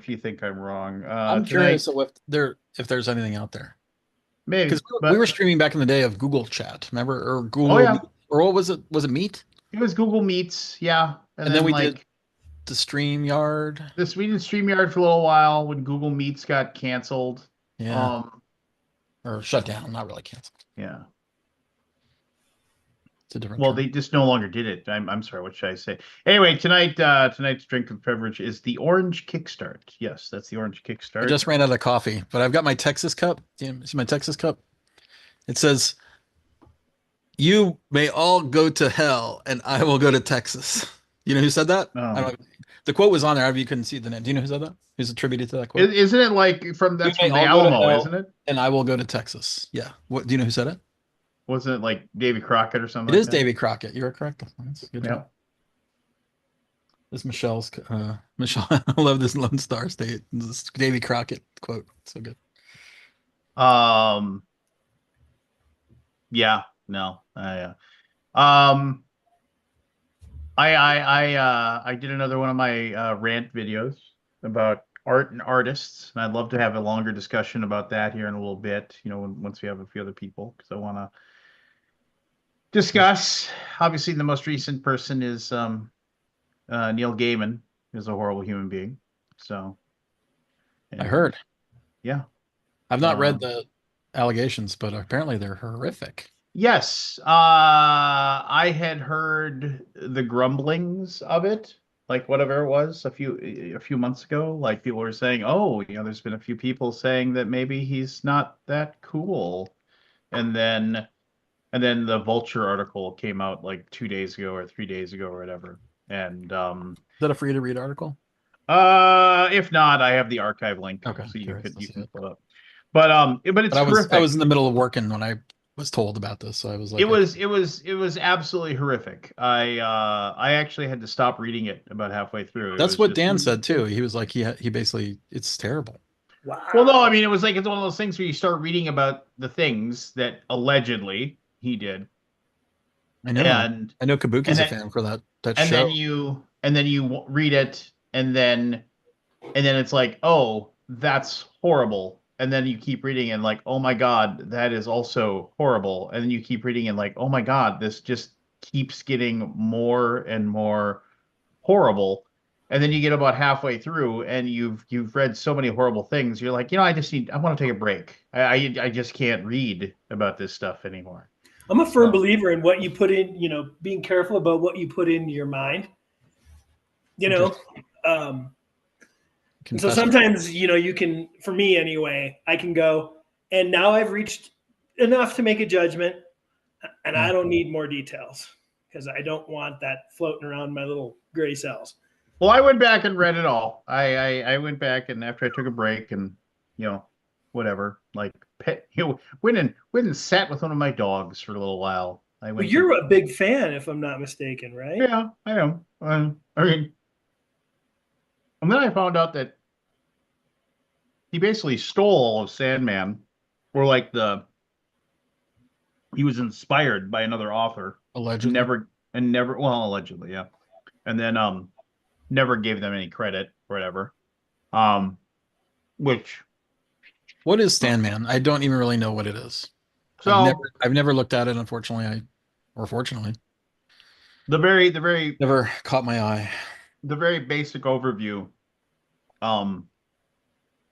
if you think I'm wrong. I'm Tonight, curious if there's anything out there because maybe, we were but streaming back in the day of Google Chat, remember, or oh Google yeah, Meet, or what was it? Was it Meet? it was Google Meets, yeah, and And then then we did like the StreamYard. this, we did StreamYard for a little while when Google Meets got canceled. Yeah, Um, or shut down, not really canceled. yeah. It's a different Well, term. they just no longer did it. I'm sorry. What should I say? Anyway, tonight's drink of beverage is the orange kickstart. Yes, that's the orange I kickstart. just ran out of coffee, but I've got my Texas cup. See my Texas cup? It says, "You may all go to hell, and I will go to Texas." You know who said that? I Oh, don't know. The quote was on there. You couldn't see the name. Do you know who said that? Who's attributed to that quote? isn't it like from You that's may from the all go to Alamo, isn't hell, it? and I will go to Texas. Yeah. What do you know who said it? Wasn't it like Davy Crockett or something It like is that? Davy Crockett. You're correct. That's a good Yeah. job. This is Michelle's Michelle. I love this Lone Star State. This Davy Crockett quote. So good. Um. Yeah. No. Um. I did another one of my rant videos about art and artists, and I'd love to have a longer discussion about that here in a little bit. Once we have a few other people, because I want to discuss. Obviously, the most recent person is Neil Gaiman, is a horrible human being. So, I anyway, heard. yeah. I've not read Um, the allegations, but apparently they're horrific. yes, I had heard the grumblings of it, like whatever it was a few months ago. Like people were saying, "Oh, there's been a few people saying that maybe he's not that cool," and then and then the Vulture article came out like 2 days ago or 3 days ago or whatever. And Is that a free to read article? if not, I have the archive link, Okay, so you curious could to you see can it. pull it up. But But it's I was in horrific. the middle of working when I was told about this, so I was It like, I was can't. it was it was absolutely horrific. I actually had to stop reading it about halfway through. It That's was what just Dan said too. He was like, he basically, it's terrible. well, no, I Wow. mean it was like it's one of those things where you start reading about the things that allegedly he did, I know. and I know and Kabuki's a then fan for that and then show. you read it, and then it's like, oh, that's horrible. And then you keep reading and like, oh my God, that is also horrible. And then you keep reading and like, oh my God, this just keeps getting more and more horrible. And then you get about halfway through and you've read so many horrible things. You're like, I want to take a break. I just can't read about this stuff anymore. I'm a firm So believer in what you put in, being careful about what you put into your mind, you know. Interesting. Um, and so Confession. sometimes, you can, for me anyway, I can go, and now I've reached enough to make a judgment, and I Yeah. don't need more details because I don't want that floating around my little gray cells. well, I went back and read it all. I went back and after I took a break and you know whatever like went and sat with one of my dogs for a little while. I Well, went and you're a big fan, if I'm not mistaken, right? yeah, I am. I mean, and then I found out that he basically stole all of Sandman, or like the he was inspired by another author and Allegedly. never well allegedly yeah, and then never gave them any credit or whatever. Um, which What is Sandman? I don't even really know what it is. I've never so I've never looked at it, unfortunately. Or fortunately, the very the very never caught my eye. the very basic overview um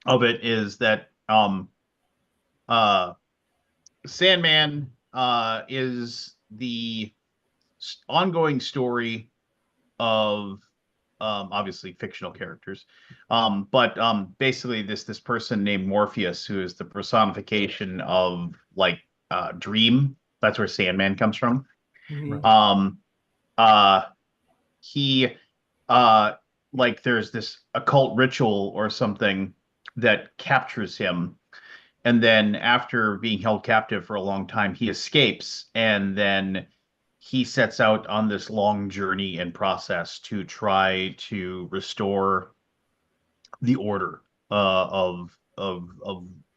of it is that uh Sandman is the ongoing story of obviously fictional characters, but basically this person named Morpheus, who is the personification of like dream. That's where Sandman comes from. Mhm. Right. um uh he uh like there's this occult ritual or something that captures him, and then after being held captive for a long time he escapes, and then he sets out on this long journey and process to try to restore the order of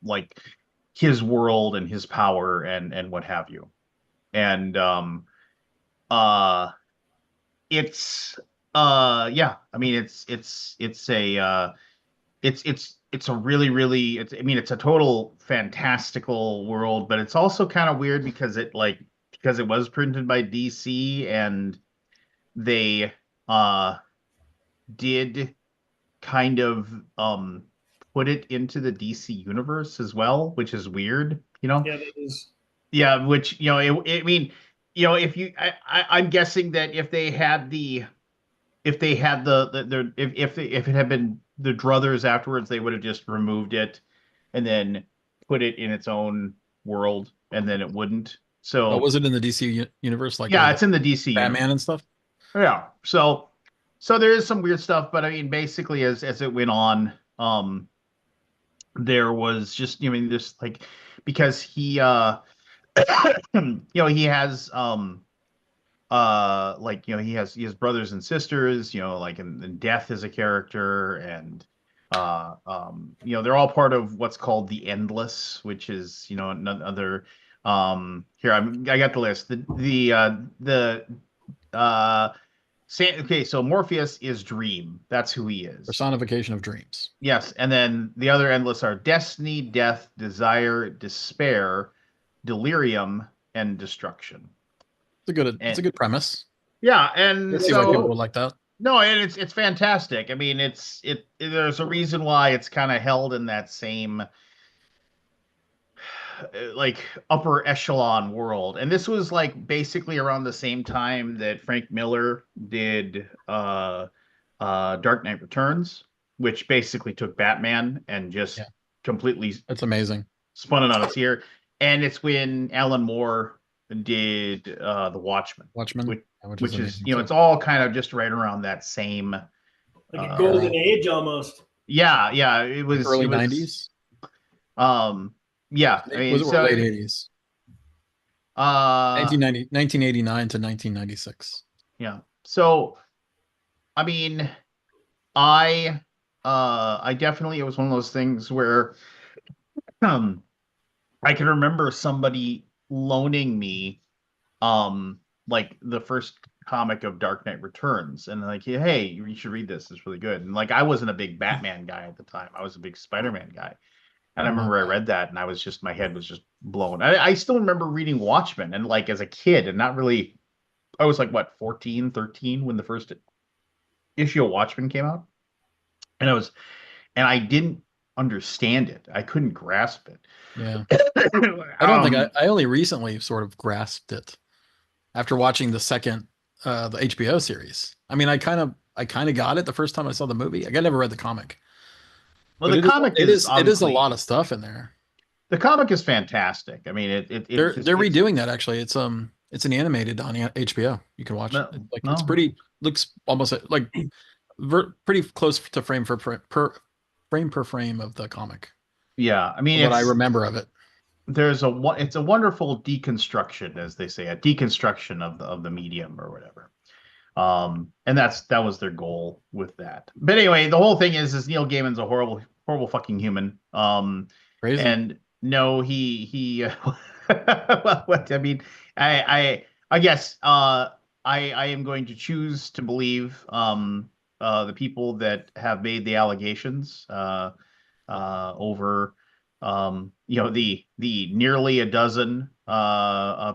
like his world and his power and what have you. And uh it's yeah, I mean it's a it's a really really it's I mean it's a total fantastical world, but it's also kind of weird because because it was printed by DC and they uh did kind of put it into the DC universe as well, which is weird, you know? Yeah, that is. Yeah, which I mean, if I'm guessing that if they had if it had been the druthers afterwards, they would have just removed it and then put it in its own world, and then it wouldn't. Oh, So was it in the DC universe, like yeah, with it's in the DC Batman universe. and stuff? Yeah. So there is some weird stuff, but I mean, basically, as it went on, there was just just like because he he has like he has brothers and sisters, like and Death is a character, and they're all part of what's called the Endless, which is another here I got the list. Uh okay, so Morpheus is Dream. That's who he is. Personification of dreams. Yes, and then the other endless are Destiny, Death, Desire, Despair, Delirium, and Destruction. It's And a good premise. yeah, I and can see why people so would like that. no, and it's fantastic. I mean, there's a reason why it's kind of held in that same like upper echelon world. And this was like basically around the same time that Frank Miller did Dark Knight Returns, which basically took Batman and just Yeah, completely it's amazing. spun it on its ear. And it's when Alan Moore did The Watchmen, Watchmen, which which is which is amazing too. it's all kind of just right around that same Like a uh golden age almost. yeah, Like early it was 90s. um yeah, I Was mean, it or late so 80s? uh 1989 to 1996. yeah. So I mean, I I definitely, it was one of those things where um I can remember somebody loaning me like the first comic of Dark Knight Returns, and like, hey, you should read this, it's really good. And like, I wasn't a big Batman guy at the time, I was a big Spider-Man guy. And I remember I read that and I was just, my head was just blown. I still remember reading Watchmen and like as a kid and not really, I was like what, 14, 13 when the first issue of Watchmen came out. And I didn't understand it. I couldn't grasp Yeah. it. I don't think I only recently sort of grasped it after watching the HBO series. I mean, I kind of got it the first time I saw the movie. I never read the comic, Well, but the comic is it is a obviously, lot of stuff in there. the comic is fantastic. I mean, They're redoing that actually. It's an animated on HBO. You can watch it. no, It's no, pretty, looks almost like pretty close to frame per frame of the comic. yeah. I mean, What I remember of it. it's a wonderful deconstruction, as they say, a deconstruction of the medium or whatever. And that was their goal with that. But anyway, the whole thing is Neil Gaiman's a horrible fucking human. Crazy. And no, well, what I mean, I guess I am going to choose to believe the people that have made the allegations over the nearly a dozen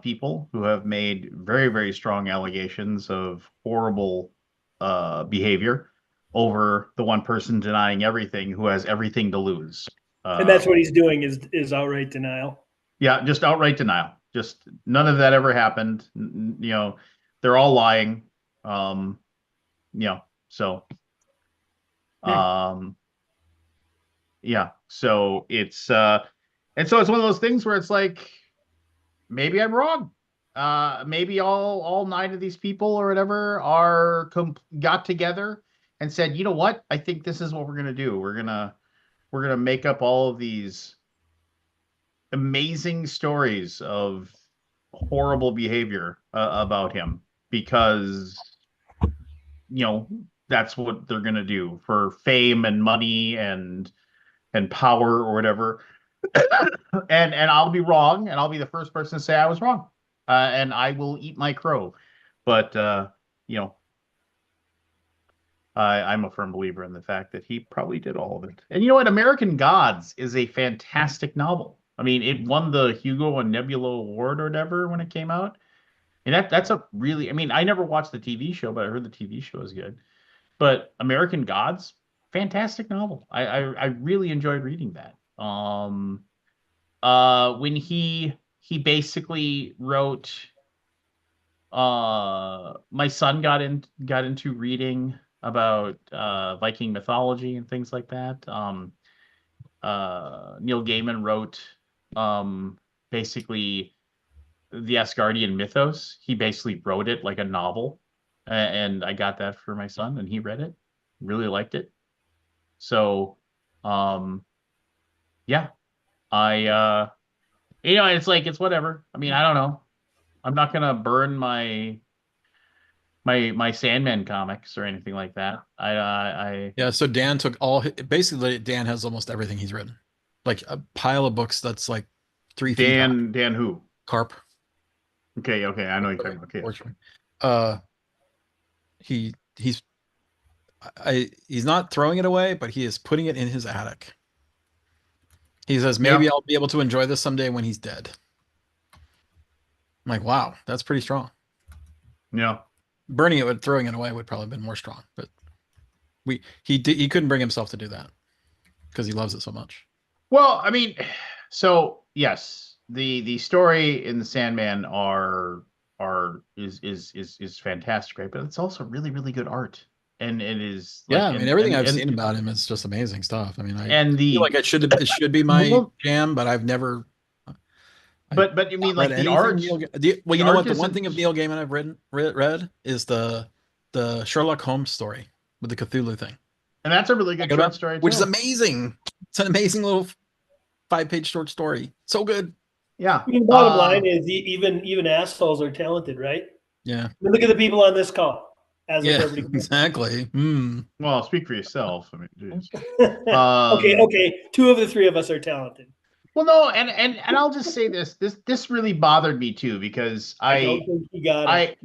people who have made very very strong allegations of horrible behavior over the one person denying everything who has everything to lose. And that's what he's doing is outright denial. Yeah, just outright denial. Just none of that ever happened. They're all lying. Um, so um, yeah, so it's and so it's one of those things where it's like maybe I'm wrong. Maybe all nine of these people or whatever got together and said, you know what? I think this is what we're gonna do. We're gonna make up all of these amazing stories of horrible behavior about him because you know that's what they're gonna do for fame and money and power or whatever. And I'll be wrong, and I'll be the first person to say I was wrong, and I will eat my crow. But you know, I'm a firm believer in the fact that he probably did all of it. And you know what? American Gods is a fantastic novel. I mean, it won the Hugo and Nebula Award or whatever when it came out. And that's a really, I mean, I never watched the TV show, but I heard the TV show is good. But American Gods, fantastic novel. I really enjoyed reading that. When he basically wrote, my son got into reading about Viking mythology and things like that. Neil Gaiman wrote basically the Asgardian mythos. He basically wrote it like a novel, and I got that for my son, and he read it, really liked it. So, yeah, I it's like it's whatever. I mean, I don't know. I'm not gonna burn my Sandman comics or anything like that. Yeah, so Dan took basically Dan has almost everything he's written. Like a pile of books that's like 3 feet high. Dan who? Carp. Okay, I know you're talking about. Okay. Uh, he's he's not throwing it away, but he is putting it in his attic. He says maybe I'll be able to enjoy this someday when he's dead. I'm like, wow, that's pretty strong. Yeah. Burning it, throwing it away would probably have been more strong, but he couldn't bring himself to do that because he loves it so much. Well, I mean, so yes, the story in the Sandman is fantastic, right? But it's also really, really good art. And it is yeah, I mean everything I've seen about him is just amazing stuff. I mean, I feel like it should be my jam, but I've never But you mean like the art? Well, you know what? The one thing of Neil Gaiman I've read is the Sherlock Holmes story with the Cthulhu thing. And that's a really good short story, which is amazing. It's an amazing little 5-page short story. So good. Yeah. I mean, the bottom line is even assholes are talented, right? Yeah. I mean, look at the people on this call. Exactly. Well, speak for yourself. I mean, geez. Okay. 2 of the 3 of us are talented. Well, no, and I'll just say this really bothered me too because I made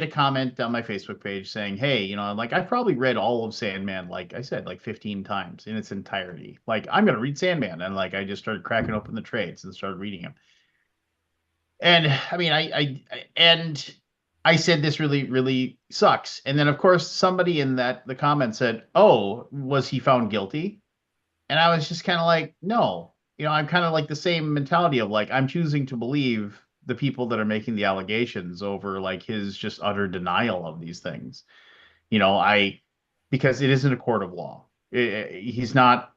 a comment on my Facebook page saying, hey, you know, like I probably read all of Sandman, like I said, like 15 times in its entirety. Like I'm gonna read Sandman, and like I just started cracking open the trades and started reading them. And I mean, I said this really, really sucks. And then of course somebody in the comment said, oh, was he found guilty? And I was just kind of like, no, you know, I'm kind of like the same mentality of like, I'm choosing to believe the people that are making the allegations over like his just utter denial of these things. You know, because it isn't a court of law. He's not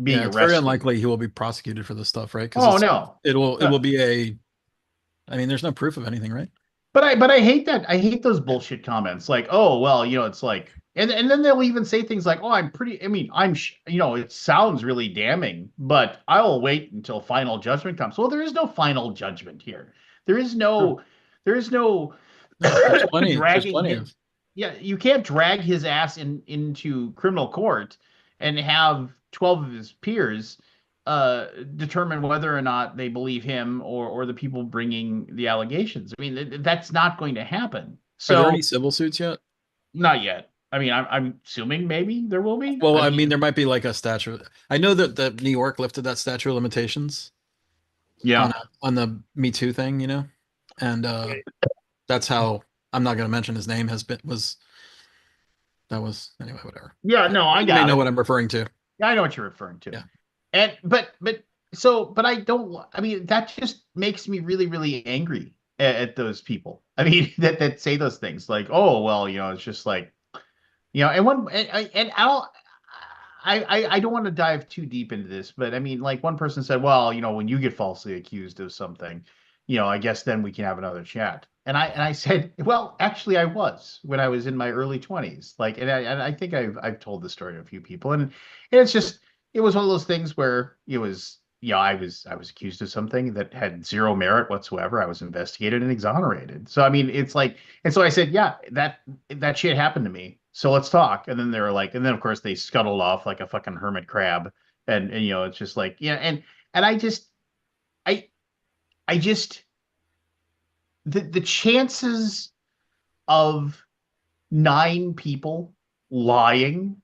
being it's arrested. very unlikely he will be prosecuted for this stuff, right? Oh no, it will be I mean, there's no proof of anything, right? But I hate that. I hate those bullshit comments. Like, oh well, you know, it's like, and then they'll even say things like, oh, I'm pretty. I mean, you know, it sounds really damning, but I'll wait until final judgment comes. Well, there is no final judgment here. There is no. There's plenty dragging. Yeah, you can't drag his ass into criminal court and have 12 of his peers determine whether or not they believe him or the people bringing the allegations. I mean, that's not going to happen. So, are there any civil suits yet? Not yet. I mean, I'm assuming maybe there will be. Well, I mean, there might be like a statute. I know that the New York lifted that statute of limitations. Yeah. On the Me Too thing, you know, and that's how I'm not going to mention his name anyway, whatever. Yeah. No, I got. You know what I'm referring to. Yeah, I know what you're referring to. Yeah. And but I don't. I mean, that just makes me really, really angry at those people. I mean, that say those things like, oh well, you know, it's just like, you know, I don't want to dive too deep into this, but I mean, like one person said, well, you know, when you get falsely accused of something, you know, I guess then we can have another chat. And I said, well, actually, I was when I was in my early 20s. Like, and I think I've told the story to a few people, and it's just. It was one of those things where it was, you know, I was accused of something that had zero merit whatsoever. I was investigated and exonerated. So I mean, it's like, and so I said, yeah, that shit happened to me. So let's talk. And then they were like, and then of course they scuttled off like a fucking hermit crab. And you know, it's just like, yeah, and I just the chances of 9 people lying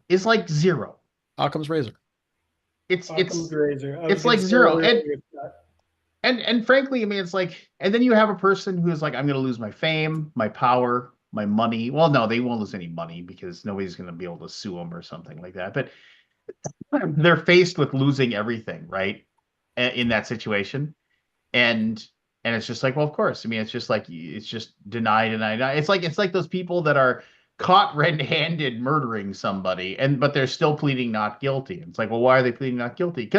is like 0. Occam's razor. It's Occam's razor. it's like 0. And frankly, I mean, it's like, and then you have a person who's like, I'm going to lose my fame, my power, my money. Well, no, they won't lose any money because nobody's going to be able to sue them or something like that. But they're faced with losing everything, right? In that situation. And it's just like, well, of course. I mean, it's just like, it's just deny, deny, deny. It's like those people that are caught red-handed murdering somebody, but they're still pleading not guilty. It's like, well, why are they pleading not guilty?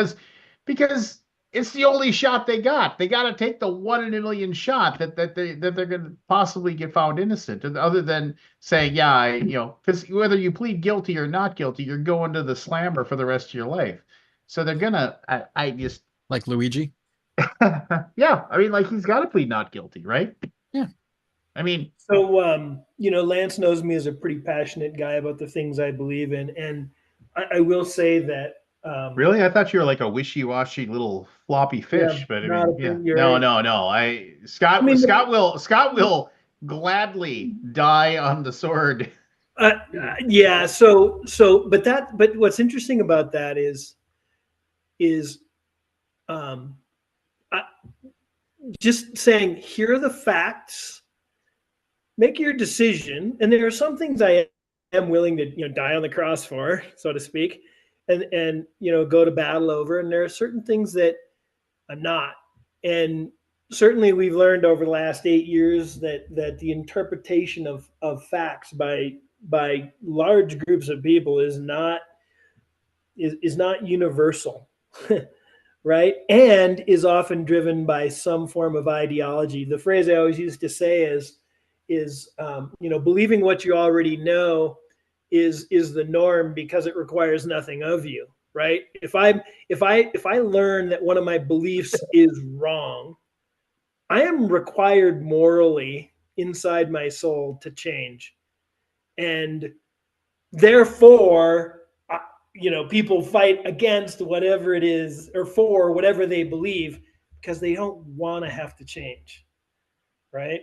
Because it's the only shot they got. They got to take the 1 in a million shot that they're going to possibly get found innocent. Other than saying, yeah, because whether you plead guilty or not guilty, you're going to the slammer for the rest of your life. So they're gonna. I just like Luigi. Yeah, I mean, like he's got to plead not guilty, right? Yeah. I mean, so Lance knows me as a pretty passionate guy about the things I believe in, and I will say that. Really, I thought you were like a wishy-washy little floppy fish, but I mean, yeah, no. Scott will gladly die on the sword. Yeah. But what's interesting about that is just saying, here are the facts, make your decision. And there are some things I am willing to, die on the cross for, so to speak, and go to battle over. And there are certain things that I'm not. And certainly we've learned over the last 8 years that the interpretation of facts by large groups of people is not universal. Right? And is often driven by some form of ideology. The phrase I always used to say is believing what you already know is the norm because it requires nothing of you, right? If I learn that one of my beliefs is wrong, I am required morally inside my soul to change. And therefore, people fight against whatever it is or for whatever they believe because they don't want to have to change. Right.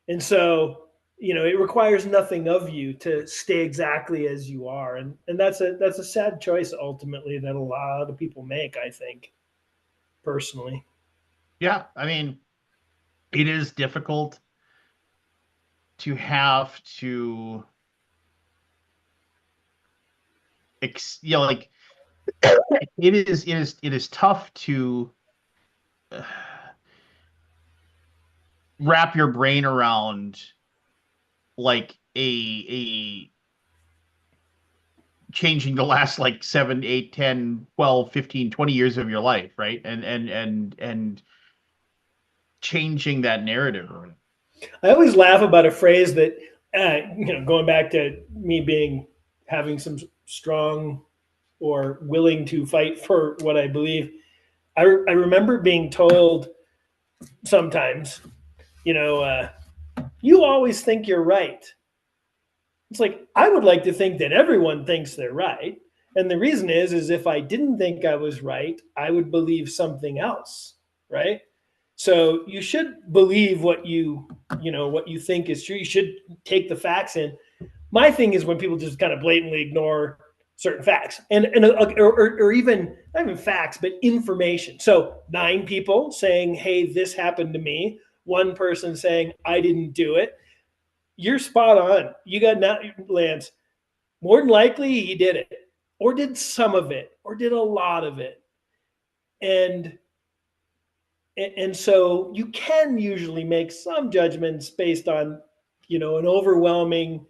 And so, it requires nothing of you to stay exactly as you are. And that's a sad choice ultimately that a lot of people make, I think, personally. Yeah. I mean, it is difficult to have to it is tough to wrap your brain around like a changing the last like 7, 8, 10, 12, 15, 20 years of your life, right? And changing that narrative. I always laugh about a phrase that going back to me having some strong or willing to fight for what I believe. I remember being told sometimes, you always think you're right. It's like, I would like to think that everyone thinks they're right. And the reason is if I didn't think I was right, I would believe something else, right? So you should believe what you think is true. You should take the facts in. My thing is when people just kind of blatantly ignore certain facts or even not even facts, but information. So 9 people saying, hey, this happened to me. 1 person saying, I didn't do it. You're spot on. You got Lance. More than likely he did it or did some of it or did a lot of it. And so you can usually make some judgments based on, an overwhelming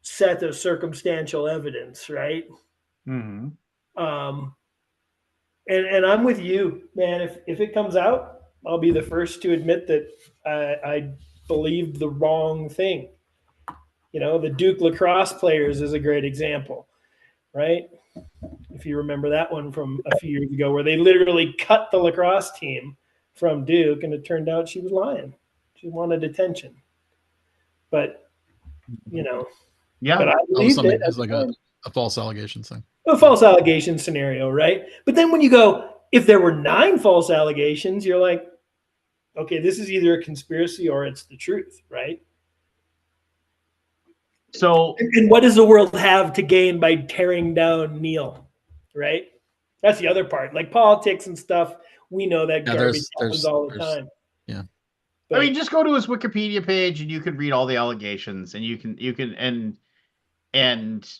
set of circumstantial evidence, right? Mm-hmm. And I'm with you, man. If it comes out, I'll be the first to admit that I believed the wrong thing. The Duke lacrosse players is a great example, right? If you remember that one from a few years ago, where they literally cut the lacrosse team from Duke, and it turned out she was lying. She wanted attention, but yeah, but I believed it. It's like a false allegation thing. A false allegation scenario, right? But then when you go, if there were 9 false allegations, you're like, okay, this is either a conspiracy or it's the truth, right? So, and what does the world have to gain by tearing down Neil? Right? That's the other part. Like politics and stuff, we know that garbage happens all the time. Yeah. I mean, just go to his Wikipedia page and you can read all the allegations, and you can and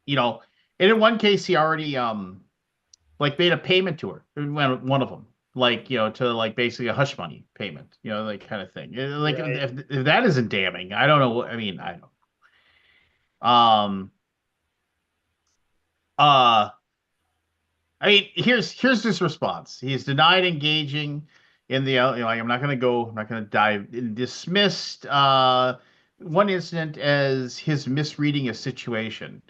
you know, and in one case he already like made a payment to her. One of them, like, you know, to like basically a hush money payment, you know, like kind of thing. Like if that isn't damning, I don't know what I mean. I don't. Uh I mean, here's his response. He's denied engaging in the, you know, like, I'm not going to dive in, dismissed one incident as his misreading a situation.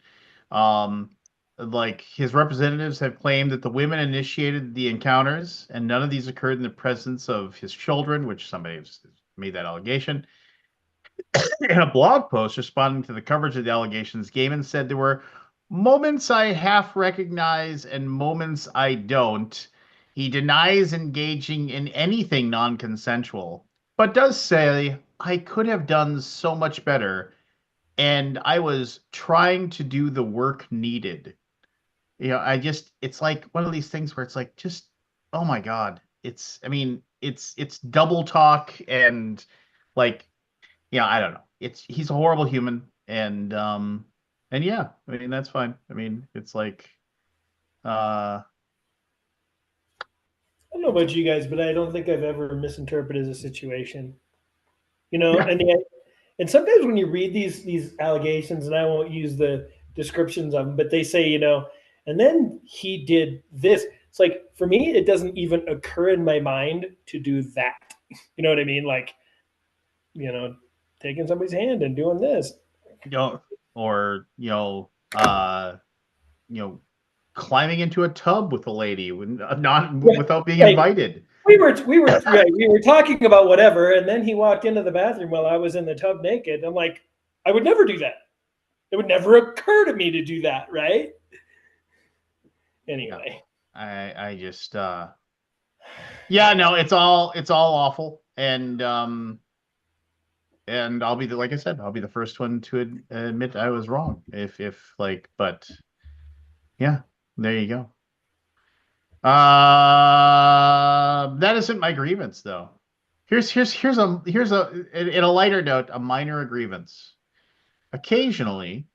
Um, like his representatives have claimed that the women initiated the encounters, and none of these occurred in the presence of his children, which somebody has made that allegation. In a blog post responding to the coverage of the allegations, Gaiman said there were moments I half recognize and moments I don't. He denies engaging in anything non consensual, but does say, I could have done so much better, and I was trying to do the work needed. You know, it's like one of these things where it's like, just, oh my God. I mean, it's double talk and like, yeah, I don't know. He's a horrible human, and yeah, I mean that's fine. I mean, it's like I don't know about you guys, but I don't think I've ever misinterpreted a situation. You know, yeah. and sometimes when you read these allegations, and I won't use the descriptions of them, but they say, you know, and then he did this. It's like, for me, it doesn't even occur in my mind to do that. You know what I mean? Like, you know, taking somebody's hand and doing this. You know, or you know, climbing into a tub with a lady without being invited. We were talking about whatever, and then he walked into the bathroom while I was in the tub naked. I'm like, I would never do that. It would never occur to me to do that, right? Anyway, I just yeah, no, it's all awful, and I'll be like I said, I'll be the first one to admit I was wrong. If like, but yeah, there you go. That isn't my grievance though. Here's a in a lighter note, a minor grievance. Occasionally,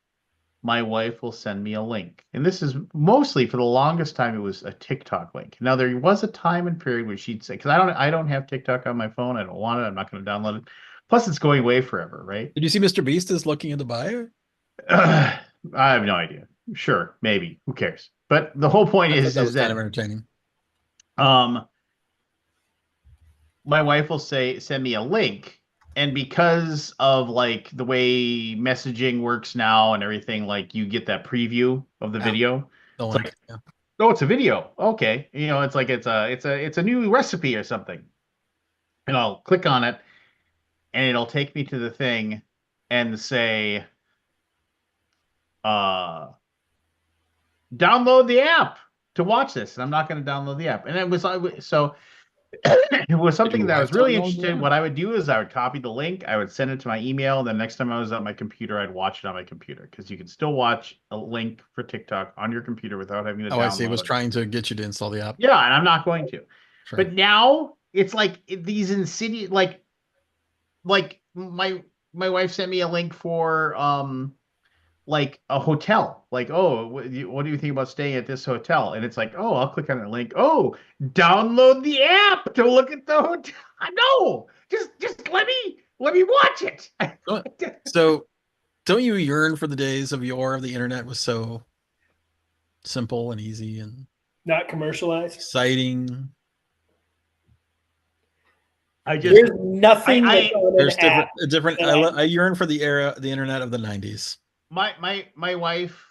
my wife will send me a link, and this is mostly for the longest time it was a TikTok link. Now there was a time and period where she'd say, because I don't have TikTok on my phone, I don't want it, I'm not going to download it. Plus, it's going away forever, right? Did you see Mr. Beast is looking into buyer? I have no idea. Sure, maybe. Who cares? But the whole point is kind that of entertaining. My wife will send me a link, and because of like the way messaging works now and everything, like you get that preview of the video. The link. Like, yeah. Oh, it's a video. Okay, you know, it's like it's a new recipe or something, and I'll click on it, and it'll take me to the thing, and say, download the app to watch this, and I'm not going to download the app, and it was so. It was something that I was really interested in. What I would do is I would copy the link, I would send it to my email, and then next time I was on my computer, I'd watch it on my computer, because you can still watch a link for TikTok on your computer without having to download I see. It was trying to get you to install the app. Yeah, and I'm not going to. Sure. But now it's like these insidious, like my wife sent me a link for like a hotel, like, oh, what do you think about staying at this hotel? And it's like, oh, I'll click on the link. Oh, download the app to look at the hotel. No, just let me watch it. So don't you yearn for the days of yore of the internet was so simple and easy and not commercialized, exciting? There's nothing. There's different. I yearn for the internet of the 90s. My wife.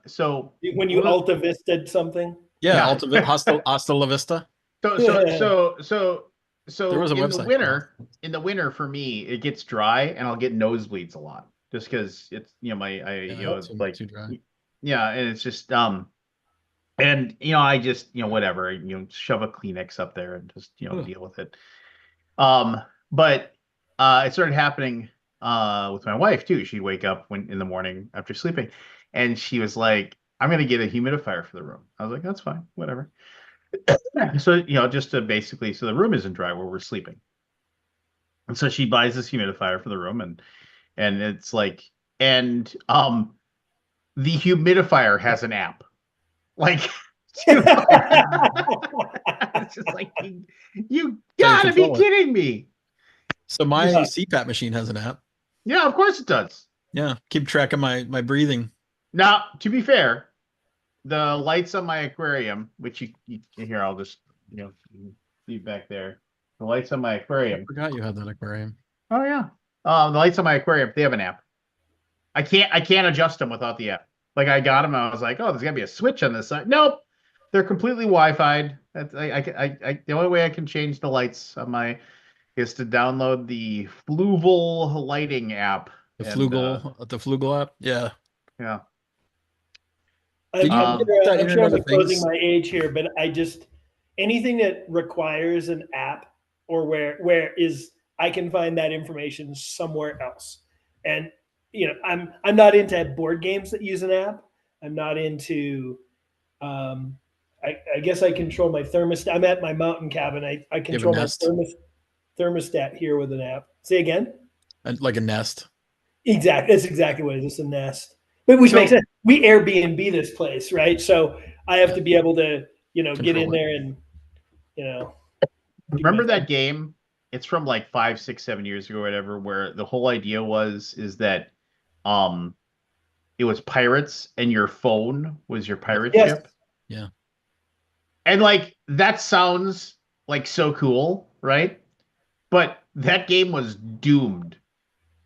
So when you Alta Vista'd something. Yeah. Hasta La Vista. So there was a website in the winter for me, it gets dry and I'll get nosebleeds a lot, just because it's, you know, it's like too dry. Yeah, and it's just and you know, I just, you know, whatever, you know, shove a Kleenex up there and just, you know, deal with it. But it started happening with my wife too. She'd wake up in the morning after sleeping, and she was like, "I'm gonna get a humidifier for the room." I was like, "That's fine, whatever." So just to basically, so the room isn't dry where we're sleeping, and so she buys this humidifier for the room, and it's like, and the humidifier has an app, like. It's just like you gotta be kidding me. So my CPAP machine has an app. Yeah, of course it does. Yeah, keep track of my breathing. Now, to be fair, the lights on my aquarium, which you here, I'll just see back there. The lights on my aquarium. I forgot you had that aquarium. Oh yeah. The lights on my aquarium, they have an app. I can't adjust them without the app. Like I got them, and I was like, oh, there's gotta be a switch on this side. Nope. They're completely Wi-Fi'd. The only way I can change the lights on my is to download the Fluval lighting app. The Flugel app? Yeah. Yeah. I'm sure I'm exposing my age here, but anything that requires an app or where I can find that information somewhere else. And I'm not into board games that use an app. I'm not into I guess I control my thermostat. I'm at my mountain cabin. I control my thermostat here with an app. Say again? Like a Nest. Exactly. That's exactly what it is. It's a Nest. But which makes sense. We Airbnb this place, right? So I have to be able to, get in there and, Remember that game? It's from like 5, 6, 7 years ago or whatever, where the whole idea is that it was pirates and your phone was your pirate ship. Yeah. And like that sounds like so cool, right? But that game was doomed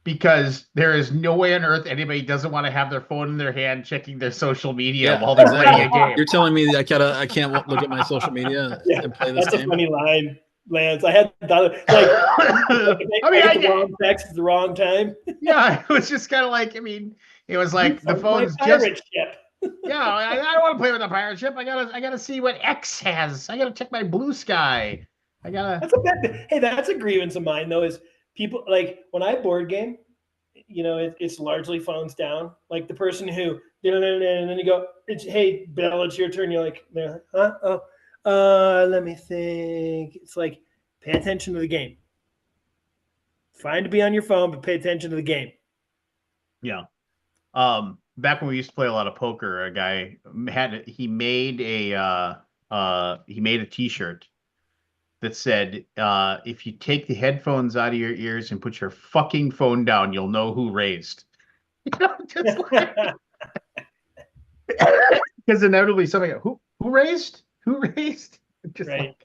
because there is no way on earth anybody doesn't want to have their phone in their hand checking their social media while they're playing a game. You're telling me that I can't look at my social media and play this game? That's a funny line, Lance. I had thought I the wrong text at the wrong time. Yeah, it was just kind of like, it was like the phone's just ship. Yeah, I don't want to play with a pirate ship. I gotta see what X has. I gotta check my blue sky. That's a grievance of mine though. Is people like when I board game, it's largely phones down. Like the person who and then you go, hey Bill, it's your turn. You're like, huh? Oh, let me think. It's like pay attention to the game. Fine to be on your phone, but pay attention to the game. Yeah. Back when we used to play a lot of poker, a guy made a T-shirt that said, if you take the headphones out of your ears and put your fucking phone down, you'll know who raised. Just like, because inevitably somebody go, who raised? Who raised? Just right.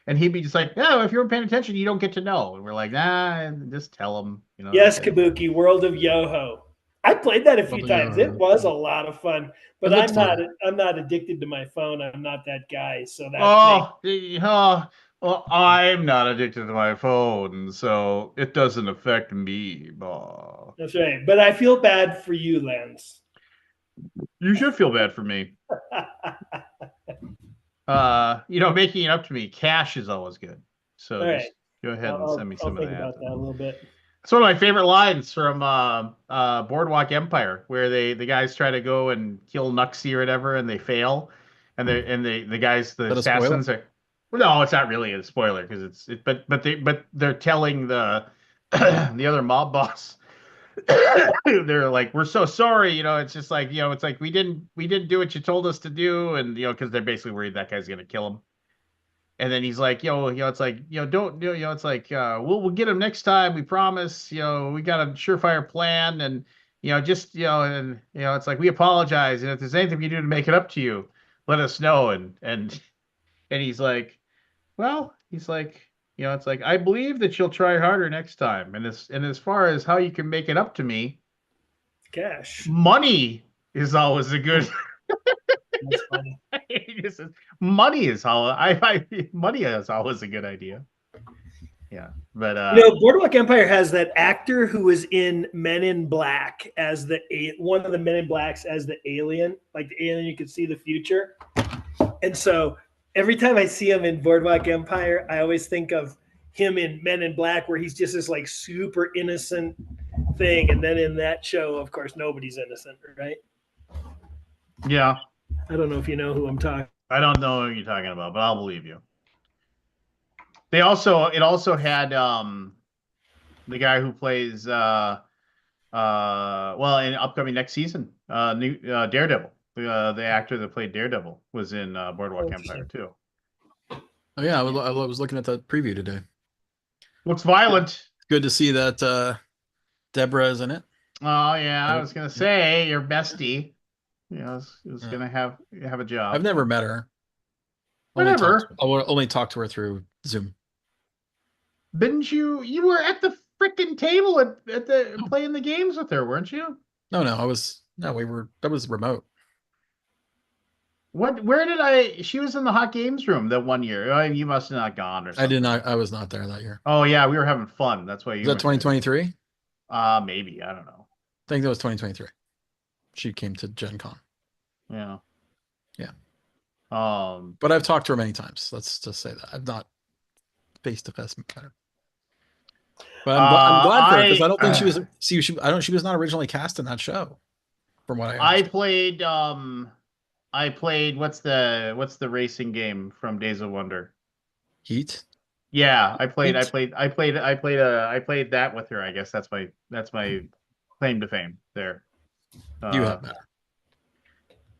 And he'd be just like, no, if you weren't paying attention, you don't get to know. And we're like, nah, just tell them. Yes, Kabuki, World of Yoho. I played that a few times. It was a lot of fun, but I'm not addicted to my phone. I'm not that guy. So that. Well, I'm not addicted to my phone, so it doesn't affect me. That's right. But I feel bad for you, Lance. You should feel bad for me. Making it up to me, cash is always good. So just go ahead and send me some of that. I'll think about that a little bit. It's one of my favorite lines from Boardwalk Empire, where the guys try to go and kill Nuxie or whatever, and they fail, and the guys, the assassins are. Well, no, it's not really a spoiler because but they're telling the the other mob boss. They're like, we're so sorry, it's just like, it's like we didn't do what you told us to do, and because they're basically worried that guy's gonna kill him. And then he's like, it's like, don't do, it's like, we'll get him next time, we promise. We got a surefire plan, and it's like, we apologize, and if there's anything we can do to make it up to you, let us know. And he's like, well, it's like, I believe that you'll try harder next time. And as far as how you can make it up to me, cash, money is always a good. That's funny. Money is always a good idea. Yeah, but Boardwalk Empire has that actor who was in Men in Black as one of the Men in Blacks as the alien, like the alien you could see the future. And so every time I see him in Boardwalk Empire, I always think of him in Men in Black, where he's just this like super innocent, thing, and then in that show, of course, nobody's innocent, right? Yeah. I don't know if you know who I'm talking. I don't know who you're talking about, but I'll believe you. It also had the guy who plays well, in upcoming next season, new Daredevil. The actor that played Daredevil was in Boardwalk Empire too. Oh yeah, I was looking at that preview today. Looks violent. Good to see that Deborah is in it. Oh yeah, I was gonna say your bestie. Is gonna have a job. I've never met her. Whatever. Only talked to her through Zoom. Didn't you? You were at the freaking table at the playing the games with her, weren't you? No, I was. No, we were. That was remote. What? Where did I? She was in the hot games room that one year. Oh, you must have not gone or something. I did not. I was not there that year. Oh yeah, we were having fun. That's why you. Was that 2023? Maybe, I don't know. I think that was 2023. She came to Gen Con. Yeah. Yeah. But I've talked to her many times. Let's just say that I've not face to face met her. But I'm glad for her because I don't think she was. She was not originally cast in that show. From what I played. I played. What's the racing game from Days of Wonder? Heat. Yeah, I played that with her. I guess that's my claim to fame there. You have met her.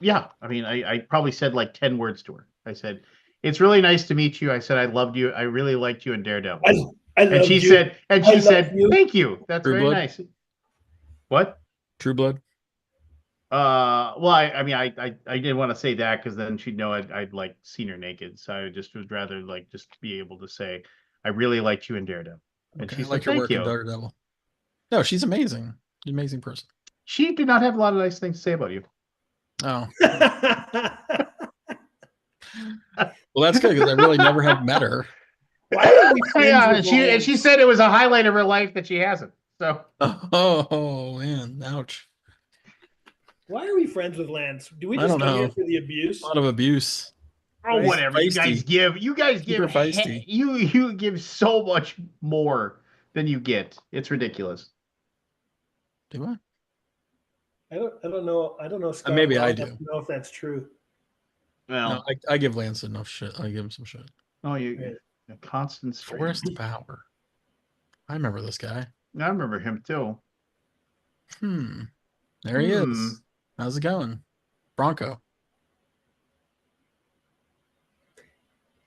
Yeah, I mean, I probably said like 10 words to her. I said, "It's really nice to meet you." I said, "I loved you. I really liked you in Daredevil." And she said, "Thank you. That's very nice." What? True Blood. Well, I mean, I didn't want to say that because then she'd know I'd like seen her naked. So I just would rather like just be able to say, "I really liked you in Daredevil." And Okay, she I like said, her work "Thank in you." Daredevil. No, she's amazing. Amazing person. She did not have a lot of nice things to say about you. Oh. Well, that's good because I really never have met her. Why are we Yeah, she said it was a highlight of her life that she hasn't. So. Oh man, ouch. Why are we friends with Lance? Do we I just don't come here know. for the abuse? A lot of abuse. Oh, Right? whatever. Feisty. You guys give Super feisty. you give so much more than you get. It's ridiculous. Do I? I don't know. I don't know. Scott, Maybe well I enough do. to know if that's true. No, Well, I give Lance enough shit. I give him some shit. oh, a constant stream. Forrest Power. I remember this guy. I remember him too. There he is. How's it going? Bronco.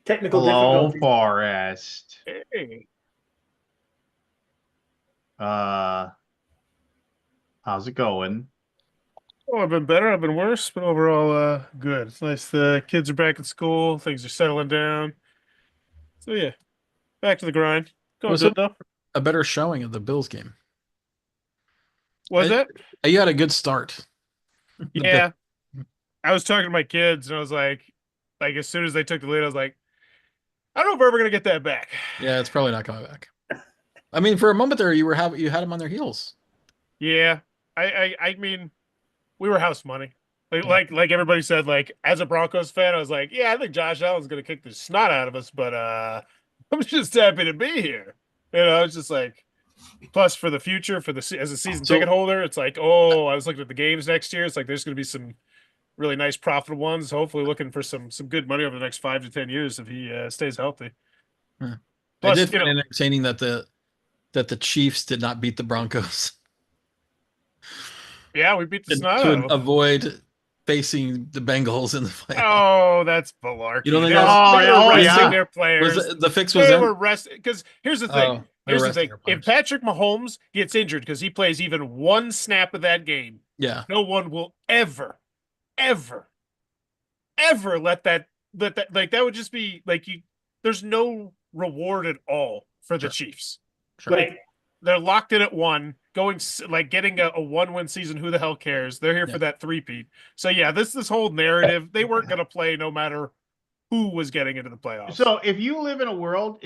Technical Hello, difficulties. Forrest. Hey. How's it going? Oh, I've been better. I've been worse, but overall, good. It's nice. The kids are back at school. Things are settling down. So yeah, back to the grind. Going good though. A better showing of the Bills game. Was it? You had a good start. Yeah. I was talking to my kids, and I was like, as soon as they took the lead, I was like, I don't know if we're ever gonna get that back. Yeah, it's probably not coming back. I mean, for a moment there, you had them on their heels. Yeah, I mean, we were house money. Like everybody said, like as a Broncos fan, I was like, yeah, I think Josh Allen's gonna kick the snot out of us, but I'm just happy to be here. It's just like, plus for the future, as a season ticket holder, it's like, oh, I was looking at the games next year. It's like there's gonna be some really nice profitable ones. Hopefully, looking for some good money over the next 5 to 10 years if he stays healthy. Plus, I did find it entertaining that the Chiefs did not beat the Broncos. Yeah, we beat the snot out of them. Avoid facing the Bengals in the playoffs. Oh, that's malarkey. You don't think they were resting their players. The fix was they were resting because here's the thing. Here's the thing. If Patrick Mahomes gets injured because he plays even one snap of that game, no one will ever let that like that would just be like there's no reward at all for the Chiefs. Sure. Like they're locked in at one, getting a 1-win season. Who the hell cares? They're here for that three-peat. So yeah, this whole narrative, they weren't going to play no matter who was getting into the playoffs. So if you live in a world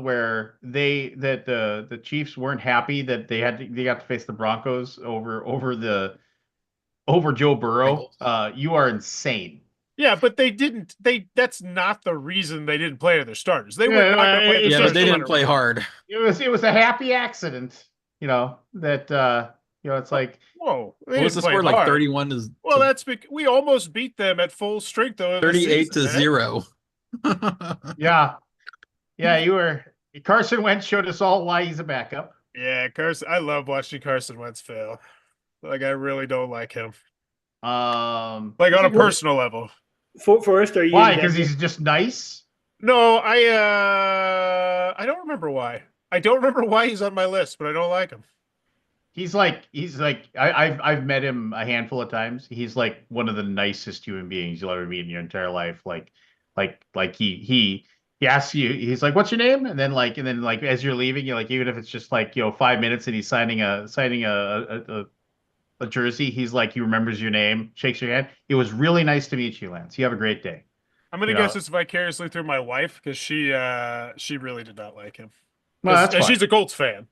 where the Chiefs weren't happy that they got to face the Broncos over Joe Burrow, you are insane. Yeah, but they didn't. That's not the reason they didn't play their starters. They were not going to play their starters. But they didn't play hard. It was a happy accident. that it's like Whoa, they What was didn't the play score? Like hard. 31 to Well, that's because we almost beat them at full strength though. 38 to 0. yeah, Carson Wentz showed us all why he's a backup. Yeah, Carson. I love watching Carson Wentz fail. Like I really don't like him. Like on a personal level. Forrest, are you why? in Because Denver? he's just nice. No, I don't remember why. I don't remember why he's on my list, but I don't like him. He's like I've met him a handful of times. He's like one of the nicest human beings you'll ever meet in your entire life. Like he asks you, he's like, "What's your name?" And then as you're leaving, you're like, even if it's just like 5 minutes and he's signing a jersey, he's like, he remembers your name, shakes your hand. It was really nice to meet you, Lance. You have a great day. I'm gonna guess it's vicariously through my wife because she really did not like him. Well, that's fine. She's a Colts fan,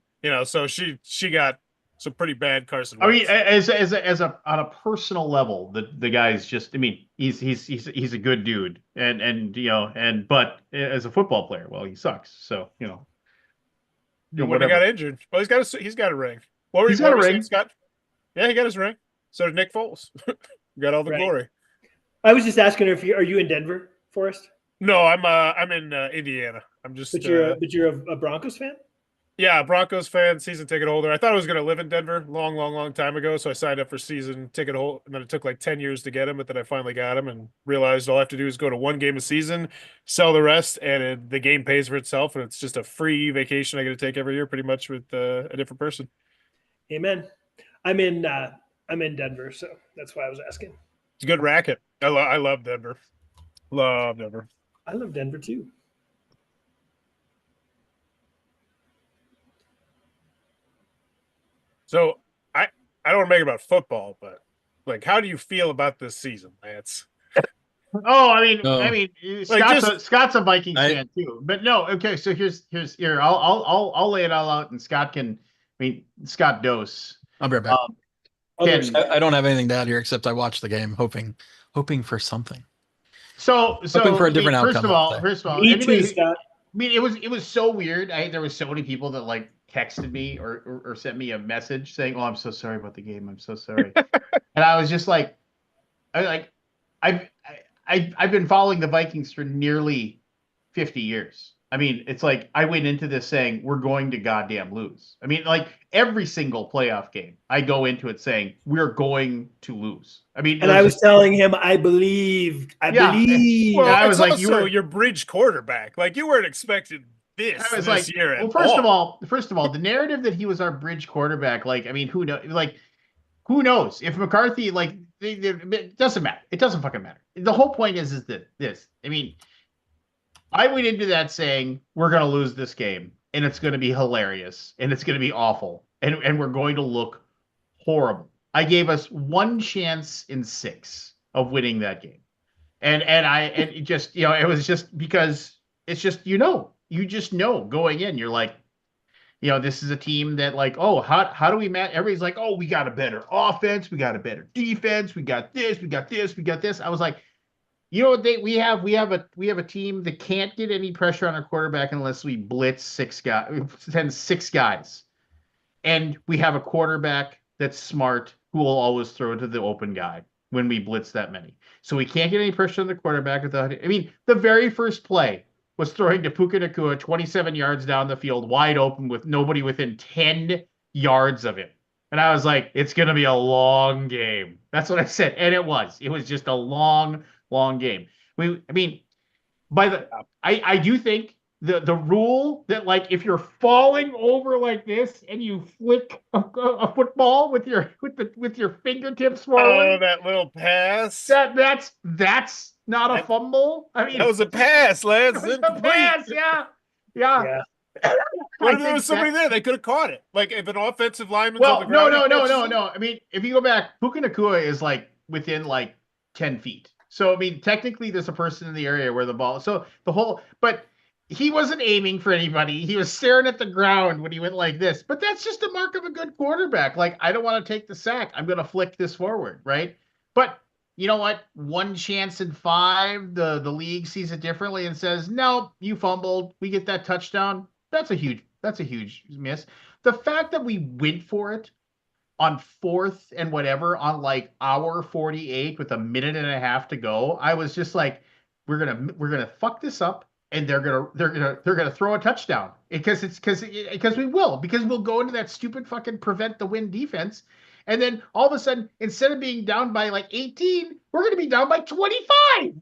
so she got some pretty bad Carson I Wentz. mean, as a on a personal level, the guy's just, I mean, he's a good dude, but as a football player, well, he sucks. So he wouldn't have got injured. Well, he's got a ring. He's got a ring. Scott? Yeah, he got his ring. So did Nick Foles. Got all the glory. I was just asking her are you in Denver, Forrest? No, I'm in Indiana. I'm just. But you're a Broncos fan? Yeah, Broncos fan, season ticket holder. I thought I was going to live in Denver long time ago, so I signed up for season ticket holder, and then it took like 10 years to get him, but then I finally got him and realized all I have to do is go to one game a season, sell the rest, and the game pays for itself, and it's just a free vacation I get to take every year, pretty much with a different person. Amen. I'm in Denver, so that's why I was asking. It's a good racket. I love Denver. Love Denver. I love Denver too. So I don't want to make it about football, but like, how do you feel about this season, Lance? Oh, I mean, Scott's a Vikings fan too. But no, okay. So here. I'll lay it all out, and Scott can. I mean, Scott Dose. I'll be right back. I don't have anything to add here except I watched the game, hoping for something. So hoping for a different outcome. First of all, me too, Scott. I mean, it was so weird. There was so many people that like texted me or sent me a message saying, "Oh, I'm so sorry about the game. I'm so sorry," and I was just like, I've been following the Vikings for nearly 50 years. I mean, it's like I went into this saying we're going to goddamn lose. I mean, like every single playoff game, I go into it saying we're going to lose. I mean, and I was telling him I believe. Well, I was like, you were your bridge quarterback. Like you weren't expecting this. I was this year. Well, first of all, the narrative that he was our bridge quarterback. Like, I mean, who knows? Like, who knows if McCarthy? Like, it doesn't matter. It doesn't fucking matter. The whole point is that this. I mean. I went into that saying we're going to lose this game, and it's going to be hilarious, and it's going to be awful, and we're going to look horrible. I gave us one chance in 6 of winning that game, and it just it was just because it's just you just know going in you're like this is a team that like how do we match? Everybody's like we got a better offense, we got a better defense, we got this, we got this, we got this. I was like. You know what we have a team that can't get any pressure on our quarterback unless we blitz 6 guys. And we have a quarterback that's smart who will always throw to the open guy when we blitz that many. So we can't get any pressure on the quarterback without the very first play was throwing to Puka Nacua 27 yards down the field wide open with nobody within 10 yards of him. And I was like, it's going to be a long game. That's what I said. And it was. It was just a long game. I do think the rule that like if you're falling over like this and you flick a football with your fingertips forward. Oh, that little pass. That's not a fumble. I mean, that was a pass, Lance. That was a pass. Yeah. What if there was somebody there? They could have caught it. Like if an offensive lineman's on the ground. No. I mean, if you go back, Puka Nacua is like within like 10 feet. So, I mean, technically there's a person in the area where the ball, but he wasn't aiming for anybody. He was staring at the ground when he went like this, but that's just a mark of a good quarterback. Like, I don't want to take the sack. I'm going to flick this forward. Right. But you know what? One chance in 5, the league sees it differently and says, no, you fumbled. We get that touchdown. That's a huge miss. the fact that we went for it on 4th and whatever on like hour 48 with a minute and a half to go, I was just like, we're gonna fuck this up, and they're gonna throw a touchdown because we'll go into that stupid fucking prevent the win defense, and then all of a sudden, instead of being down by like 18, we're gonna be down by 25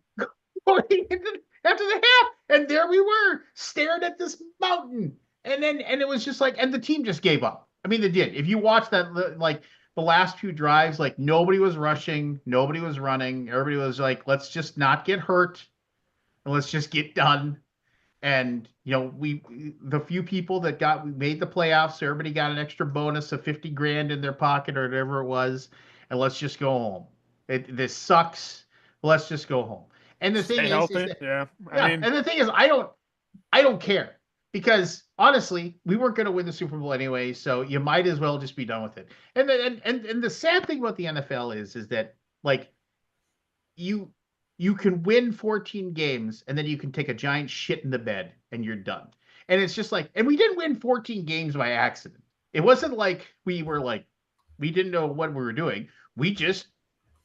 after the half, and there we were staring at this mountain, and it was just like, and the team just gave up. I mean, they did. If you watch that, like the last few drives, like nobody was rushing, nobody was running, everybody was like, let's just not get hurt, and let's just get done. And the few people that we made the playoffs, so everybody got an extra bonus of 50 grand in their pocket or whatever it was, and let's just go home. This sucks. Let's just go home. And the thing is that, yeah. I mean, and the thing is, I don't care, because honestly, we weren't going to win the Super Bowl anyway, so you might as well just be done with it. And the sad thing about the NFL is that like you can win 14 games and then you can take a giant shit in the bed and you're done. And it's just like, and we didn't win 14 games by accident. It wasn't like we didn't know what we were doing. We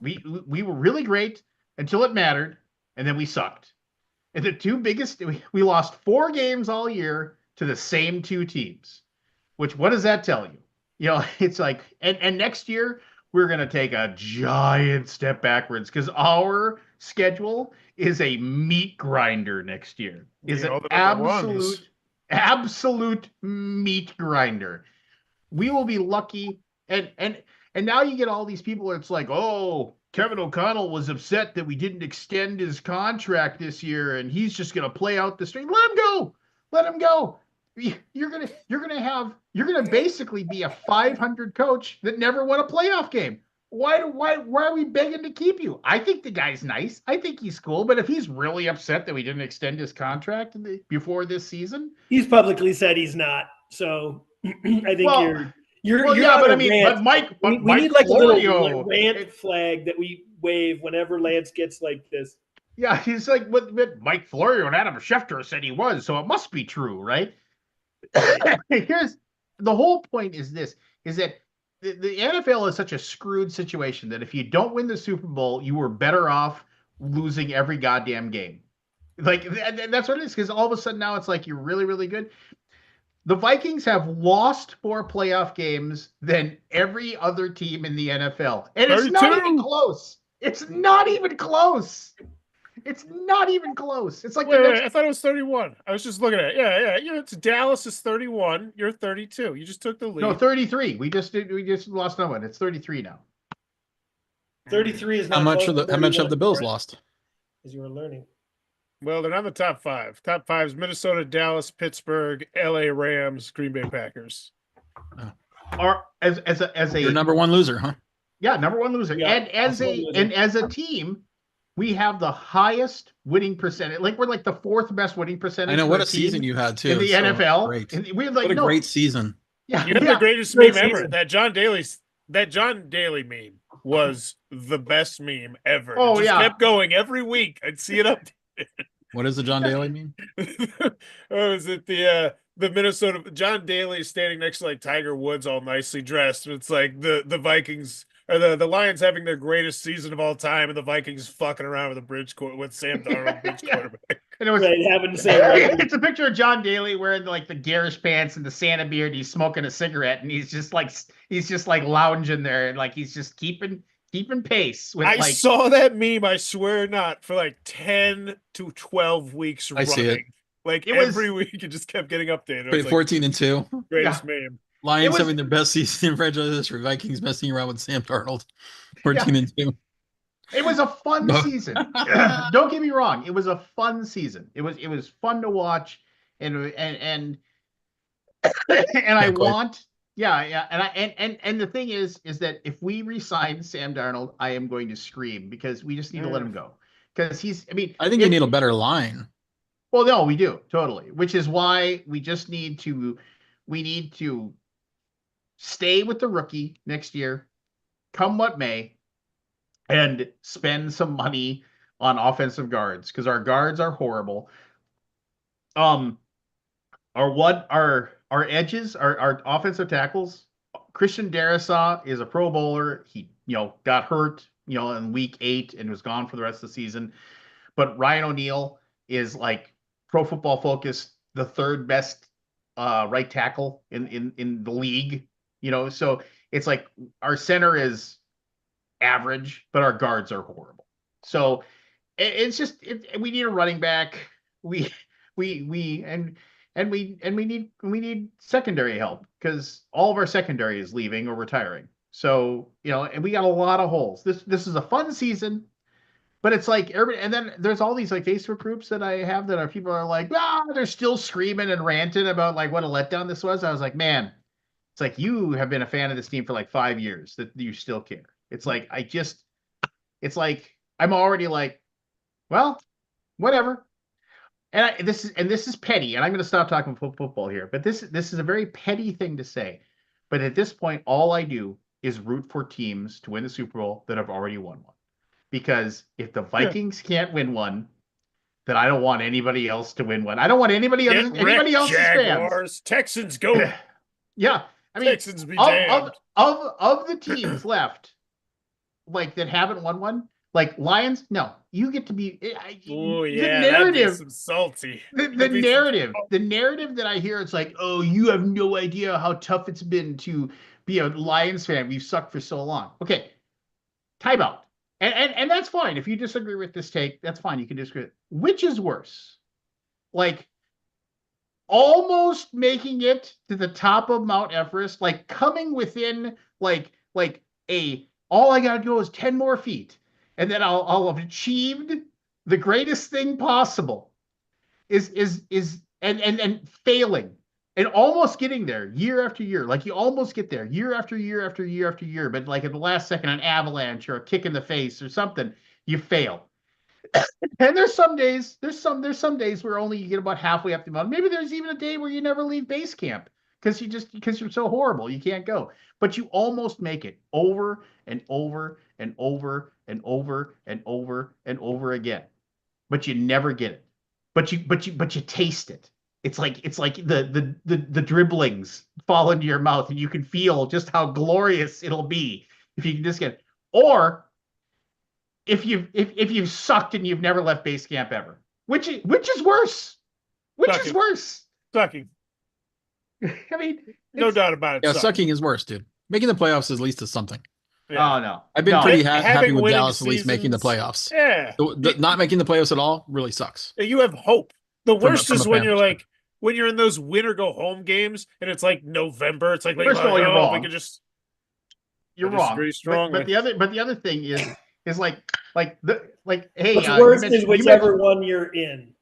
were really great until it mattered, and then we sucked. And the two biggest, we lost 4 games all year to the same 2 teams. Which, what does that tell you? It's like, and next year we're going to take a giant step backwards, because our schedule is a meat grinder next year. Is an absolute meat grinder. We will be lucky. And now you get all these people, it's like, oh, Kevin O'Connell was upset that we didn't extend his contract this year, and he's just going to play out the string. Let him go. Let him go. You're gonna basically be a 500 coach that never won a playoff game. Why are we begging to keep you? I think the guy's nice. I think he's cool. But if he's really upset that we didn't extend his contract before this season, he's publicly said he's not. So I think you're but Mike, we need like Florio, a little rant flag that we wave whenever Lance gets like this. Yeah, he's like what Mike Florio and Adam Schefter said he was, so it must be true, right? Here's the whole point is that the NFL is such a screwed situation that if you don't win the Super Bowl, you were better off losing every goddamn game. Like that's what it is, because all of a sudden now it's like you're really, really good. The Vikings have lost more playoff games than every other team in the NFL. And 32. It's not even close. It's not even close. It's not even close. It's like wait, I thought it was 31. I was just looking at it. Yeah. It's Dallas is 31. You're 32. You just took the lead. No, 33. We just lost no one. It's 33 now. 33 is not how much of the Bills lost? As you were learning. Well, they're not in the top 5. Top 5 is Minnesota, Dallas, Pittsburgh, LA Rams, Green Bay Packers. Are as a You're number 1 loser, huh? Yeah, number 1 loser. Yeah, and as a team, we have the highest winning percentage. Like we're like the 4th best winning percentage. I know, what a season you had too in the NFL. Great. And we're like, what a great season. Yeah, you had the greatest meme ever. That John Daly meme was the best meme ever. Oh, it just kept going every week. I'd see it up. What is the John Daly meme? Is it the Minnesota John Daly standing next to like Tiger Woods all nicely dressed? It's like the Vikings or the Lions having their greatest season of all time, and the Vikings fucking around with Sam Darnold, bridge quarterback. And it was having to say it's a picture of John Daly wearing like the garish pants and the Santa beard. He's smoking a cigarette, and he's just like lounging there, and like he's just keeping pace with. I saw that meme. I swear not for like 10 to 12 weeks running. See it. Like every week, it just kept getting updated. 14-2. Greatest meme. Lions having their best season in franchise history. Vikings messing around with Sam Darnold. 14-2. It was a fun season. Don't get me wrong. It was a fun season. It was fun to watch, and I want. And the thing is that if we re-sign Sam Darnold, I am going to scream, because we just need to let him go. Because I think you need a better line. Well, no, we do totally. Which is why we need to stay with the rookie next year, come what may, and spend some money on offensive guards, because our guards are horrible. Our our edges, our offensive tackles. Christian Darrisaw is a Pro Bowler. He, got hurt, in week 8 and was gone for the rest of the season. But Ryan O'Neal is like Pro Football Focus, the 3rd best right tackle in the league. So it's like our center is average, but our guards are horrible. So it's just we need a running back. We need secondary help because all of our secondary is leaving or retiring. So and we got a lot of holes. This is a fun season, but it's like everybody. And then there's all these like Facebook groups that I have that are people are like, they're still screaming and ranting about like what a letdown this was. I was like, man, it's like you have been a fan of this team for like 5 years that you still care. It's like it's like I'm already like, well, whatever. And this is petty, and I'm going to stop talking football here. But this is a very petty thing to say. But at this point, all I do is root for teams to win the Super Bowl that have already won one. Because if the Vikings can't win one, then I don't want anybody else to win one. I don't want anybody else's Jaguars, fans. Texans go. Yeah, I mean, Texans be damned. Of the teams left, like that haven't won one. Like Lions, no, you get to be. Oh the yeah, narrative, that'd be some salty. the narrative that I hear, it's like, oh, you have no idea how tough it's been to be a Lions fan. We've sucked for so long. Okay, time out, and that's fine. If you disagree with this take, that's fine. You can disagree. Which is worse, like almost making it to the top of Mount Everest, like coming within like all I gotta go is 10 more feet. And then I'll have achieved the greatest thing possible is failing and almost getting there year after year. Like you almost get there year after year after year after year, but like at the last second, an avalanche or a kick in the face or something, you fail. And there's some days where only you get about halfway up the mountain. Maybe there's even a day where you never leave base camp because you're so horrible you can't go. But you almost make it over and over and over and over and over and over again. But you never get it. But you taste it. It's like the dribblings fall into your mouth and you can feel just how glorious it'll be if you can just get it. Or if you've sucked and you've never left base camp ever. Which is worse? Is worse? Sucking. I mean, no doubt about it. Yeah, sucking is worse, dude. Making the playoffs is at least is something. Yeah. Oh no, I've been pretty happy with Dallas seasons, at least making the playoffs. Yeah, not making the playoffs at all really sucks. You have hope. The worst is when you're like when you're in those win or go home games and it's like November. It's like first of all, you're wrong. We could just you're wrong. But the other thing is hey, what's worse is whichever one you're in.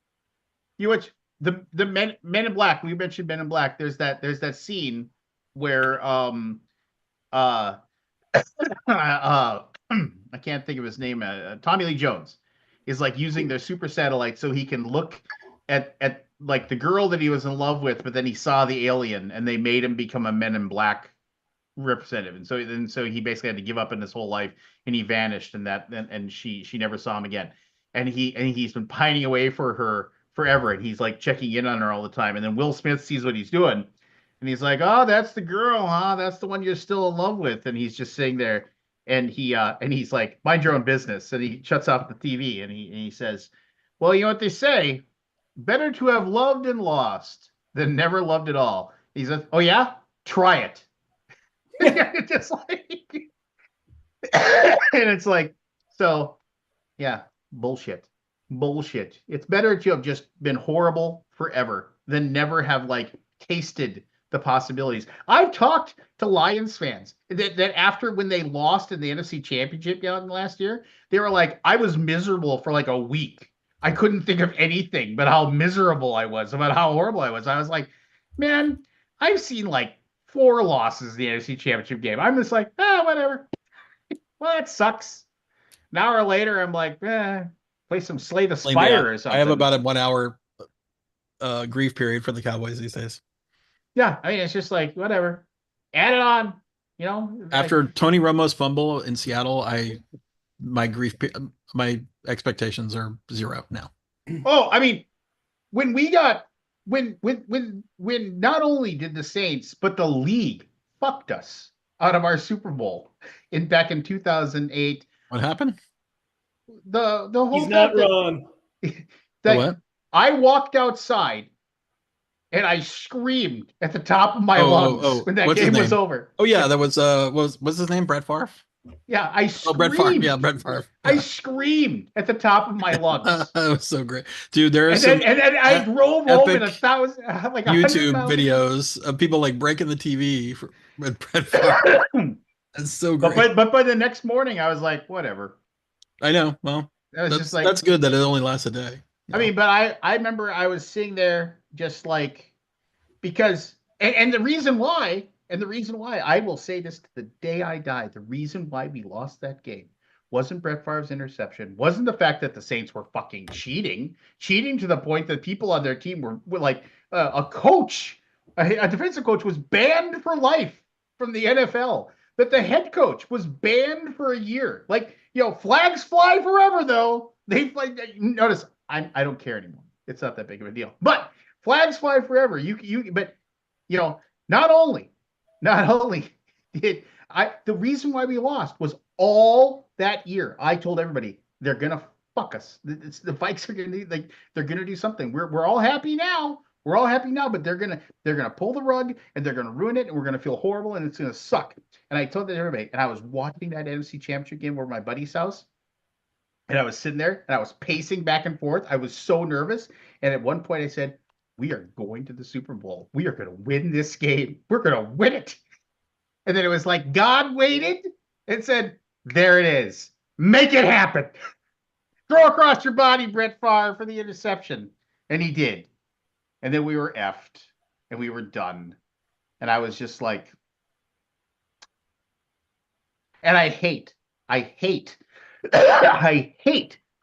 The Men in Black. We mentioned Men in Black. There's that scene where I can't think of his name. Tommy Lee Jones is like using their super satellite so he can look at like the girl that he was in love with, but then he saw the alien and they made him become a Men in Black representative, and so he basically had to give up in his whole life, and he vanished, and she never saw him again, and he's been pining away for her forever, and he's like checking in on her all the time, and then Will Smith sees what he's doing, and he's like, oh, that's the girl, huh? That's the one you're still in love with, and he's just sitting there, and he's like, mind your own business, and he shuts off the TV, and he says, well, you know what they say, better to have loved and lost than never loved at all. He says, oh yeah, try it. Just like, and it's like, so yeah, bullshit. It's better to have just been horrible forever than never have like tasted the possibilities. I've talked to Lions fans that after when they lost in the NFC Championship game last year, they were like, I was miserable for like a week. I couldn't think of anything but how miserable I was, about how horrible I was. I was like, man, I've seen like 4 losses in the NFC Championship game. I'm just like, whatever. Well, that sucks. An hour later, I'm like, play some Slay the Spire or something. I have about a 1 hour grief period for the Cowboys these days. Yeah, I mean, it's just like, whatever. Add it on, After Tony Romo's fumble in Seattle, my expectations are 0 now. Oh, I mean, when we got when not only did the Saints, but the league fucked us out of our Super Bowl back in 2008. What happened? The whole He's not fact that, wrong. The what? I walked outside and I screamed at the top of my lungs when that What's his game was name? over. Oh yeah, that was what's his name? Brett Favre? Yeah, I Oh, Brett Favre. screamed. Yeah, Brett Favre. I Yeah. screamed at the top of my lungs. That was so great, dude. There are And some then I drove home in epic 1,000, like 100 YouTube miles. videos of people like breaking the TV with Brett Favre. That's so great. But by the next morning, I was like, whatever. I know. Well, That was that's just like, that's good that it only lasts a day. I mean, but I remember I was sitting there just like, because, and the reason why I will say this to the day I die, the reason why we lost that game wasn't Brett Favre's interception, wasn't the fact that the Saints were fucking cheating to the point that people on their team were like, a coach, a defensive coach was banned for life from the NFL, that the head coach was banned for a year. Like, flags fly forever though. Notice I don't care anymore. It's not that big of a deal. But flags fly forever. But not only did the reason why we lost was all that year. I told everybody they're gonna fuck us. The Vikes are they're gonna do something. We're all happy now. We're all happy now, but they're gonna pull the rug and they're gonna ruin it, and we're gonna feel horrible, and it's gonna suck. And I told that to everybody. And I was watching that NFC Championship game over at my buddy's house. And I was sitting there and I was pacing back and forth. I was so nervous. And at one point I said, we are going to the Super Bowl. We are going to win this game. We're going to win it. And then it was like God waited and said, there it is. Make it happen. Throw across your body, Brett Favre, for the interception. And he did. And then we were effed and we were done. And I was just like, and I hate I hate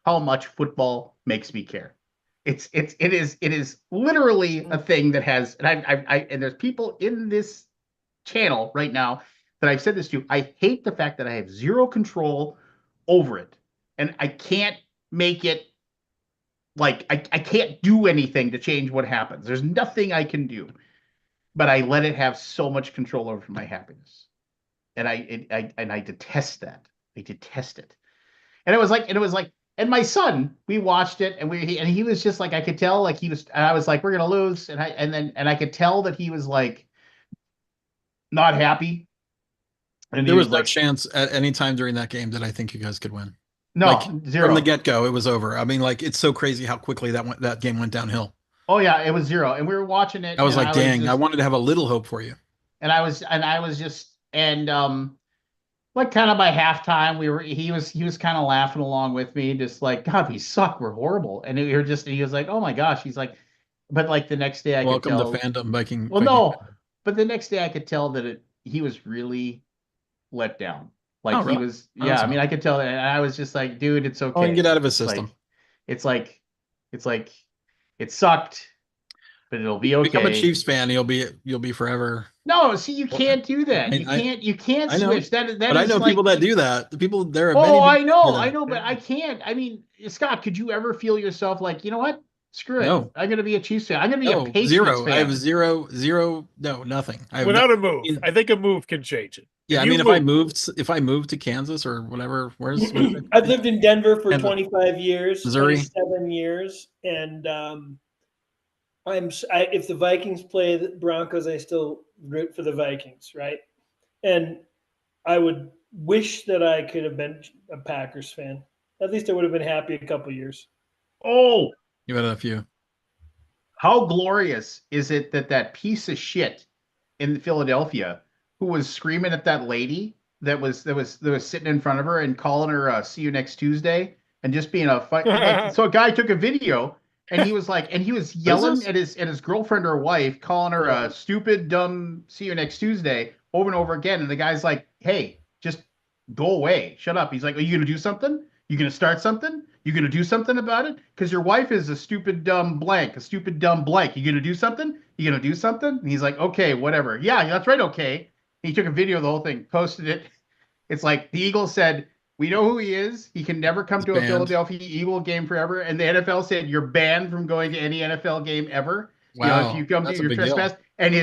how much football makes me care. It is literally a thing that has, and there's people in this channel right now that I've said this to. I hate the fact that I have zero control over it, and I can't make it like I can't do anything to change what happens. There's nothing I can do, but I let it have so much control over my happiness, and I detest that. I detest it. And it was like, and my son, we watched it, and he was just like, I could tell, like and I was like, we're gonna lose, and I could tell that he was like not happy. And there was no chance at any time during that game that I think you guys could win. No, like, zero from the get-go. It was over. I mean, like, it's so crazy how quickly that game went downhill. Oh yeah, it was zero, and we were watching it. I was like, dang, I wanted to have a little hope for you. And I was just like kind of by halftime, he was kind of laughing along with me, just like, God, we suck, we're horrible. And he was like, oh my gosh. He's like, but like the next day I could tell. Welcome to fandom, Viking. Well, no, but the next day I could tell that he was really let down. Like he was, yeah. I mean, I could tell that, and I was just like, dude, it's okay. Oh, and get out of his system. It's like it sucked, but it'll be okay. Become a Chiefs fan, you'll be forever. No, see, you can't do that. You can't switch. But I know people that do that. The people there. Oh, I know, but I can't. I mean, Scott, could you ever feel yourself like, you know what? Screw it. No. I'm gonna be a Chiefs fan. I'm gonna be a Patriots zero. fan. I have zero. No, nothing. Without a move, I think a move can change it. Yeah, I mean, if I moved to Kansas or whatever, where's I've lived in Denver for 25 years, Missouri, 27 years, and if the Vikings play the Broncos, I still root for the Vikings, right? And I would wish that I could have been a Packers fan. At least I would have been happy a couple years. Oh, you had a few. How glorious is it that piece of shit in Philadelphia who was screaming at that lady that was sitting in front of her and calling her "see you next Tuesday" and just being a fight. So a guy took a video and he was yelling at his girlfriend or wife, calling her a stupid, dumb "see you next Tuesday" over and over again. And the guy's like, "Hey, just go away, shut up." He's like, "Are you gonna do something? You gonna start something? You gonna do something about it? Because your wife is a stupid, dumb blank, a stupid, dumb blank. You gonna do something? You gonna do something?" And he's like, "Okay, whatever. Yeah, that's right. Okay." He took a video of the whole thing, posted it. It's like the Eagles said, "We know who he is. He can never come to a Philadelphia Eagle game forever." And the NFL said, "You're banned from going to any NFL game ever." You know, if Wow, you come to that's a your big deal. trespass, and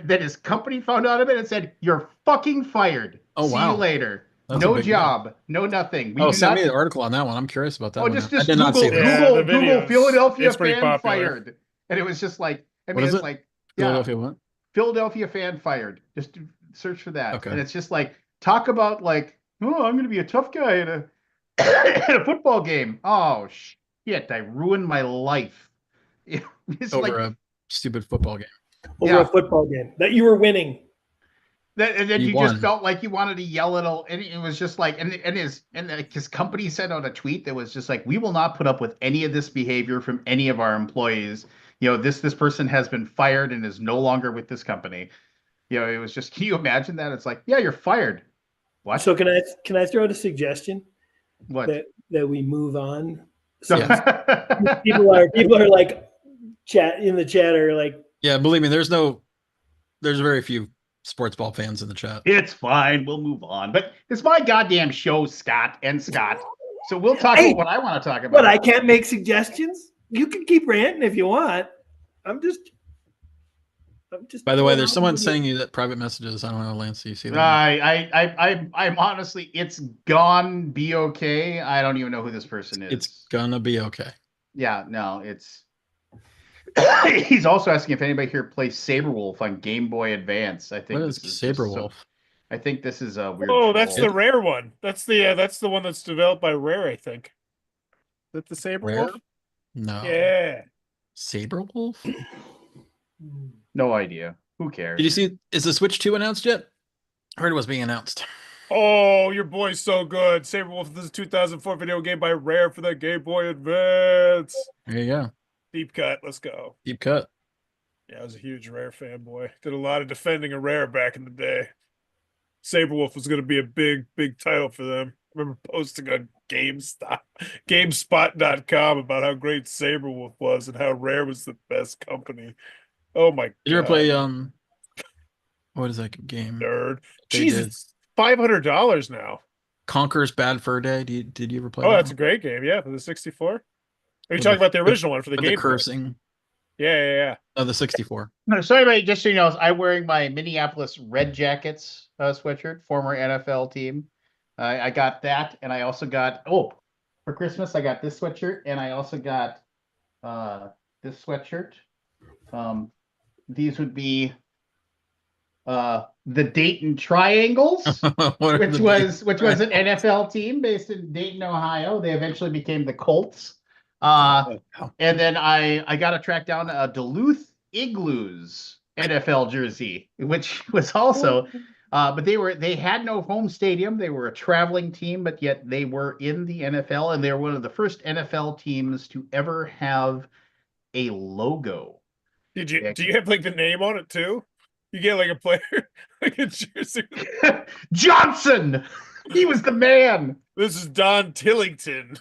then his company found out of it and said, "You're fucking fired. Oh, See you wow. later. That's a No big deal. job, no nothing. We Oh, do send me not." the article on that one. I'm curious about that Oh, one just now. I did not Google see this. Yeah, the Google videos. Philadelphia It's pretty fan popular. fired, and it was just like, I What mean, is it's it? like, Philadelphia what? Philadelphia fan fired. Just search for that, Okay. and it's just like, talk about like, oh, I'm going to be a tough guy at a at a football game. Oh shit, I ruined my life. It's Over like a stupid football game. over a football game that you were winning. that, and then He you just won. felt like you wanted to yell at all, and it was just like, and his company sent out a tweet that was just like, we will not put up with any of this behavior from any of our employees. You know, this person has been fired and is no longer with this company. You know, it was just, can you imagine that? It's like, yeah, you're fired. What? So can I throw out a suggestion What? that we move on? So Yes. people are like chat in the chat are like, Yeah, believe me, there's very few sports ball fans in the chat. It's fine. We'll move on. But it's my goddamn show, Scott. So we'll talk Hey, about what I want to talk about. but I can't make suggestions. You can keep ranting if you want. I'm just. By the way, there's someone sending you that private messages. I don't know, Lance. You see that? I'm honestly, it's gone. Be okay. I don't even know who this person is. It's gonna be okay. Yeah, no, it's. He's also asking if anybody here plays Saberwolf on Game Boy Advance. I think What is Saberwolf? I think this is a weird. Oh, that's troll. the rare one. That's the one that's developed by Rare, I think. Is that the Saber Rare? Wolf? No. Yeah. Saberwolf? No idea. Who cares? Did you see? Is the Switch 2 announced yet? I heard it was being announced. Oh, your boy's so good. Saberwolf, this is a 2004 video game by Rare for the Game Boy Advance. There you go. Deep cut. Let's go. Deep cut. Yeah, I was a huge Rare fanboy. Did a lot of defending a Rare back in the day. Saberwolf was going to be a big, big title for them. I remember posting on GameSpot.com about how great Saberwolf was and how Rare was the best company. Oh my god. Did you ever play what is that game? Nerd. They Jesus, $500 now. Conker's Bad Fur Day. Did you ever play Oh, that that's a one? great game. Yeah, for the 64. Are you With talking the- about the original one for the With Game the Boy? cursing. Yeah. Oh, the 64. No, so anyway, just so you know, I'm wearing my Minneapolis Red Jackets sweatshirt, former NFL team. I got that, and I also got for Christmas I got this sweatshirt, and I also got this sweatshirt. These would be the Dayton Triangles, which was an NFL team based in Dayton, Ohio. They eventually became the Colts. And then I got to track down a Duluth Igloos NFL jersey, which was also, but they had no home stadium. They were a traveling team, but yet they were in the NFL, and they were one of the first NFL teams to ever have a logo. Do you have like the name on it too? You get like a player, like a jersey. Johnson, he was the man. This is Don Tillington.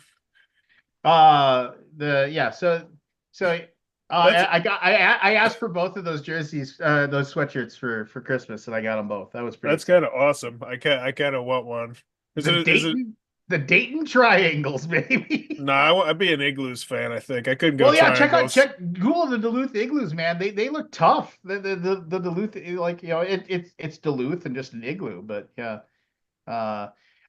I asked for both of those jerseys, those sweatshirts for Christmas, and I got them both. That was pretty. That's kind of awesome. I kind of want one. The Dayton Triangles, baby. No, I'd be an Igloos fan. I think I couldn't go. Well, yeah, Triangles. Google the Duluth Igloos, man. They look tough. The Duluth, like, you know, it's Duluth and just an igloo, but yeah.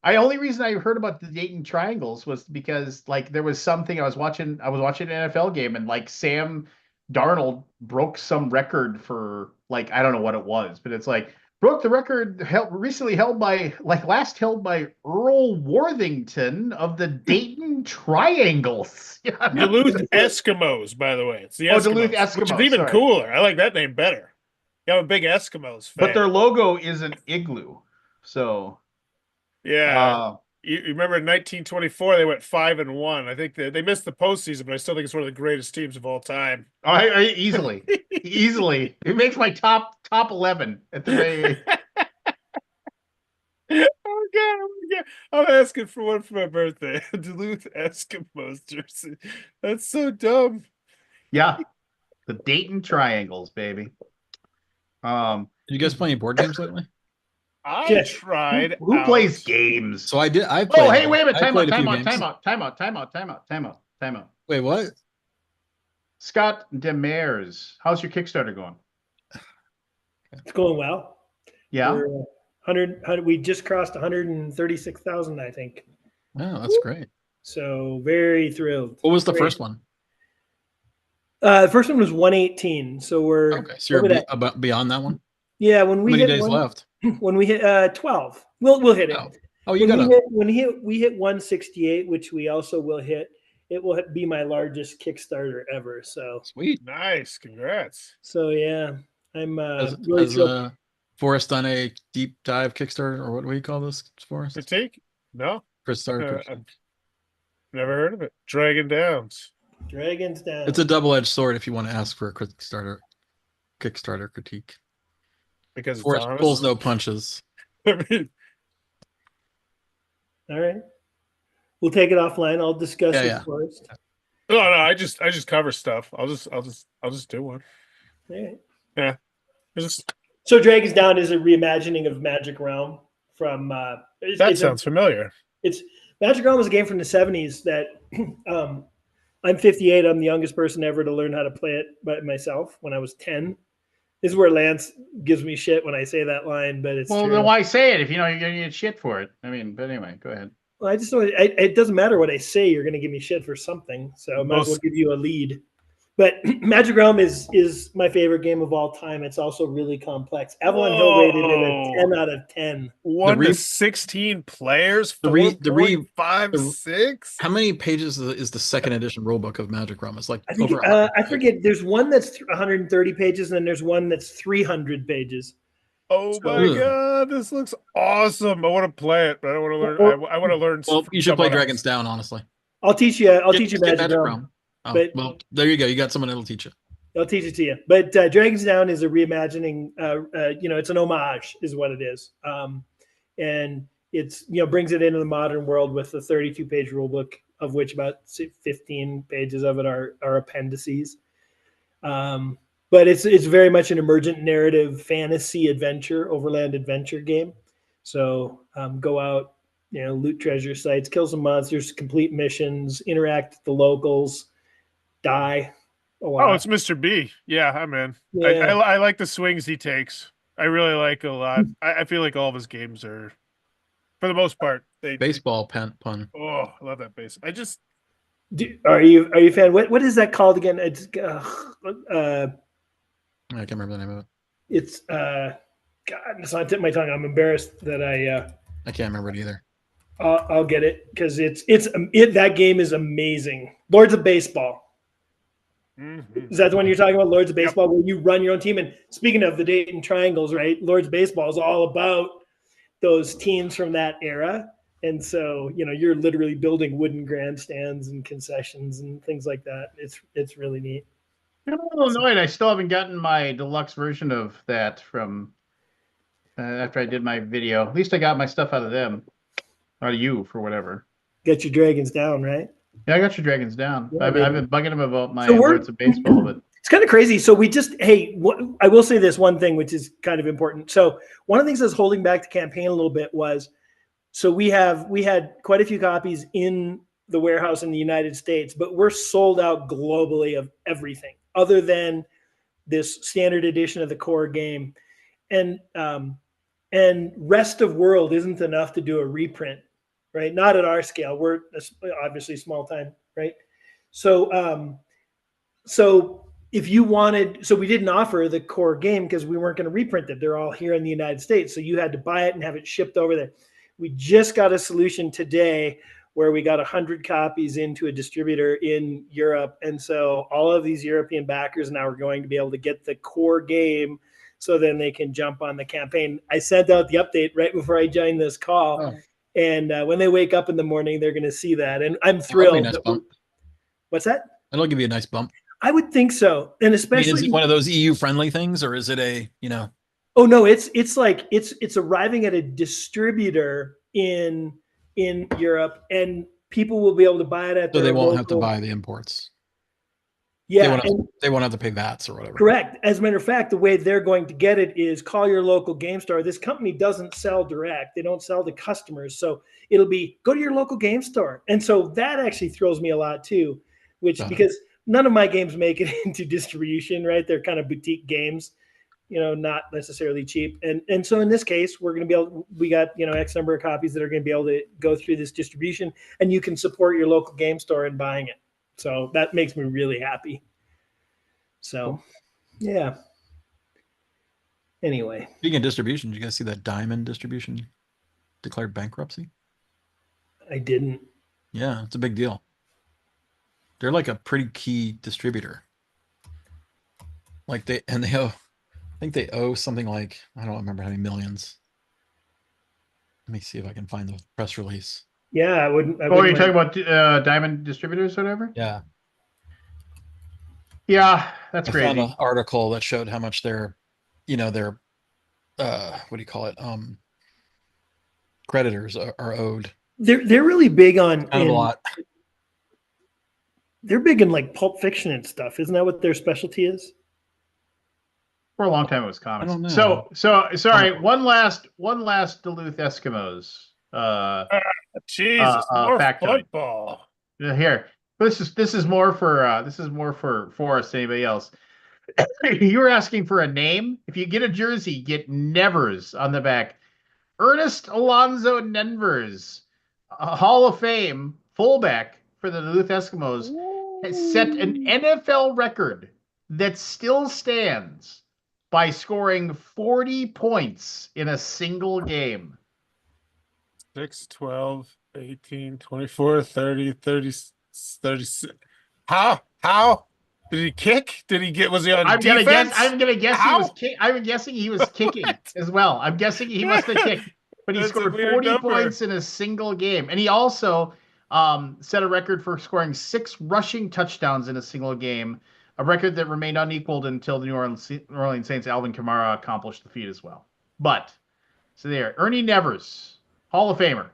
Only reason I heard about the Dayton Triangles was because like there was something I was watching an NFL game, and like Sam Darnold broke some record for, like, I don't know what it was, but it's like broke the record last held by Earl Worthington of the Dayton Triangles. Duluth Eskimos, by the way. It's the Eskimos, Duluth Eskimos, which is even cooler. I like that name better. Yeah, I'm a big Eskimos fan. But their logo is an igloo, so yeah. You remember in 1924 they went 5-1. I think they missed the postseason, but I still think it's one of the greatest teams of all time. Easily. It makes my top 11 at the very. Oh god! I'm asking for one for my birthday. Duluth Eskimos jersey. That's so dumb. Yeah, the Dayton Triangles, baby. Did you guys play any board games lately? I tried. Who plays games? So I did. Hey, wait a minute! Time out! Wait, what? Scott Demers, how's your Kickstarter going? It's going well. Yeah. We're 100, we just crossed 136,000, I think. Wow, that's great. So very thrilled. What was the first one? The first one was 118. So we're okay. So you're about beyond that one. Yeah, when we How many hit days left? When we hit 12, we'll hit it. Oh, you got it. We hit 168, which we also will hit. It will be my largest Kickstarter ever. So sweet, nice, congrats. So yeah, I'm really thrilled. Forrest done a deep dive Kickstarter, or what do we call this, Forrest? Critique? No. Kickstarter. I've never heard of it. Dragons Down. It's a double-edged sword if you want to ask for a Kickstarter critique. Because Forrest pulls no punches. All right. We'll take it offline. I'll discuss it first. No, I just cover stuff. I'll just do one. Right. Yeah. So Dragons Down is a reimagining of Magic Realm from that sounds familiar. It's Magic Realm is a game from the 70s that I'm 58. I'm the youngest person ever to learn how to play it by myself when I was 10. This is where Lance gives me shit when I say that line, but it's well. True. Then why say it if you know you're gonna get shit for it? I mean, but anyway, go ahead. Well, I just don't. It doesn't matter what I say. You're going to give me shit for something, so I might as well give you a lead. But Magic Realm is my favorite game of all time. It's also really complex. Avalon Hill rated it a 10 out of 10. 1 to 16 players. 4.5, 6. How many pages is the second edition rulebook of Magic Realm? It's like I forget. There's one that's 130 pages, and then there's one that's 300 pages. Oh my god, this looks awesome! I want to play it, but I don't want to learn. I want to learn. Well, you should play Dragons Down, honestly. I'll teach you. I'll teach you Magic Realm. Oh, well, there you go. You got someone that'll teach you. I'll teach it to you. But Dragons Down is a reimagining. It's an homage, is what it is. And it's brings it into the modern world with the 32-page rule book, of which about 15 pages of it are appendices. But it's very much an emergent narrative fantasy adventure, overland adventure game. So go out, loot treasure sites, kill some monsters, complete missions, interact with the locals, die a lot. Oh, it's Mr. B. Yeah, I'm in. Yeah. I like the swings he takes. I really like a lot. I feel like all of his games are, for the most part, baseball pun. Oh, I love that base. Are you a fan? What is that called again? It's I can't remember the name of it. It's God, it's on the tip of my tongue. I'm embarrassed that I can't remember it either. I'll get it because that game is amazing. Lords of Baseball. Mm-hmm. Is that the one you're talking about? Lords of Baseball, where you run your own team. And speaking of the Dayton Triangles, right? Lords of Baseball is all about those teams from that era. And so, you're literally building wooden grandstands and concessions and things like that. It's really neat. I'm a little annoyed. I still haven't gotten my deluxe version of that from after I did my video. At least I got my stuff out of them, out of you for whatever. Get your Dragons Down, right? Yeah, I got your Dragons Down. Yeah, I've been bugging them about my Lords of Baseball, but it's kind of crazy. So I will say this one thing, which is kind of important. So one of the things that's holding back the campaign a little bit was, so we had quite a few copies in the warehouse in the United States, but we're sold out globally of everything other than this standard edition of the core game. And rest of world isn't enough to do a reprint, right? Not at our scale. We're obviously small time, right? So if you wanted, so we didn't offer the core game because we weren't going to reprint it. They're all here in the United States. So you had to buy it and have it shipped over there. We just got a solution today where we got 100 copies into a distributor in Europe. And so all of these European backers now are going to be able to get the core game so then they can jump on the campaign. I sent out the update right before I joined this call. Oh. And when they wake up in the morning, they're going to see that. And I'm thrilled. Nice bump. What's that? It'll give you a nice bump. I would think so. And especially, is it one of those EU friendly things, or is it a, Oh no, it's arriving at a distributor in Europe, and people will be able to buy it at. So they won't have to buy the imports. Yeah, they won't have to pay VATs or whatever. Correct. As a matter of fact, the way they're going to get it is call your local game store. This company doesn't sell direct; they don't sell to customers, so it'll be go to your local game store. And so that actually throws me a lot too, because none of my games make it into distribution, right? They're kind of boutique games, not necessarily cheap. And so in this case, we're going to be able, we got, X number of copies that are going to be able to go through this distribution, and you can support your local game store in buying it. So that makes me really happy. So, yeah. Anyway. Speaking of distribution, did you guys see that Diamond distribution declared bankruptcy? I didn't. Yeah, it's a big deal. They're like a pretty key distributor. Like I think they owe something like, I don't remember how many millions. Let me see if I can find the press release. Yeah, I wouldn't. You're talking about Diamond Distributors or whatever? Yeah. Yeah, that's crazy. I found an article that showed how much their what do you call it? Creditors are owed. They're really big on a lot. They're big in like Pulp Fiction and stuff. Isn't that what their specialty is? For a long time, it was comics. I don't know. So sorry. One last Duluth Eskimos. Jesus, more football. Here, this is more for Forrest than anybody else. You were asking for a name. If you get a jersey, get Nevers on the back. Ernest Alonzo Nevers, a Hall of Fame fullback for the Duluth Eskimos, has set an NFL record that still stands by scoring 40 points in a single game. 6, 12, 18, 24, 30, 36. How? Did he kick? Was he on defense? I'm gonna guess he was I'm guessing he was kicking as well. I'm guessing he must have kicked. But he scored 40 points in a single game. And he also set a record for scoring 6 rushing touchdowns in a single game, a record that remained unequaled until the New Orleans Saints' Alvin Kamara accomplished the feat as well. But, so there, Ernie Nevers, Hall of Famer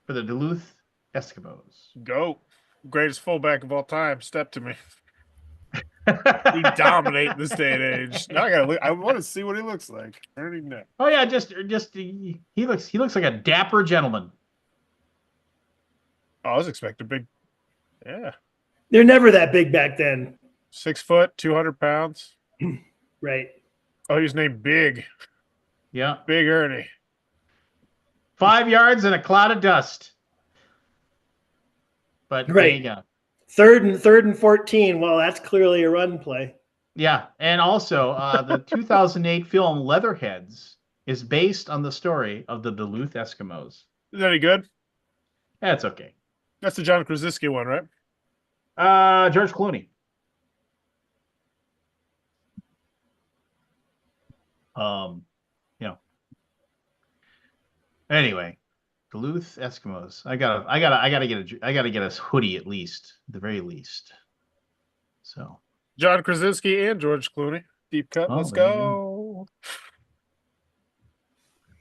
for the Duluth Eskimos. Go. Greatest fullback of all time. Step to me. He dominate in this day and age. Now I want to see what he looks like. Ernie Nevers. Oh yeah, just he looks like a dapper gentleman. I was expecting big. Yeah. They're never that big back then. 6 foot, 200 pounds. Right. Oh, he was named Big. Yeah. Big Ernie. 5 yards and a cloud of dust. But right. There you go. Third and 14. Well, that's clearly a run play. Yeah, and also the 2008 film Leatherheads is based on the story of the Duluth Eskimos. Is that any good? That's okay. That's the John Krasinski one, right? George Clooney. Anyway, Duluth Eskimos. I gotta get a hoodie at the very least. So John Krasinski and George Clooney. Deep cut. Let's go.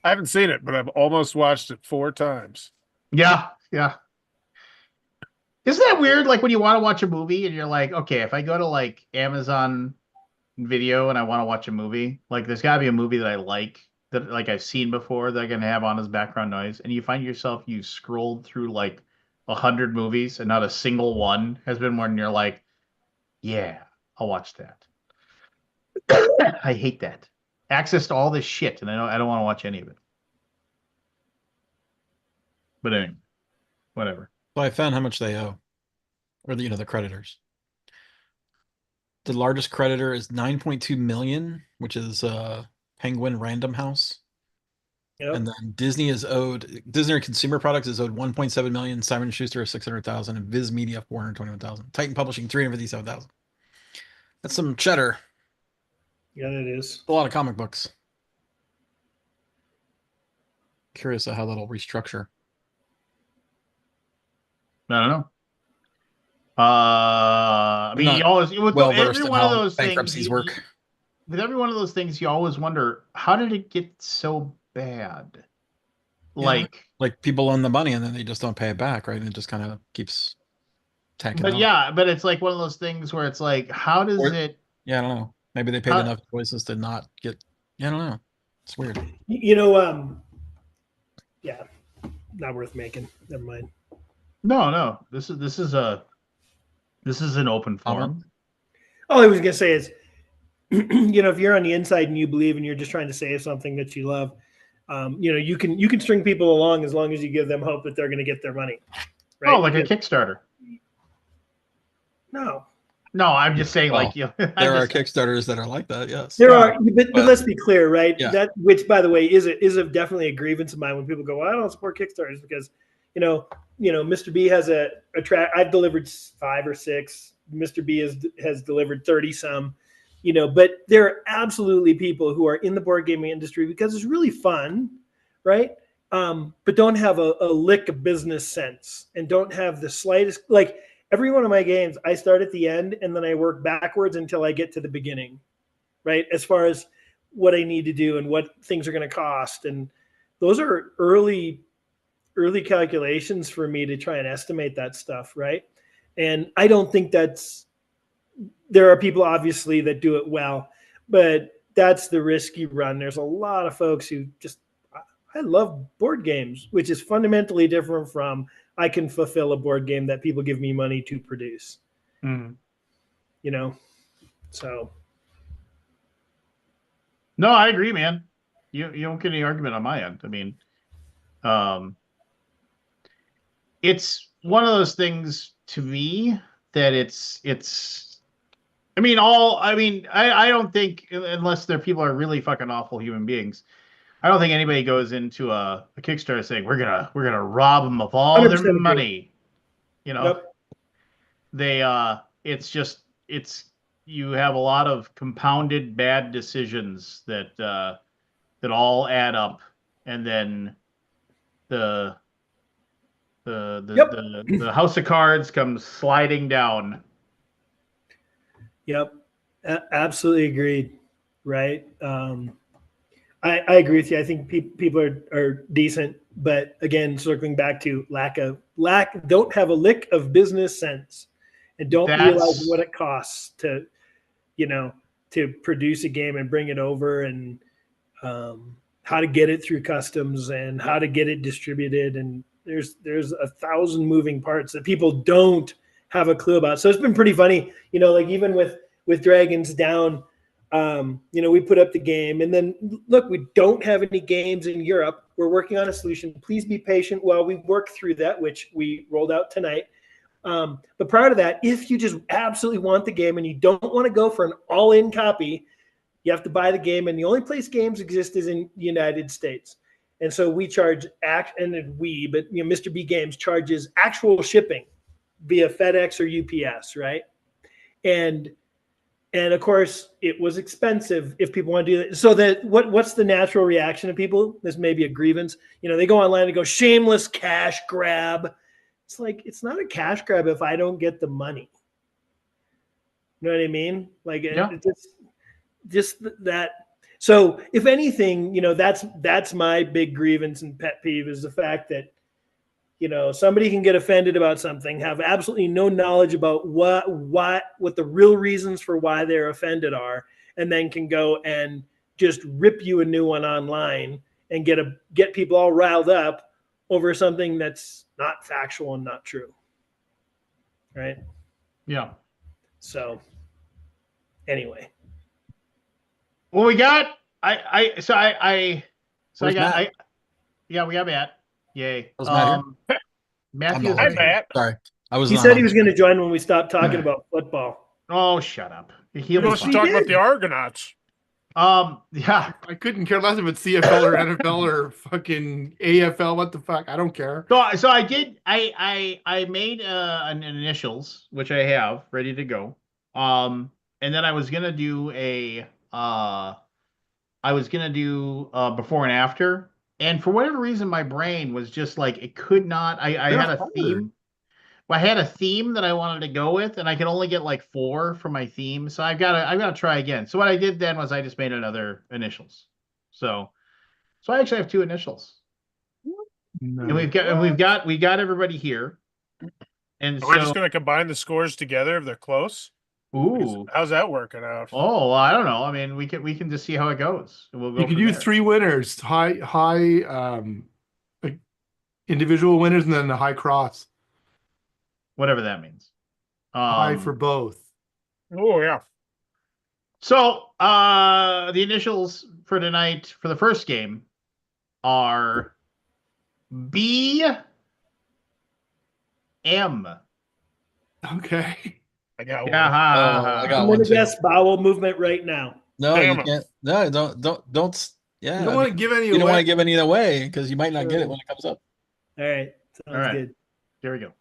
I haven't seen it, but I've almost watched it 4 times. Yeah. Isn't that weird? Like when you want to watch a movie and you're like, okay, if I go to like Amazon Video and I want to watch a movie, like there's gotta be a movie that I like that like I've seen before that I can have on as background noise, and you find yourself you scrolled through like 100 movies and not a single one has been one, and you're like, yeah, I'll watch that. I hate that. Access to all this shit, and I don't want to watch any of it. But anyway, whatever. So I found how much they owe, or the creditors. The largest creditor is 9.2 million, which is Penguin Random House. Yep. And then Disney Consumer Products is owed 1.7 million, Simon & Schuster is 600,000, and Viz Media 421,000. Titan Publishing 357,000. That's some cheddar. Yeah, it is. A lot of comic books. Curious how that'll restructure. I don't know. I mean, you always with every one of those bankruptcies work. With every one of those things, you always wonder, how did it get so bad? Yeah, like people own the money and then they just don't pay it back, right? And it just kind of keeps tacking on. Yeah, but it's like one of those things where it's like, how does it? Yeah, I don't know. Maybe they paid enough choices to not get. Yeah, I don't know. It's weird. Yeah, not worth making. Never mind. No. This is a This is an open Comment? forum. All I was gonna say is, if you're on the inside and you believe and you're just trying to save something that you love, you can string people along as long as you give them hope that they're going to get their money. Right? Oh, like a Kickstarter. No, I'm just saying, Well, there are Kickstarters that are like that. Yes, there are, but let's be clear, right? Yeah. That, which, by the way, is definitely a grievance of mine when people go, "Well, I don't support Kickstarters," because Mr. B has a track. I've delivered 5 or 6. Mr. B has delivered 30 some. But there are absolutely people who are in the board gaming industry because it's really fun, right? But don't have a lick of business sense and don't have the slightest, like every one of my games, I start at the end and then I work backwards until I get to the beginning, right? As far as what I need to do and what things are going to cost. And those are early calculations for me to try and estimate that stuff, right? And I don't think there are people obviously that do it well, but that's the risk you run. There's a lot of folks who just, I love board games, which is fundamentally different from I can fulfill a board game that people give me money to produce. So. No, I agree, man. You don't get any argument on my end. I mean, it's one of those things to me that I don't think, unless people are really fucking awful human beings, I don't think anybody goes into a Kickstarter saying we're gonna rob them of all their money. Yep. You have a lot of compounded bad decisions that all add up, and then the house of cards comes sliding down. Yep, absolutely agreed. Right. I agree with you. I think people are decent, but again, circling back to don't have a lick of business sense, and don't realize what it costs to produce a game and bring it over, and how to get it through customs and how to get it distributed. And there's 1,000 moving parts that people don't have a clue about. So it's been pretty funny, like even with Dragons Down, we put up the game, and then look, we don't have any games in Europe. We're working on a solution. Please be patient while we work through that, which we rolled out tonight. But prior to that, if you just absolutely want the game and you don't want to go for an all-in copy, you have to buy the game. And the only place games exist is in the United States. And so we charge Mr. B Games charges actual shipping via FedEx or UPS, right? And of course, it was expensive if people want to do that. So what's the natural reaction of people? This may be a grievance. They go online and go, shameless cash grab. It's like, it's not a cash grab if I don't get the money. You know what I mean? Like, yeah. Just that. So if anything, that's my big grievance and pet peeve, is the fact that, somebody can get offended about something, have absolutely no knowledge about what the real reasons for why they're offended are, and then can go and just rip you a new one online and get people all riled up over something that's not factual and not true. Right? Yeah. So anyway. Well, we got we got Matt. Yay. Matthew. Hi, Matt. Sorry. He said he was going to join when we stopped talking about football. Oh, shut up. He wants to talk about the Argonauts. Yeah. I couldn't care less if it's CFL or NFL or fucking AFL. What the fuck? I don't care. So I did. I made an initials, which I have ready to go. And then I was gonna do before and after. And for whatever reason, my brain was just like, it could not. I had a theme. Well, I had a theme that I wanted to go with, and I could only get like 4 for my theme. So I've got to try again. So what I did then was I just made another initials. So I actually have 2 initials. No. And we got everybody here. And we're just going to combine the scores together if they're close. Ooh, how's that working out? Oh, I don't know. I mean, we can just see how it goes. We'll go. You can do 3 winners, high individual winners, and then the high cross. Whatever that means. High for both. Oh yeah. So the initials for tonight for the first game are BM. Okay. I got one. Yeah, ha, ha, Oh, ha. I got I'm one gonna too. guess bowel movement right now. No, Damn you it. can't. No, don't. Yeah, You don't want to give any you don't want away. to give any away because you might not get it when it comes up. All right, sounds All right. good. Here we go.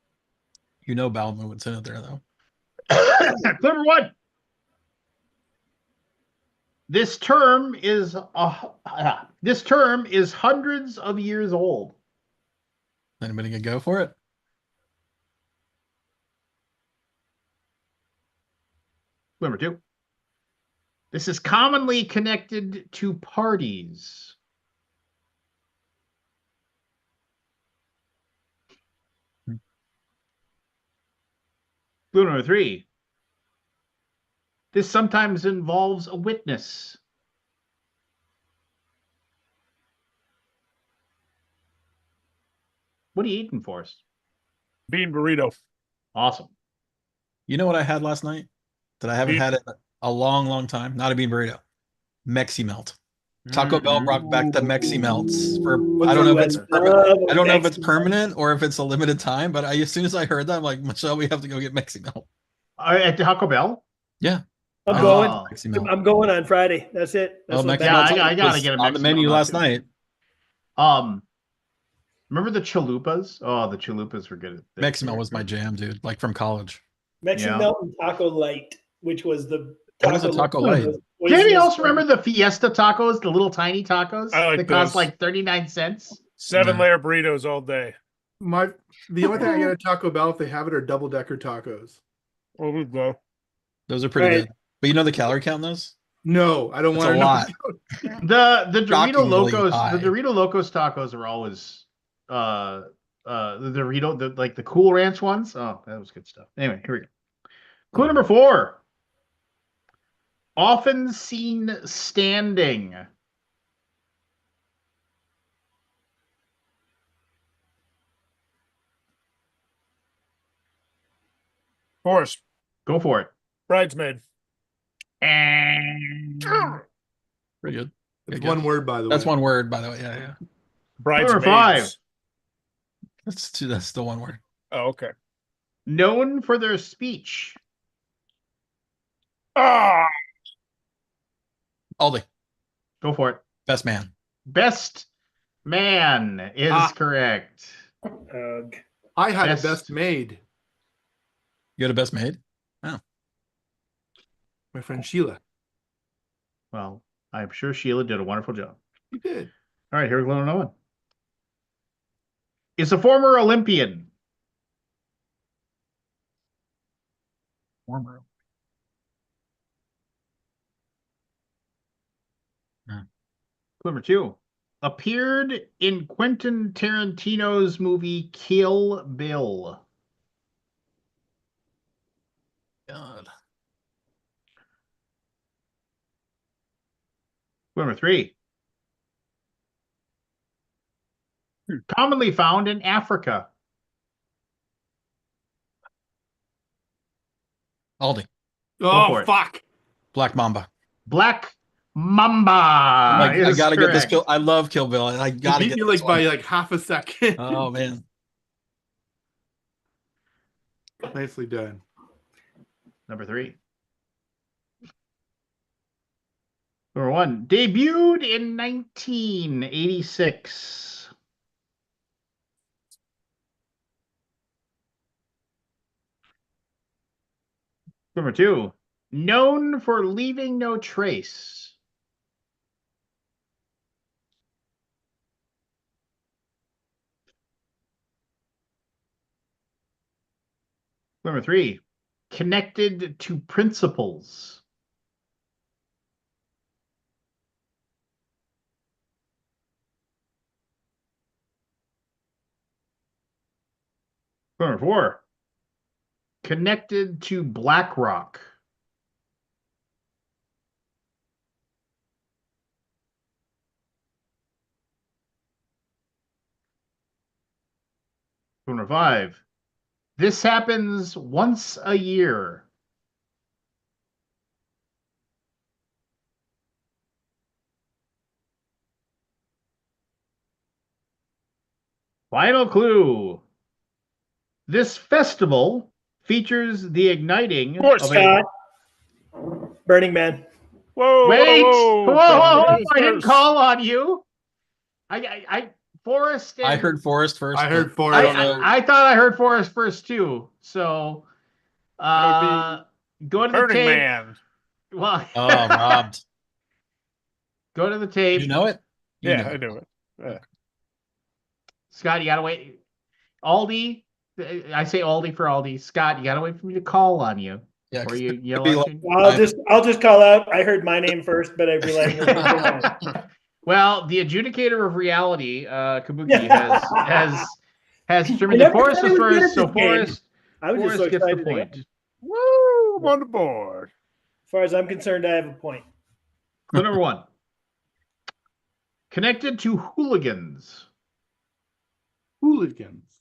You know, bowel movement's in it there though. Number one. This term is hundreds of years old. Anybody can go for it? Number two. This is commonly connected to parties. Clue number three. This sometimes involves a witness. What are you eating, Forrest? Bean burrito. Awesome. You know what I had last night that I haven't Bean- had in a long time? Not a bean burrito. Mexi Melt. Taco Bell brought back the Mexi Melts for What's I don't know that? if it's I don't know if it's permanent or if it's a limited time, but as soon as I heard that, I'm like, Michelle, we have to go get Mexi Melt. At Taco Bell? Yeah. I'm I going. love Mexi Melt. I'm going on Friday. That's it. That's Oh, what Mexi that Melt is. I gotta was get a on the Mexi menu Melt last too. night. Remember the chalupas? Oh, the chalupas were good. Mexi Melt was my jam, dude. Like from college. Mexi Yeah. Melt and Taco Light, which was the What is a Taco Light? was Does anybody else poisonous. remember the Fiesta tacos, the little tiny tacos I like that cost those. like 39 cents? 7-layer burritos all day. The only thing I get at Taco Bell if they have it are double decker tacos. Oh, we go. Those are pretty Right. good. But you know the calorie count in those? No, I don't It's want a to know. lot. The Dorito Shockingly Locos, high. the Dorito Locos tacos are always the Dorito, the Cool Ranch ones. Oh, that was good stuff. Anyway, here we go. Clue number 4. Often seen standing. Forrest. Go for it. Bridesmaid. Pretty good. It's Good one guess. word, by the way. That's one word, by the way. Yeah, yeah. Bridesmaids. 5. That's the one word. Oh, okay. Known for their speech. Ah, Aldi. Go for it. Best man. Best man is correct. Ugh. I had Best- a best maid, You had a best maid? Oh. my friend Sheila. Well, I'm sure Sheila did a wonderful job. She did. All right, here we go. Another one. Is a former Olympian. Former. Number 2. Appeared in Quentin Tarantino's movie Kill Bill. God. Number 3. Commonly found in Africa. Aldi. for Oh, it. fuck. Black Mamba. Black Mamba. I is gotta get this correct. Kill. I love Kill Bill. I You gotta beat get me this like by one. like half a second. Oh man. Nicely done. Number 3. Number 1. Debuted in 1986. Number 2. Known for leaving no trace. Number 3. Connected to principles. Number 4. Connected to BlackRock. Number 5. This happens once a year. Final clue. This festival features the igniting Force of Scott. Burning Man. Whoa, Wait! whoa, Whoa, whoa. whoa, whoa, Ladies I didn't first. call on you. Forrest. I heard Forrest first. I heard but Forrest. I don't know. I thought I heard Forrest first too. So, That go to the Burning tape. Man. Well, Oh, robbed. go to the Did tape. you know it? You Yeah, knew I it. knew it. Yeah. Scott, you gotta wait. Aldi, I say Aldi for Aldi. Scott, you gotta wait for me to call on you. Yeah, Or 'cause you it'd yell be out like- your- I'll just call out. I heard my name first, but I realized it was mine. Well, the adjudicator of reality, Kabuki, has determined I that never Forrest thought was I would get first, at so this game. Forrest I was just so gets the excited to get point. it. Woo! I'm on the board. As far as I'm concerned, I have a point. Clue number 1. Connected to hooligans. Hooligans.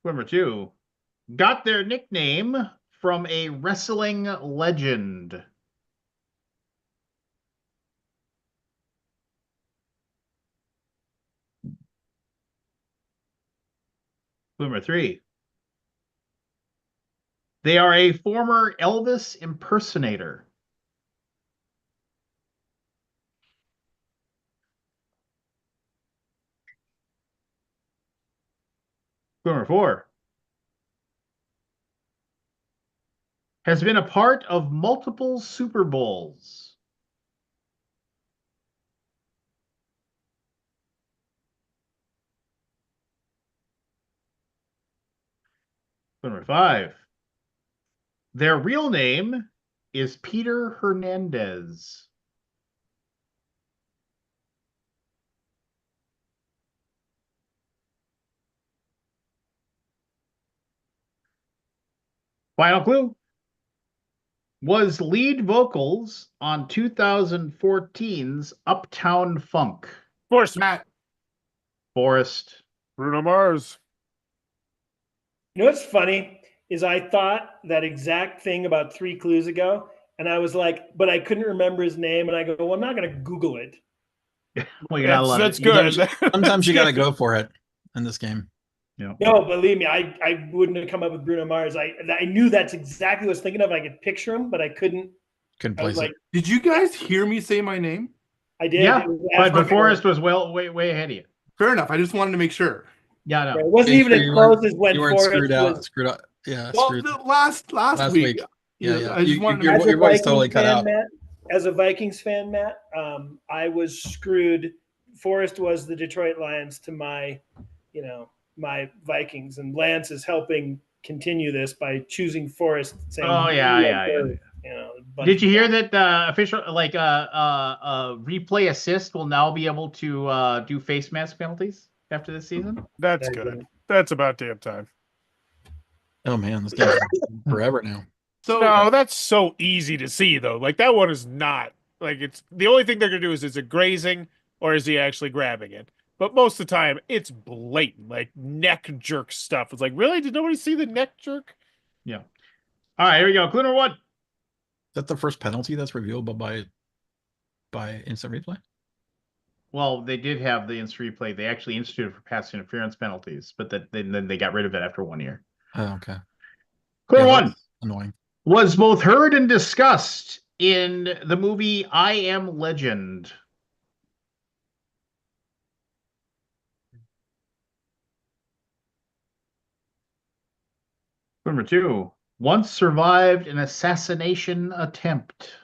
Clue number 2. Got their nickname from a wrestling legend. Clue number 3. They are a former Elvis impersonator. Clue number 4. Has been a part of multiple Super Bowls. Clue number 5. Their real name is Peter Hernandez. Final clue. Was lead vocals on 2014's Uptown Funk. Force Matt. Forrest. Bruno Mars. You know what's funny is I thought that exact thing about 3 clues ago, and I was like, but I couldn't remember his name, and I go, well, I'm not going to Google it. Well, you're not allowed That's to- good. Sometimes you got to go for it in this game. Yeah. No, believe me, I wouldn't have come up with Bruno Mars. I knew that's exactly what I was thinking of. I could picture him, but I couldn't. Couldn't I was place like, it. Did you guys hear me say my name? I did. Yeah, It was but after- Forrest was way ahead of you. Fair enough. I just wanted to make sure. Yeah, no. It wasn't Okay, even so as you close weren't- as when You weren't Forrest screwed out. was. Screwed out. Yeah, Well, screwed. the last week. Yeah. I just wanted to Your As a voice Vikings totally cut fan, out. Matt, as a Vikings fan, Matt, I was screwed. Forrest was the Detroit Lions to my Vikings, and Lance is helping continue this by choosing Forrest. Saying, Oh, yeah. Did you hear that official replay assist will now be able to do face mask penalties after this season? That's good. That's about damn time. Oh man, this game's forever now. So No, that's so easy to see though. Like that one is not. Like it's the only thing they're gonna do is it grazing or is he actually grabbing it? But most of the time it's blatant, like neck jerk stuff. It's like, really? Did nobody see the neck jerk? Yeah. All right, here we go. Clue number 1. Is that the first penalty that's reviewable by instant replay? Well, they did have the instant replay. They actually instituted for pass interference penalties, but then they got rid of it after 1 year. Oh, okay. Clue Yeah, number 1 that's annoying. was both heard and discussed in the movie I Am Legend. Number 2, once survived an assassination attempt.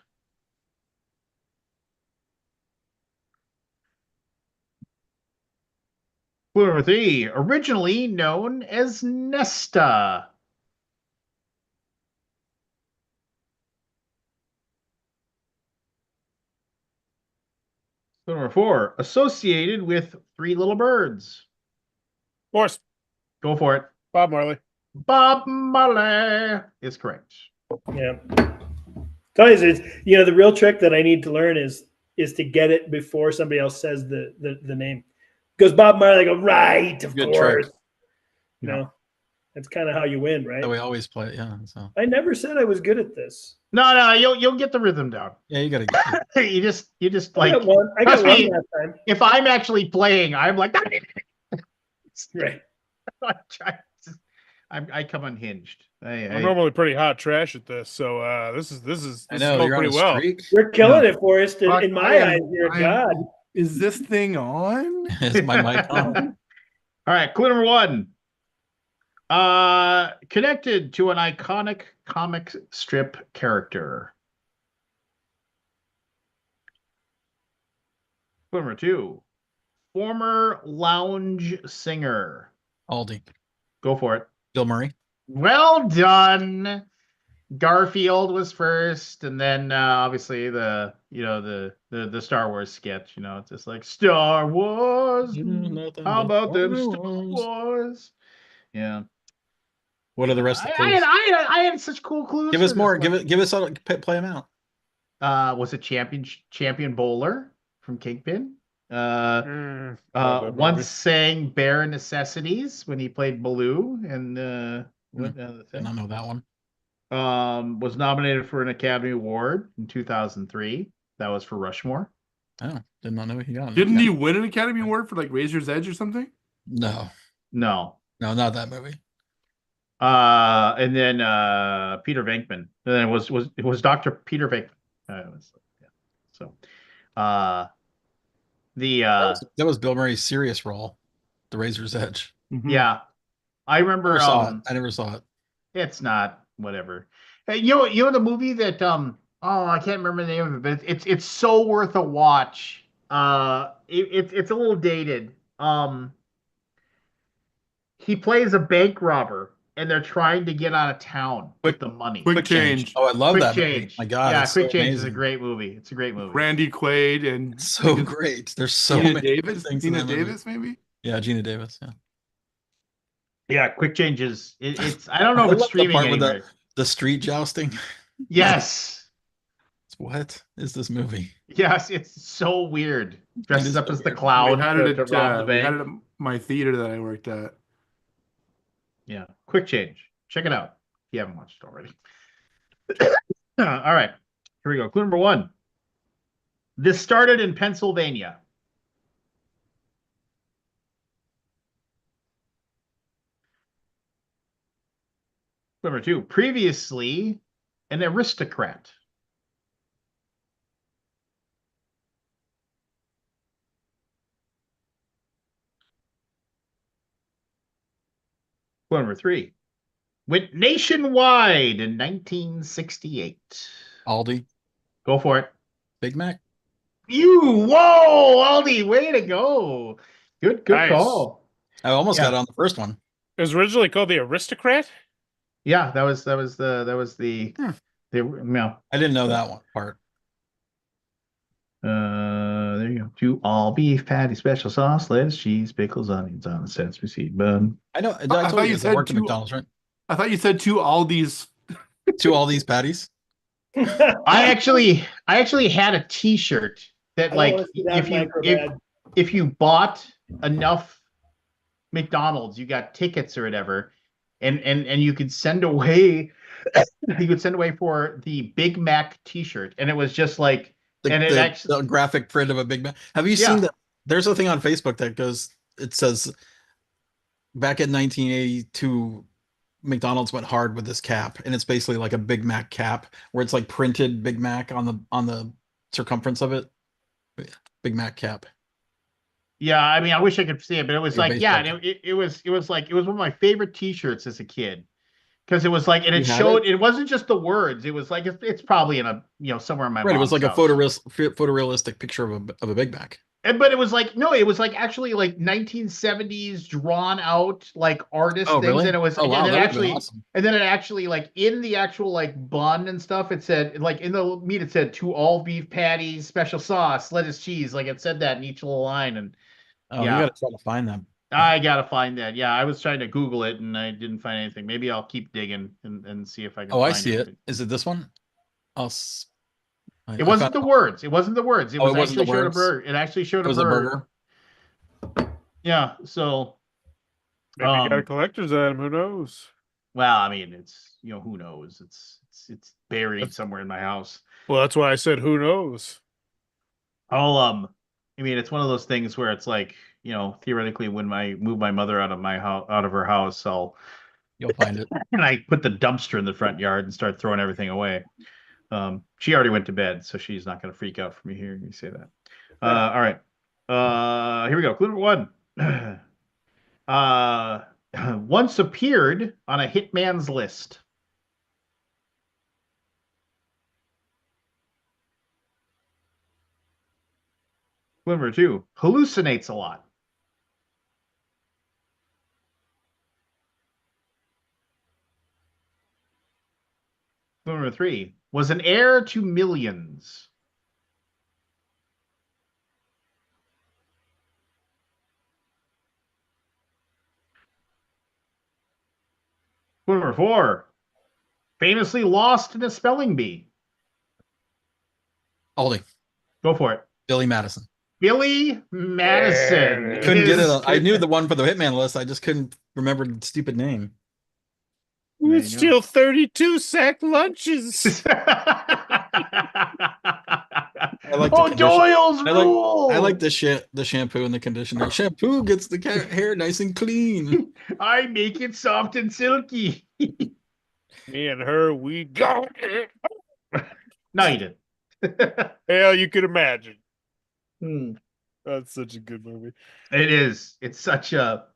Clue number 3, originally known as Nesta. Clue number 4, associated with 3 little birds. Force. Go for it. Bob Marley. Bob Marley is correct. Yeah. Tell you, the real trick that I need to learn is to get it before somebody else says the name. Goes Bob Marley. I go, right, of Good course. trick. You know, that's kind of how you win, right? That we always play it. Yeah. So I never said I was good at this. No, you'll get the rhythm down. yeah, you gotta get you just I like got one. I got trust one me, last time. if I'm actually playing, I'm like Right. I come unhinged. I'm normally pretty hot trash at this, so this is I know going you're on a pretty well. streak. You're killing No. it, Forrest. In my eyes, you're a god. Is this thing on? Is my mic on? All right, clue number 1. Connected to an iconic comic strip character. Clue number 2. Former lounge singer. Aldi. Go for it. Bill Murray. Well done. Garfield was first, and then obviously the Star Wars sketch. It's just like Star Wars. How about them Star Wars? Yeah. What are the rest of the I clues? I had such cool clues. Give us more. Give us all. Play them out. Was it champion bowler from Kingpin? Love that movie. Once sang Bare Necessities when he played Baloo, and what other Did thing? not know that one. Was nominated for an Academy Award in 2003. That was for Rushmore. Oh, did not know he got. Didn't he win an Academy Award for like Razor's Edge or something? No, No. not that movie. And then Peter Venkman. And then it was Dr. Peter Venkman. So, that was Bill Murray's serious role, The Razor's Edge. Yeah, I remember. I never saw it. It's not whatever. Hey, you know the movie that I can't remember the name of it, but it's so worth a watch. It's a little dated. He plays a bank robber, and they're trying to get out of town with the money. Quick Change. Oh, I love Quick that Change. movie. My God, Yeah, it's Quick so Change is a amazing. great movie. It's a great movie. Randy Quaid and So great. There's so Gina many Davis. things in Gina that movie. Davis, maybe. Yeah, Gina Davis. Yeah. Yeah, Quick Change is it's. I don't know I if it's love the streaming part with anywhere. the street jousting. Yes. What is this movie? Yes, it's so weird. Dresses is up so as the weird. clown We had to it at, rob the we had bank. it at my theater that I worked at. Yeah, Quick Change. Check it out if you haven't watched it already. All right, here we go. Clue number 1. This started in Pennsylvania. Clue number 2. Previously an aristocrat. Clue number 3. Went nationwide in 1968. Aldi. Go for it. Big Mac. Whoa, Aldi, way to go. Good Nice. call. I almost Yeah. got it on the first one. It was originally called The Aristocrat. Yeah, that was the no. I didn't know that one part. There you go. 2 all beef patty, special sauce, lettuce, cheese, pickles, onions on a sesame seed bun. I know. I I told thought you you guys I said worked at two- McDonald's, right? I thought you said 2 Aldi's. To all these patties. I actually had a T-shirt that like if you bought enough McDonald's, you got tickets or whatever, and you could send away for the Big Mac T-shirt, and it was just like The graphic print of a Big Mac. Have you seen that? There's a thing on Facebook that goes. It says, back in 1982, McDonald's went hard with this cap, and it's basically like a Big Mac cap where it's like printed Big Mac on the circumference of it. Big Mac cap. Yeah, I mean, I wish I could see it, but it was like, yeah, baseball and it was like it was one of my favorite T-shirts as a kid, because it was like, and it You had showed it wasn't just the words. It was like it's probably in a somewhere in my Right, it was mom's like house. a photorealistic picture of a Big Mac. But it was like no, it was like actually like 1970s drawn out like artist Oh, things, really? and it was Oh, wow, and that it would've been actually awesome. and then it actually like in the actual like bun and stuff, it said like in the meat it said 2 all beef patties, special sauce, lettuce, cheese, like it said that in each little line, and Oh, Yeah. you got to try to find them. I gotta find that. Yeah, I was trying to Google it and I didn't find anything. Maybe I'll keep digging and see if I can. Oh, I find see it. anything. Is it this one? It wasn't the words. It wasn't the words. It Oh, was it wasn't actually the showed a words? burger. It actually showed It was a a burger. burger. Yeah. So, Maybe you got a collector's item. Who knows? well, I mean, it's who knows? It's buried somewhere in my house. Well, that's why I said who knows. I mean, it's one of those things where it's like, theoretically, when I move my mother out of my house, out of her house, You'll find it. and I put the dumpster in the front yard and start throwing everything away. She already went to bed, so she's not going to freak out for me hearing me say that. All right. Here we go. Clue number one. Once appeared on a hitman's list. Clue number two. Hallucinates a lot. Clue number three. Was an heir to millions. Clue number four. Famously lost in a spelling bee. Aldi. Go for it. Billy Madison. Billy Madison. Couldn't get it. I knew the one for the Hitman list. I just couldn't remember the stupid name. You would steal 32 sack lunches. Doyle's rule. I like the shampoo and the conditioner. Shampoo gets the hair nice and clean. I make it soft and silky. Me and her, we got it. No, you didn't. Hell, you could imagine. Hmm. That's such a good movie. It is. It's such a,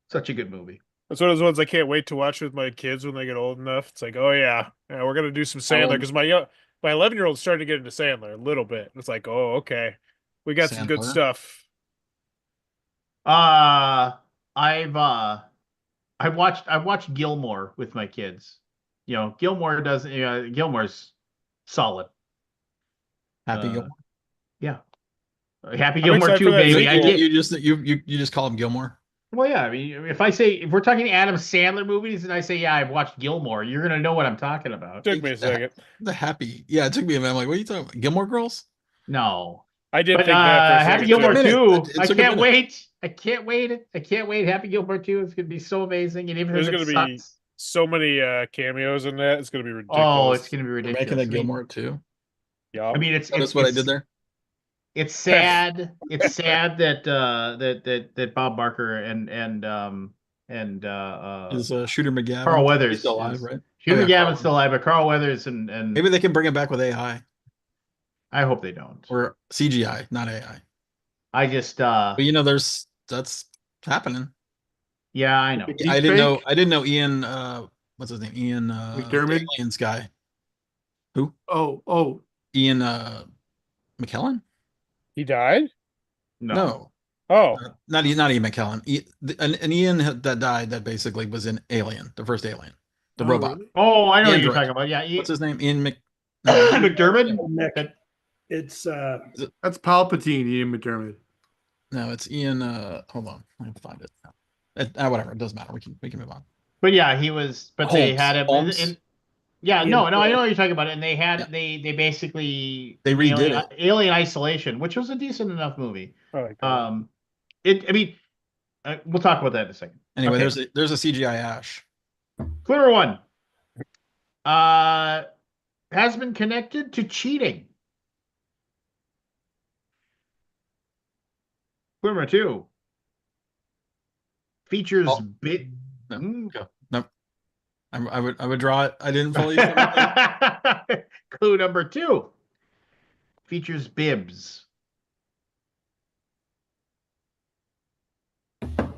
such a good movie. That's one of those ones I can't wait to watch with my kids when they get old enough. It's like, oh yeah, we're gonna do some Sandler because my 11-year-old's starting to get into Sandler a little bit. It's like, oh okay, we got some good stuff. I've watched Gilmore with my kids. Gilmore's solid. Happy Gilmore. Yeah. Happy Gilmore too, baby. You just call him Gilmore. Well, yeah. I mean, if we're talking Adam Sandler movies, and I say, yeah, I've watched Gilmore, you're gonna know what I'm talking about. Took me a second. Yeah, it took me a minute. I'm like, what are you talking about? Gilmore Girls? No, I did think that. Happy Gilmore 2. I can't wait. I can't wait. Happy Gilmore 2 is gonna be so amazing, and even there's if it gonna sucks, be so many cameos in that. It's gonna be ridiculous. Oh, it's gonna be ridiculous. Making a Gilmore 2. Yeah. I mean, Notice what I did there. It's sad. It's sad that Bob Barker and is Shooter McGavin Carl Weathers still alive, right? Shooter McGavin's still alive, but Carl Weathers and maybe they can bring him back with AI. I hope they don't. Or CGI, not AI. I just but that's happening. Yeah, I know. I didn't know Ian what's his name? Ian McDermott? Aliens guy. Who? Oh. Ian McKellen? He died? No. Oh. Not Ian McKellen. An Ian that died that basically was in Alien, the first Alien. The robot. Really? Oh, I know what you're talking about. Yeah. What's his name? Ian McDermott? It's that's Palpatine, Ian McDermott. No, it's Ian hold on. I have to find it. Whatever, it doesn't matter. We can move on. But yeah, he was they had him in, yeah, no, I know what you're talking about. And they had they basically redid Alien Isolation, which was a decent enough movie. Oh, we'll talk about that in a second. Anyway, there's a CGI Ash. Clue number one. Has been connected to cheating. Clue number two. Features No. I would draw it. I didn't fully. Clue number two. Features bibs. Clue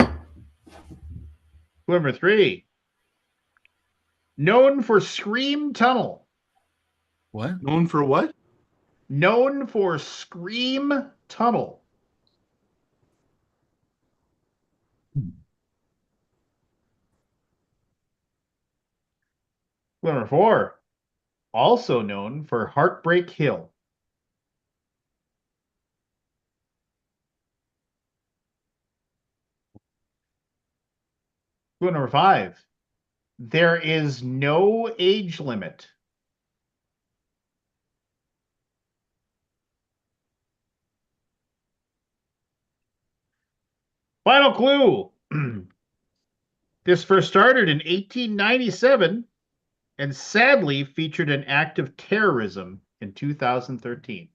number three. Known for Scream Tunnel. What? Known for what? Known for Scream Tunnel. Number four, also known for Heartbreak Hill. Clue number five, there is no age limit. Final clue. This first started in 1897 and sadly featured an act of terrorism in 2013.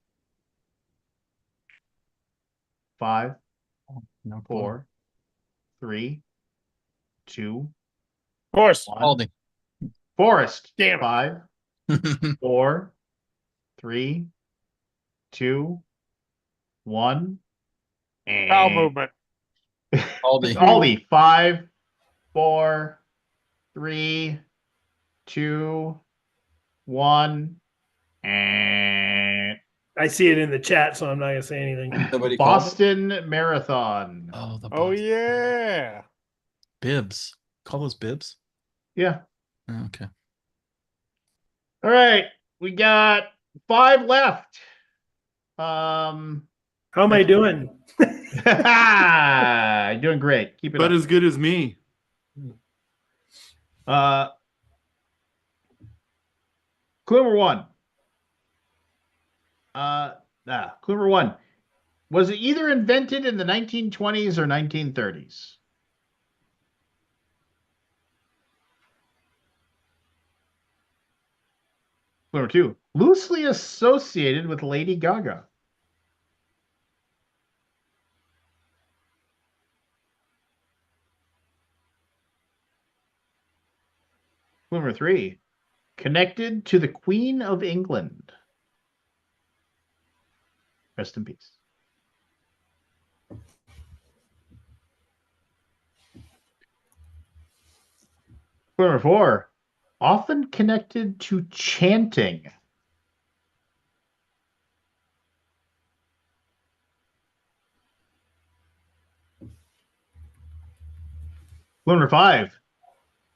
5, No 4, 3, 2, Horse. 1. Aldi. Forest. Damn it. 5, 4, 3, 2, 1. Bowel And movement. Aldi. Aldi. 5, 4, 3, 2, 1. And I see it in the chat, so I'm not gonna say anything. Nobody called it? Boston Marathon. Oh, the Oh Boston. yeah. Bibs. Call those bibs? Yeah. Oh, okay. All right. We got 5 left. How am I doing? Doing great. Keep it But up. as good as me. Clue number 1. Clue number 1. Was it either invented in the 1920s or 1930s? Clue number 2. Loosely associated with Lady Gaga. Clue number 3. Connected to the Queen of England. Rest in peace. Clue number 4. Often connected to chanting. Clue number 5.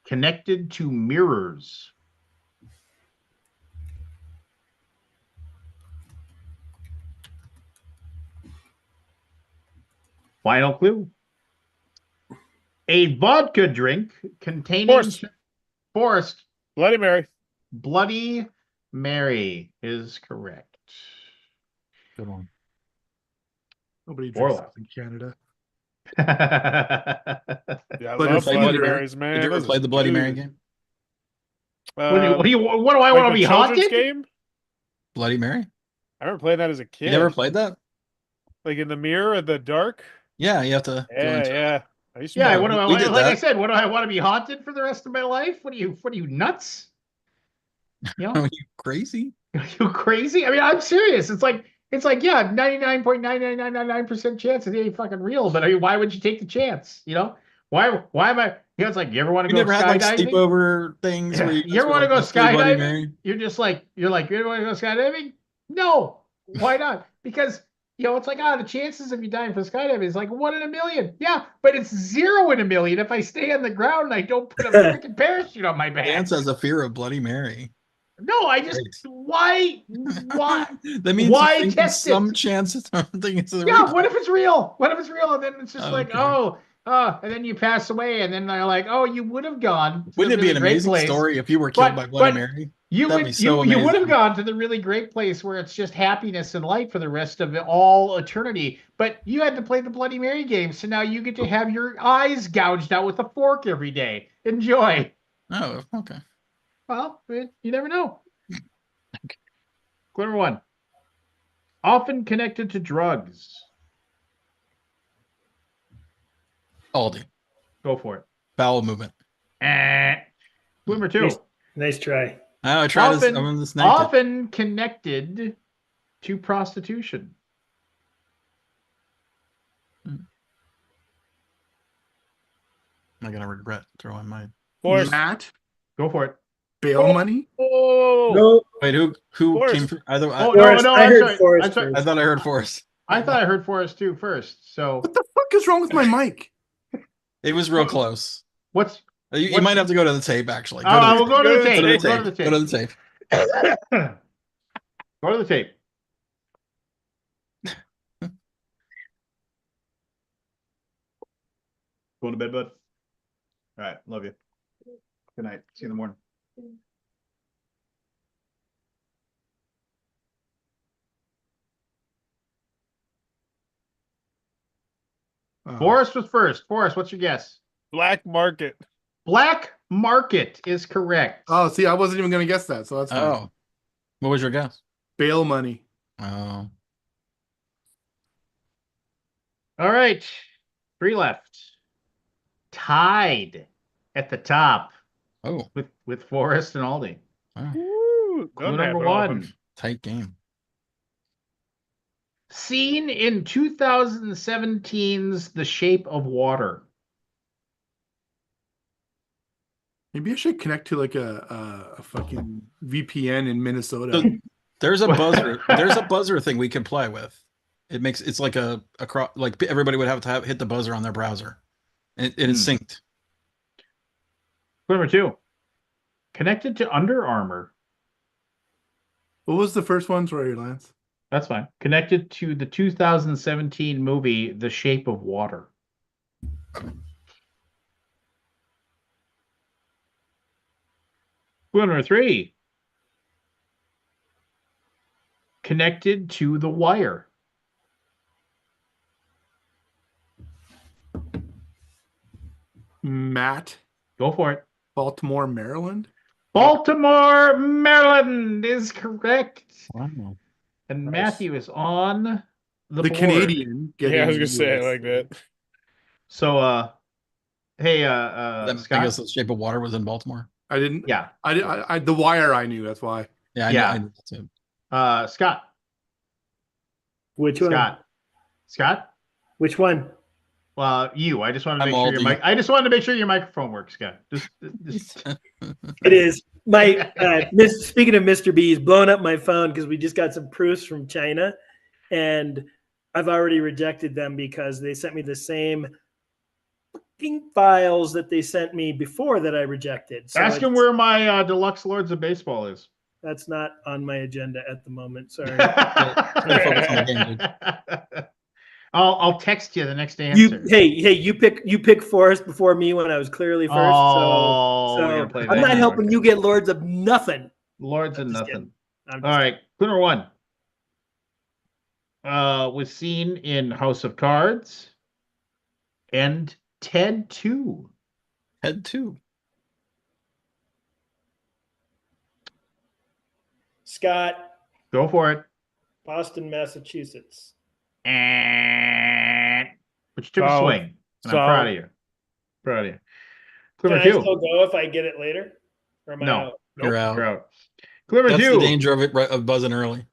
Connected to mirrors. Final clue. A vodka drink containing Forest. Forest. Bloody Mary. Bloody Mary is correct. Good one. Nobody Four drinks left. in Canada. Yeah, I But love it's Bloody Bloody Mary. Marys, man. Did you ever Those play are the Bloody Mary good. game? What do I Like want to the be children's haunted? game? Bloody Mary? I remember playing that as a kid. You never played that? Like in the mirror in the dark? Yeah, you have to go Yeah, into yeah. I used to Yeah, play what that. do I We did like I that. said, what do I want to be haunted for the rest of my life? What are you nuts? You know? Are you crazy? Are you crazy? I mean, I'm serious. It's like yeah, 99.99999% chance it ain't fucking real, but I mean, why would you take the chance? You know? Why am I it's like you ever want to You go never had like skydiving? sleepover things where you You guys ever were want to like, go let's play Bloody skydiving? Mary? You ever want to go skydiving? No. Why not? Because it's like, the chances of you dying from skydiving is like 1 in a million. Yeah, but it's 0 in a million if I stay on the ground and I don't put a freaking parachute on my back. Dance has a fear of Bloody Mary. No, I just why That means why you think there's test some it? chance something is Yeah, real. what if it's real? What if it's real? And then it's just like, Okay. and then you pass away, and then they're like, oh, you would have gone to Wouldn't the it be really an great amazing place. story if you were killed by Bloody But Mary? you That'd be would so you would have amazing. gone to the really great place where it's just happiness and light for the rest of all eternity. But you had to play the Bloody Mary game, so now you get to have your eyes gouged out with a fork every day. Enjoy. Oh, okay. Well, you never know. Clue number 1. Often connected to drugs. Aldi. Go for it. Bowel movement. Clue number 2. Nice try. I tried this. I'm this naked. Often connected to prostitution. I'm gonna regret throwing my Forest. Matt, Go for it. bail money. Oh, No, Wait, who Forrest. came from either Oh, Forrest. no, I I'm heard sorry. Forrest I'm sorry. I thought I heard Forrest. I thought I heard Forrest too first. So What the fuck is wrong with my mic? It was real close. what's You might have to go to the tape actually. we'll go to the tape. Go to the Go to the tape. tape. Go to the tape. Go to the tape. Going to bed, bud. All right. Love you. Good night. See you in the morning. Forrest was first. Forrest, what's your guess? Black market. Black market is correct. Oh, see, I wasn't even gonna guess that, so that's fine. Oh, what was your guess? Bail money. Oh, All right. 3 left. Tied at the top oh, with Forrest and Aldi. wow. Woo, Clue doesn't number happen often. 1. Tight game. Seen in 2017's The Shape of Water. Maybe I should connect to like a fucking VPN in Minnesota. So there's a buzzer. There's a buzzer thing we can play with. It's like like everybody would have to hit the buzzer on their browser, and it is synced. Clue number 2. Connected to Under Armour. What was the first one? Sorry, Lance. That's fine. Connected to the 2017 movie The Shape of Water. Clue number 3. Connected to The Wire. Matt, Go for it. Baltimore, Maryland. Baltimore, Maryland is correct. Wow. And Nice. Matthew is on the board. Canadian. Yeah, I was gonna getting say it US. like that. So, hey, I Scott. guess The Shape of Water was in Baltimore. I didn't. Yeah. I The Wire. I knew. That's why. Yeah, Yeah. I knew that too. Scott. Which one? Scott. Which one? Well, you. I just wanted to I'm make sure your Aldi. mic. I just wanted to make sure your microphone works, Scott. Just It is. My speaking of Mr. B, he's blowing up my phone because we just got some proofs from China, and I've already rejected them because they sent me the same fucking files that they sent me before that I rejected. So ask him where my deluxe Lords of Baseball is. that's not on my agenda at the moment. Sorry. Focus on the game, dude. I'll text you the next answer. You pick Forrest before me when I was clearly first. Oh, we're gonna so play I'm that. not helping you get Lords of nothing. Lords I'm and just nothing. kidding. I'm All just right, clue number 1. Was seen in House of Cards and Ted 2. Head 2. Scott, Go for it. Boston, Massachusetts. And but you took a Solid. swing. And I'm Solid. proud of you. Proud of you. Clue Can I number 2. still go if I get it later? Or am I No. out? You're out. You're out. Clue number That's 2. the danger of buzzing early.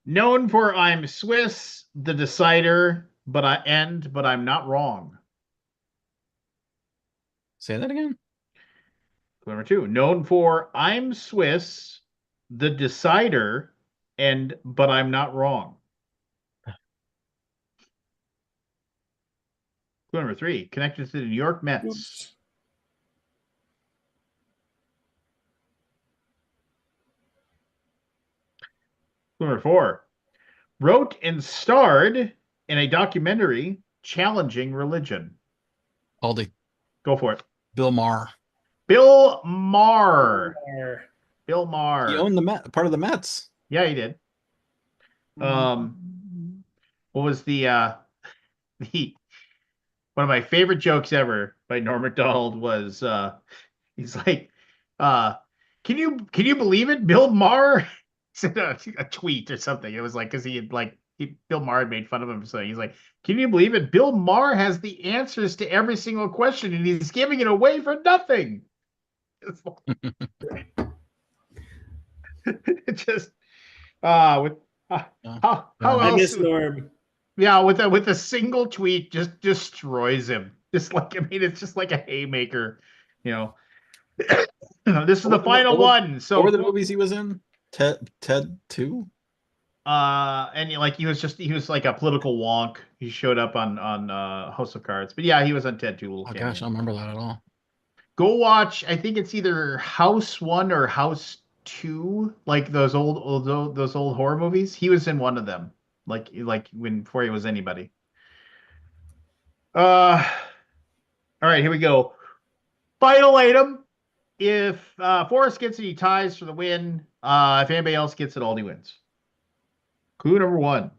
Known for I'm Swiss, the decider, but I'm not wrong. Say that again. Clue number 2. Known for I'm Swiss, the decider, but I'm not wrong. Clue number 3. Connected to the New York Mets. Oops. Clue number 4. Wrote and starred in a documentary challenging religion. Aldi. Go for it. Bill Maher. Bill Maher. Or- Bill Maher. He owned the part of the Mets. Yeah, he did. What was the one of my favorite jokes ever by Norm Macdonald was he's like can you believe it? Bill Maher said a tweet or something. It was like because he had Bill Maher had made fun of him, so he's like, can you believe it? Bill Maher has the answers to every single question and he's giving it away for nothing. It's like, it just with how I else? miss Norm. Yeah, with a single tweet, just destroys him. Just like, I mean, it's just like a haymaker, you know. This is the final one. So what were the movies he was in? Ted 2. and he was like a political wonk. He showed up on House of Cards, but yeah, he was on Ted 2. Oh gosh, I don't remember that at all. Go watch. I think it's either House 1 or House 2, like those old horror movies. He was in one of them, like before he was anybody. All right, here we go. Final item. If Forrest gets it, he ties for the win. If anybody else gets it, Aldi wins. Clue number 1.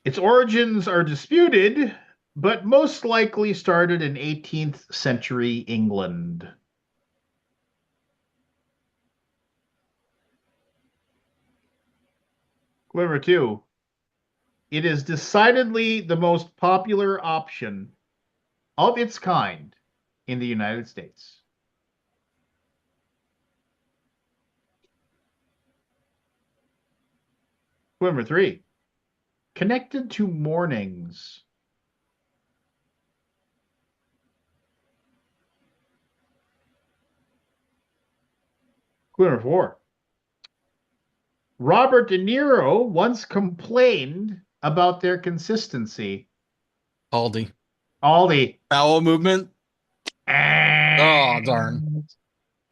Its origins are disputed, but most likely started in 18th century England. Clue number 2. It is decidedly the most popular option of its kind in the United States. Clue number 3. Connected to mornings. Clue number 4. Robert De Niro once complained about their consistency. Aldi. Aldi. Bowel movement. Oh, Oh, darn.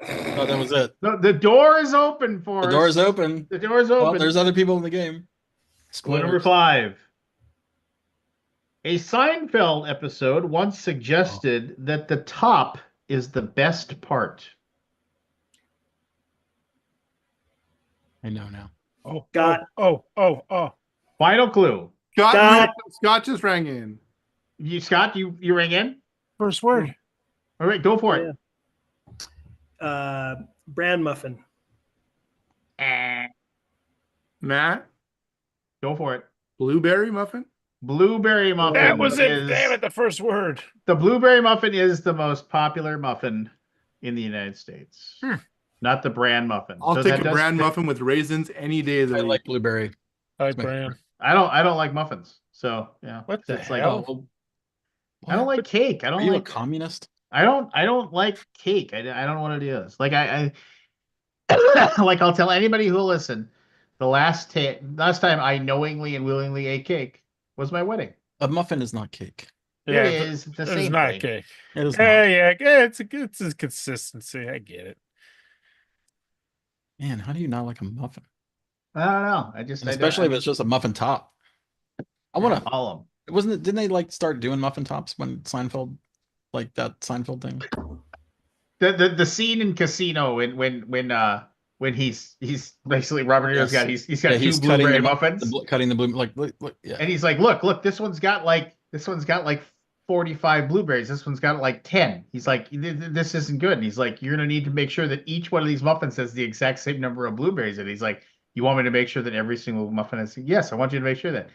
Oh, that was it. The door is open for The us. door is open. The door is Well, open. there's other people in the game. Clue number 5. A Seinfeld episode once suggested that the top is the best part. I know now. Oh. Final clue. Scott just rang in. Scott, you ring in? First word. All right, go for it. Bran muffin. Matt, Go for it. blueberry muffin. Blueberry muffin. That was it. is- Damn it, the first word. The blueberry muffin is the most popular muffin in the United States. Not the bran muffin. I'll So take that a does- bran muffin with raisins any day of the I week. like blueberry. I like It's my Bran. favorite. I don't like muffins. So yeah. What the It's like, hell? Oh, I don't like cake. I Are don't you a like communist? I don't like cake. I don't know what it is. Like I like I'll tell anybody who'll listen. The last time I knowingly and willingly ate cake was my wedding. A muffin is not cake. Yeah, it is the It's same not thing. cake. It is Yeah, not. it's a consistency. I get it. Man, how do you not like a muffin? I don't know. And especially if it's just a muffin top. I want to. all of them. Wasn't it? Didn't they like start doing muffin tops when Seinfeld, like that Seinfeld thing? The scene in Casino when he's basically Robert De Niro's got he's got two blueberry muffins. Cutting the blue look, yeah. And he's like, look, this one's got like 45 blueberries. This one's got like 10. He's like, this isn't good. And he's like, you're gonna need to make sure that each one of these muffins has the exact same number of blueberries. And he's like, you want me to make sure that every single muffin has? Yes, I want you to make sure that.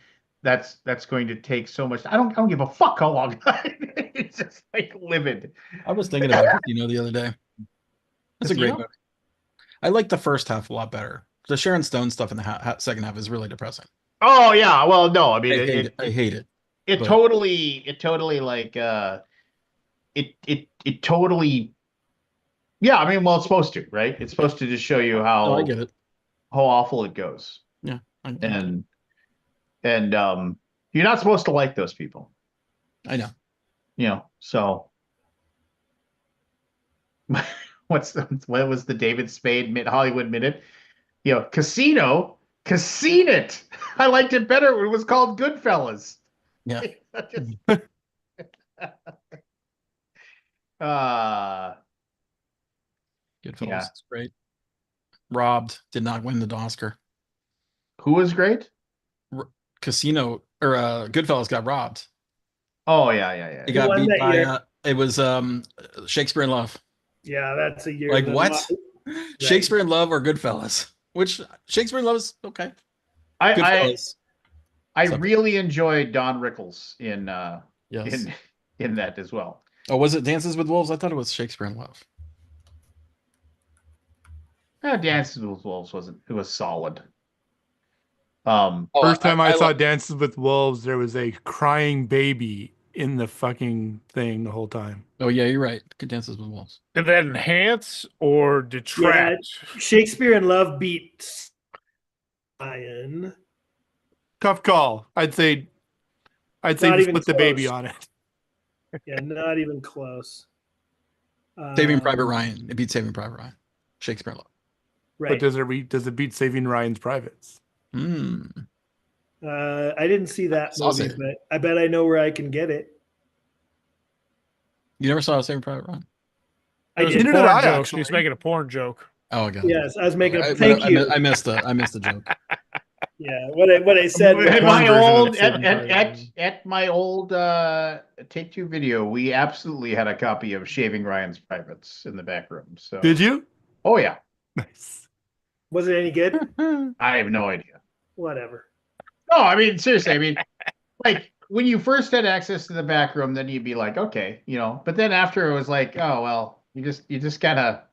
That's going to take so much. I don't give a fuck how long. It's just like livid. I was thinking about Casino the other day. It's a great Casino? movie. I like the first half a lot better. The Sharon Stone stuff in the second half is really depressing. Oh yeah, well no, I mean I hate it. It but- totally like it totally. Yeah, I mean, well, it's supposed to, right? It's supposed to just show you Oh, I get it. how awful it goes. Yeah, I get it. And you're not supposed to like those people, I know. you know. So what was the David Spade Hollywood Minute? You know, Casino, it. I liked it better when it was called Goodfellas. Yeah. Goodfellas Yeah. is great. Robbed did not win the Oscar. Who was great? Casino or Goodfellas got robbed. Oh yeah. It Who got won beat that by year? it was Shakespeare in Love. Yeah, that's a year. Like that- what? Shakespeare in Love or Goodfellas? Which Shakespeare in Love is okay. I Goodfellas. really enjoyed Don Rickles in Yes. in that as well. Oh, was it Dances with Wolves? I thought it was Shakespeare in Love. Dances with Wolves it was solid. First time I saw like- Dances with Wolves, there was a crying baby in the fucking thing the whole time. Oh yeah, you're right. Good Dances with Wolves. Did that enhance or detract? Shakespeare in Love beat Iron. Tough call. I'd say Not we even split the baby close. on it. Yeah, not even close. Saving Private Ryan. It beat Saving Private Ryan. Shakespeare in Love. Right. But does it beat Saving Ryan's Privates? Hmm. I didn't see that Saw movie, it. but I bet I know where I can get it. You never saw Saving Private Ryan? I It was a did. Neither porn did I, joke. actually. He's making a porn joke. Oh, okay. Yes, I was making. I Thank you. missed the joke. Yeah, what I said was, At my Porn version of old Saving Private Ryan. at my old Take Two video, we absolutely had a copy of Shaving Ryan's Privates in the back room. So Did you? Oh yeah, Nice. was it any good? I have no idea. Whatever. No, I mean seriously. I mean, like when you first had access to the back room, then you'd be like, okay, you know. But then after it was like, oh well, you just gotta.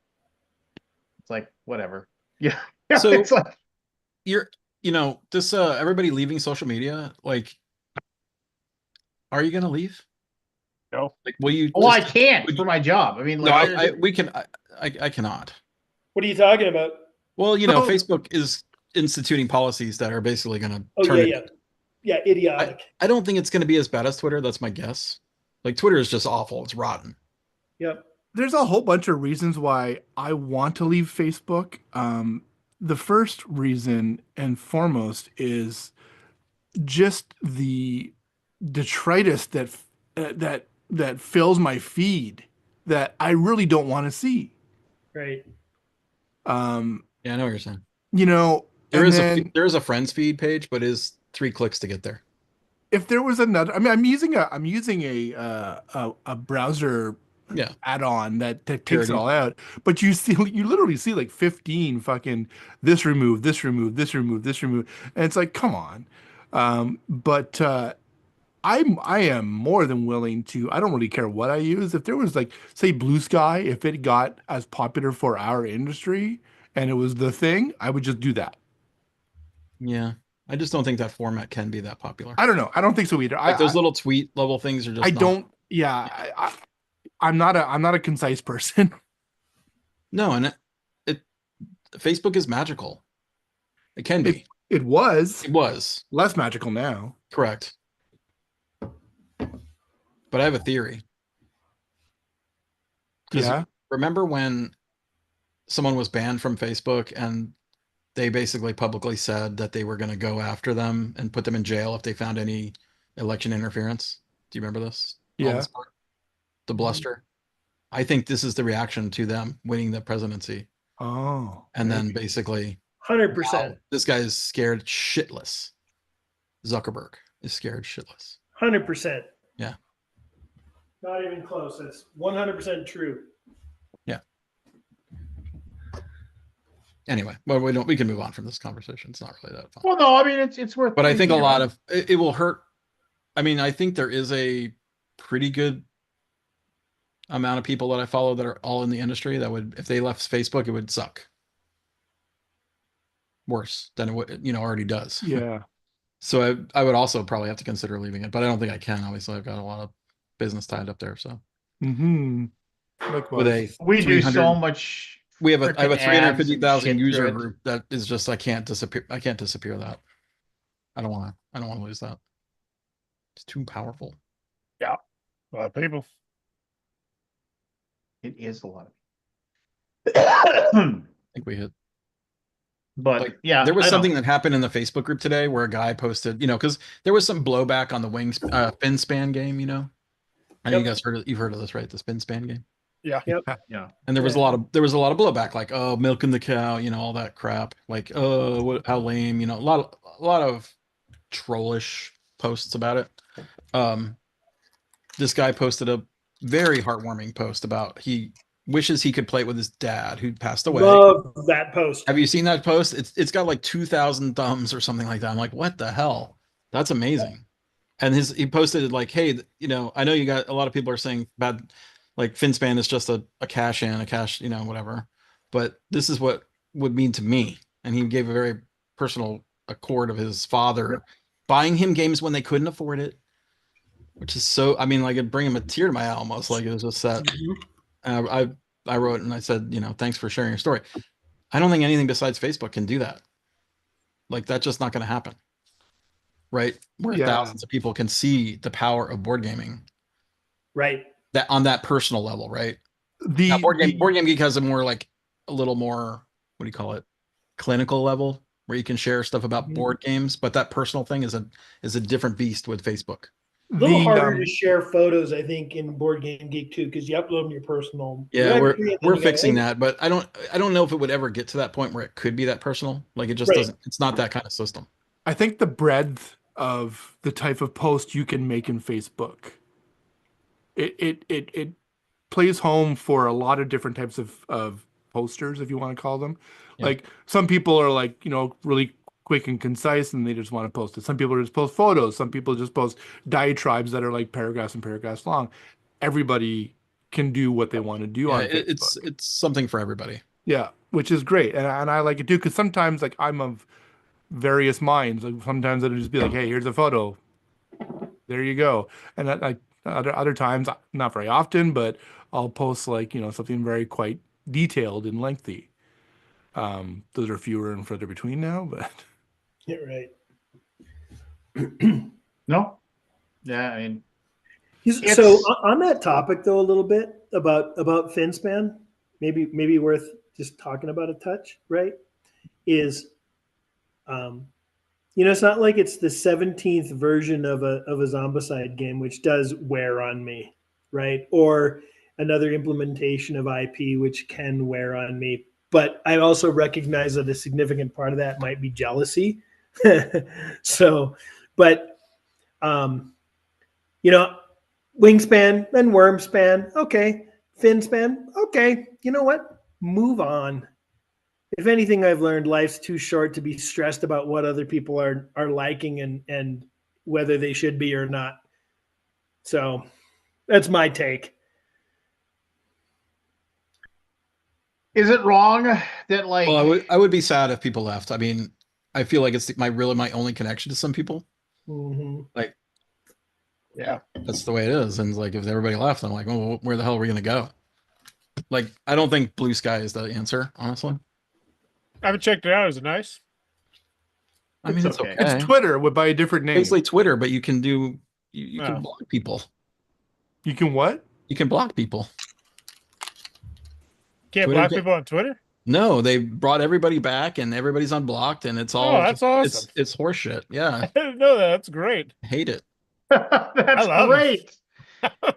It's like whatever. Yeah. So it's like this everybody leaving social media, like, are you gonna leave? No. Like, will you? oh, I can't for my job. I mean, No, like, I cannot. What are you talking about? Well, No. Facebook is instituting policies that are basically going to Oh turn yeah, idiotic. I don't think it's going to be as bad as Twitter. That's my guess. Like, Twitter is just awful. It's rotten. Yep. There's a whole bunch of reasons why I want to leave Facebook. The first reason and foremost is just the detritus that fills my feed that I really don't want to see. Right. Yeah, I know what you're saying. There is a friends feed page, but is 3 clicks to get there. If there was another, I mean, I'm using a browser add-on that takes it all out, but you literally see like 15 fucking this remove, and it's like, come on. But I am more than willing to. I don't really care what I use. If there was like, say, Blue Sky, if it got as popular for our industry and it was the thing, I would just do that. Yeah, I just don't think that format can be that popular. I don't know. I don't think so either. Like those little tweet level things are just. I don't. Yeah, I'm not a concise person. No, and Facebook is magical. It can be. It was less magical now. Correct. But I have a theory. Yeah. Remember when someone was banned from Facebook and they basically publicly said that they were going to go after them and put them in jail if they found any election interference? Do you remember this? Yeah. The bluster. I think this is the reaction to them winning the presidency. Oh. And then basically 100%. This guy is scared shitless. Zuckerberg is scared shitless. 100%. Yeah. Not even close. That's 100% true. Yeah. Anyway, well, we can move on from this conversation. It's not really that fun. well, no, I mean it's worth. But I think a lot of it will hurt. I mean, I think there is a pretty good amount of people that I follow that are all in the industry that would, if they left Facebook, it would suck worse than it would, already does. Yeah. So I would also probably have to consider leaving it, but I don't think I can. Obviously, I've got a lot of business tied up there. So we do so much. I have a 350,000 user shit group that is just, I can't disappear that. I don't want to lose that. It's too powerful. Yeah. A lot of people. It is a lot of I think we hit. But yeah, there was something that happened in the Facebook group today where a guy posted, because there was some blowback on the fin span game, I know you've heard of this, right? The spin span game. Yeah. Yep. Yeah. And there was a lot of blowback, like, oh, milking the cow, all that crap, like, oh, how lame, a lot of trollish posts about it. This guy posted a very heartwarming post about he wishes he could play it with his dad who passed away. Love that post. Have you seen that post? It's got like 2,000 thumbs or something like that. I'm like, what the hell? That's amazing. And he posted it like, hey, I know you got a lot of people are saying bad, like FinSpan is just a cash in, whatever. But this is what would mean to me. And he gave a very personal accord of his father buying him games when they couldn't afford it, which is so, I mean, like, it'd bring him a tear to my eye almost. Like, it was just that. I wrote and I said, thanks for sharing your story. I don't think anything besides Facebook can do that. Like, that's just not going to happen. Right? Where thousands of people can see the power of board gaming. Right. That on that personal level, right? Board Game Geek has a little more, what do you call it? Clinical level where you can share stuff about board games, but that personal thing is a different beast with Facebook. A little harder to share photos, I think, in Board Game Geek too, because you upload them your personal. Yeah, we're fixing that, but I don't know if it would ever get to that point where it could be that personal. Like, it just doesn't. It's not that kind of system. I think the breadth of the type of post you can make in Facebook, it plays home for a lot of different types of posters, if you want to call them. Yeah. Like some people are like, really quick and concise and they just want to post it. Some people just post photos. Some people just post diatribes that are like paragraphs and paragraphs long. Everybody can do what they want to do on Facebook. It's something for everybody. Yeah, which is great. And I like it too, because sometimes like I'm of various minds. Like sometimes it'll just be like, hey, here's a photo. There you go. And other times, not very often, but I'll post like, something very quite detailed and lengthy. Those are fewer and further between now, but Yeah, right. No. Yeah, I mean, So on that topic though, a little bit about FinSpan, maybe worth just talking about a touch, right? Is it's not like it's the 17th version of a Zombicide game, which does wear on me, right? Or another implementation of IP, which can wear on me. But I also recognize that a significant part of that might be jealousy. So, but Wingspan, then Wormspan, okay. Finspan, okay. You know what? Move on. If anything, I've learned life's too short to be stressed about what other people are liking and whether they should be or not. So that's my take. is it wrong that like? Well, I would be sad if people left. I mean, I feel like it's my only connection to some people. Mm-hmm. Like, Yeah, that's the way it is. And like, if everybody left, I'm like, well, where the hell are we gonna go? Like, I don't think Blue Sky is the answer, honestly. I haven't checked it out. Is it nice? I mean, it's okay. It's Twitter by a different name. Basically Twitter, but you can do you can block people. You can what? You can block people. Can't block people on Twitter? No, they brought everybody back and everybody's unblocked and it's all that's awesome. It's horseshit. Yeah. I didn't know that. That's great. I hate it. That's great.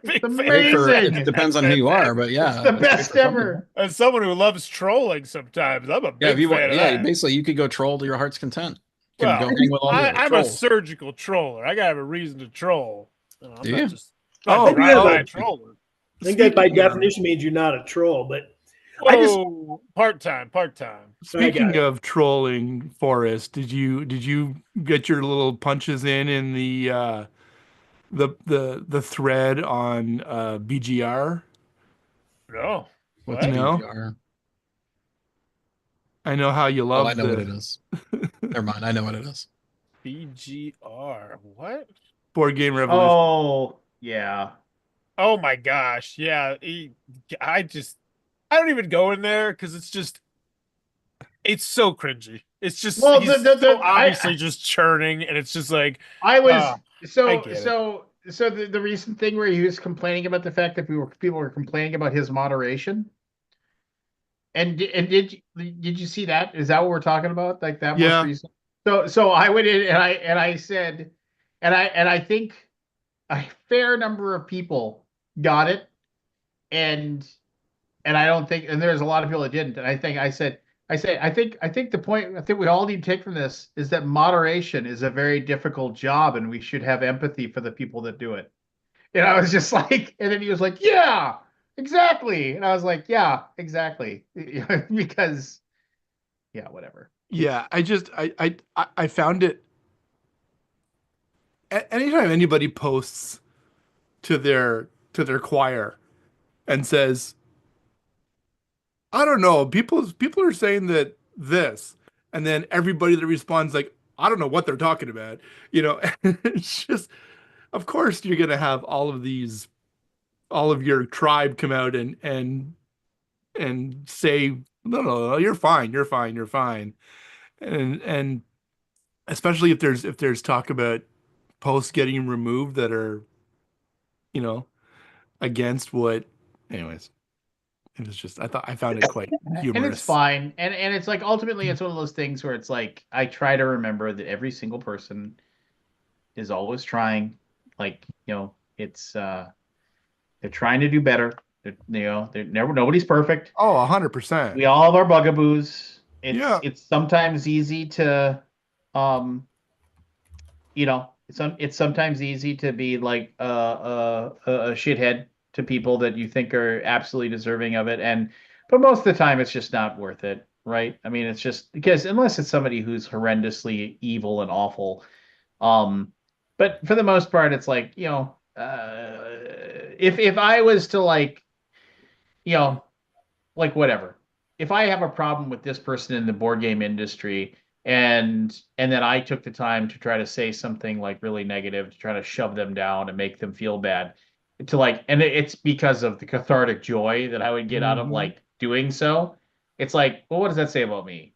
It's amazing. It depends on who you are, but yeah. It's the best ever. As someone who loves trolling sometimes, I'm a big fan of that. Basically you could go troll to your heart's content. Well, I'm a surgical troller. I gotta have a reason to troll. I'm not just troller. I think that by definition means you're not a troll, but part-time. Speaking of trolling, Forrest, did you get your little punches in the thread on BGR? No. What's BGR? I know how you love I know what it is. Never mind. I know what it is. BGR. What? Board Game Revolution. Oh, yeah. Oh my gosh. Yeah. I don't even go in there because it's so cringy. It's just so obviously just churning, and it's just like the recent thing where he was complaining about the fact that people were complaining about his moderation. And did you see that? Is that what we're talking about? Like that most recent? So I went in and I said, and I think a fair number of people got it, and I don't think, and there's a lot of people that didn't. And I think I think the point I think we all need to take from this is that moderation is a very difficult job, and we should have empathy for the people that do it. And I was just like, and then he was like, yeah, exactly. And I was like, yeah, exactly. Because whatever. Yeah, I found it. Anytime anybody posts to their choir and says, I don't know, people are saying that this, and then everybody that responds like, I don't know what they're talking about. It's just, of course you're gonna have all of your tribe come out and say, no, you're fine. And especially if there's talk about posts getting removed that are, against what, anyways. It was just, I found it quite humorous. And it's fine. And it's like, ultimately, it's one of those things where it's like, I try to remember that every single person is always trying. Like, it's, they're trying to do better. Nobody's perfect. Oh, 100%. We all have our bugaboos. It's sometimes easy to, you know, it's sometimes easy to be like a shithead to people that you think are absolutely deserving of it, and but most of the time it's just not worth it, right? I mean, it's just because unless it's somebody who's horrendously evil and awful, but for the most part, it's like, if I was to like, you know, like whatever. If I have a problem with this person in the board game industry and then I took the time to try to say something like really negative to try to shove them down and make them feel bad to like and it's because of the cathartic joy that I would get out of like doing so. It's like, well, what does that say about me?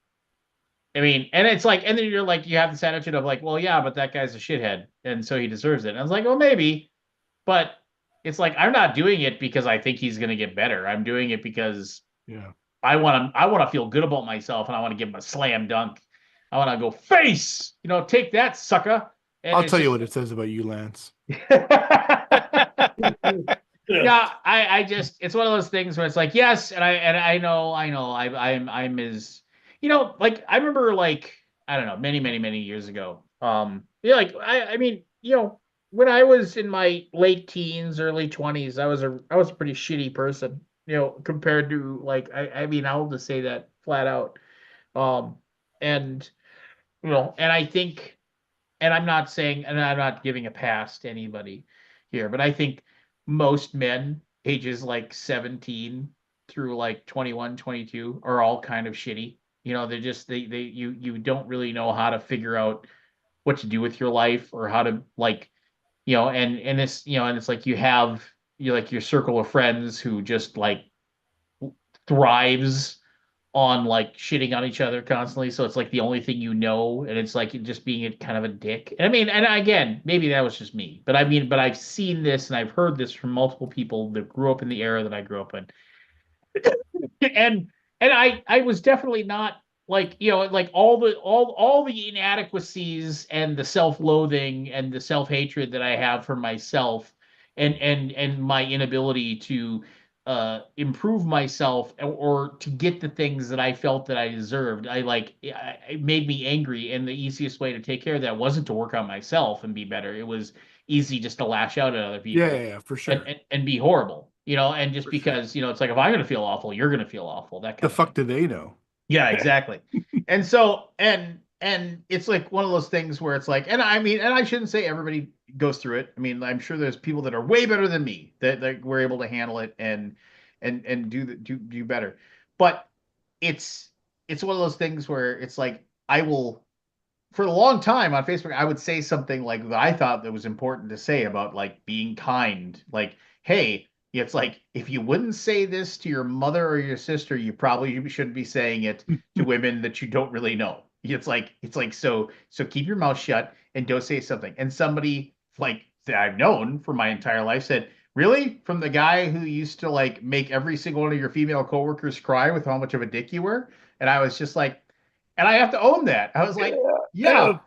I mean, and it's like, and then you're like, you have this attitude of like, well, yeah, but that guy's a shithead, and so he deserves it. And I was like, well, maybe, but it's like I'm not doing it because I think he's gonna get better. I'm doing it because Yeah. I want to feel good about myself, and I want to give him a slam dunk. I want to go face, take that sucker. And I'll tell you what it says about you, Lance. Yeah, I just it's one of those things where it's like yes, and I know I'm as like I remember like I don't know many years ago. Yeah, like I mean when I was in my late teens, early 20s, I was a pretty shitty person, compared to like I mean I'll just say that flat out. Um, and and I think and I'm not saying, and I'm not giving a pass to anybody here, but I think most men ages like 17 through like 21, 22 are all kind of shitty. They're just you don't really know how to figure out what to do with your life or how to like, and this, and it's like you like your circle of friends who just like thrives on like shitting on each other constantly. So it's like the only thing and it's like just being a kind of a dick. And I mean, and again, maybe that was just me, but I mean, but I've seen this and I've heard this from multiple people that grew up in the era that I grew up in. and and I was definitely not like like all the inadequacies and the self-loathing and the self-hatred that I have for myself and my inability to improve myself or to get the things that I felt that I deserved. It made me angry, and the easiest way to take care of that wasn't to work on myself and be better. It was easy just to lash out at other people. Yeah, for sure. And be horrible, and just For because, it's like if I'm gonna feel awful, you're gonna feel awful. That kind The of fuck thing. do they know? Yeah, exactly. And so and it's like one of those things where it's like, and I mean, and I shouldn't say everybody goes through it. I mean, I'm sure there's people that are way better than me that were able to handle it and do better. But it's it's one of those things where it's like I will for a long time on Facebook, I would say something like that I thought that was important to say about like being kind. Like, hey, it's like if you wouldn't say this to your mother or your sister, you probably shouldn't be saying it to women that you don't really know. It's like so keep your mouth shut and don't say something. And somebody like that I've known for my entire life said, really? From the guy who used to like make every single one of your female coworkers cry with how much of a dick you were? And I was just like, and I have to own that. I was like, yeah.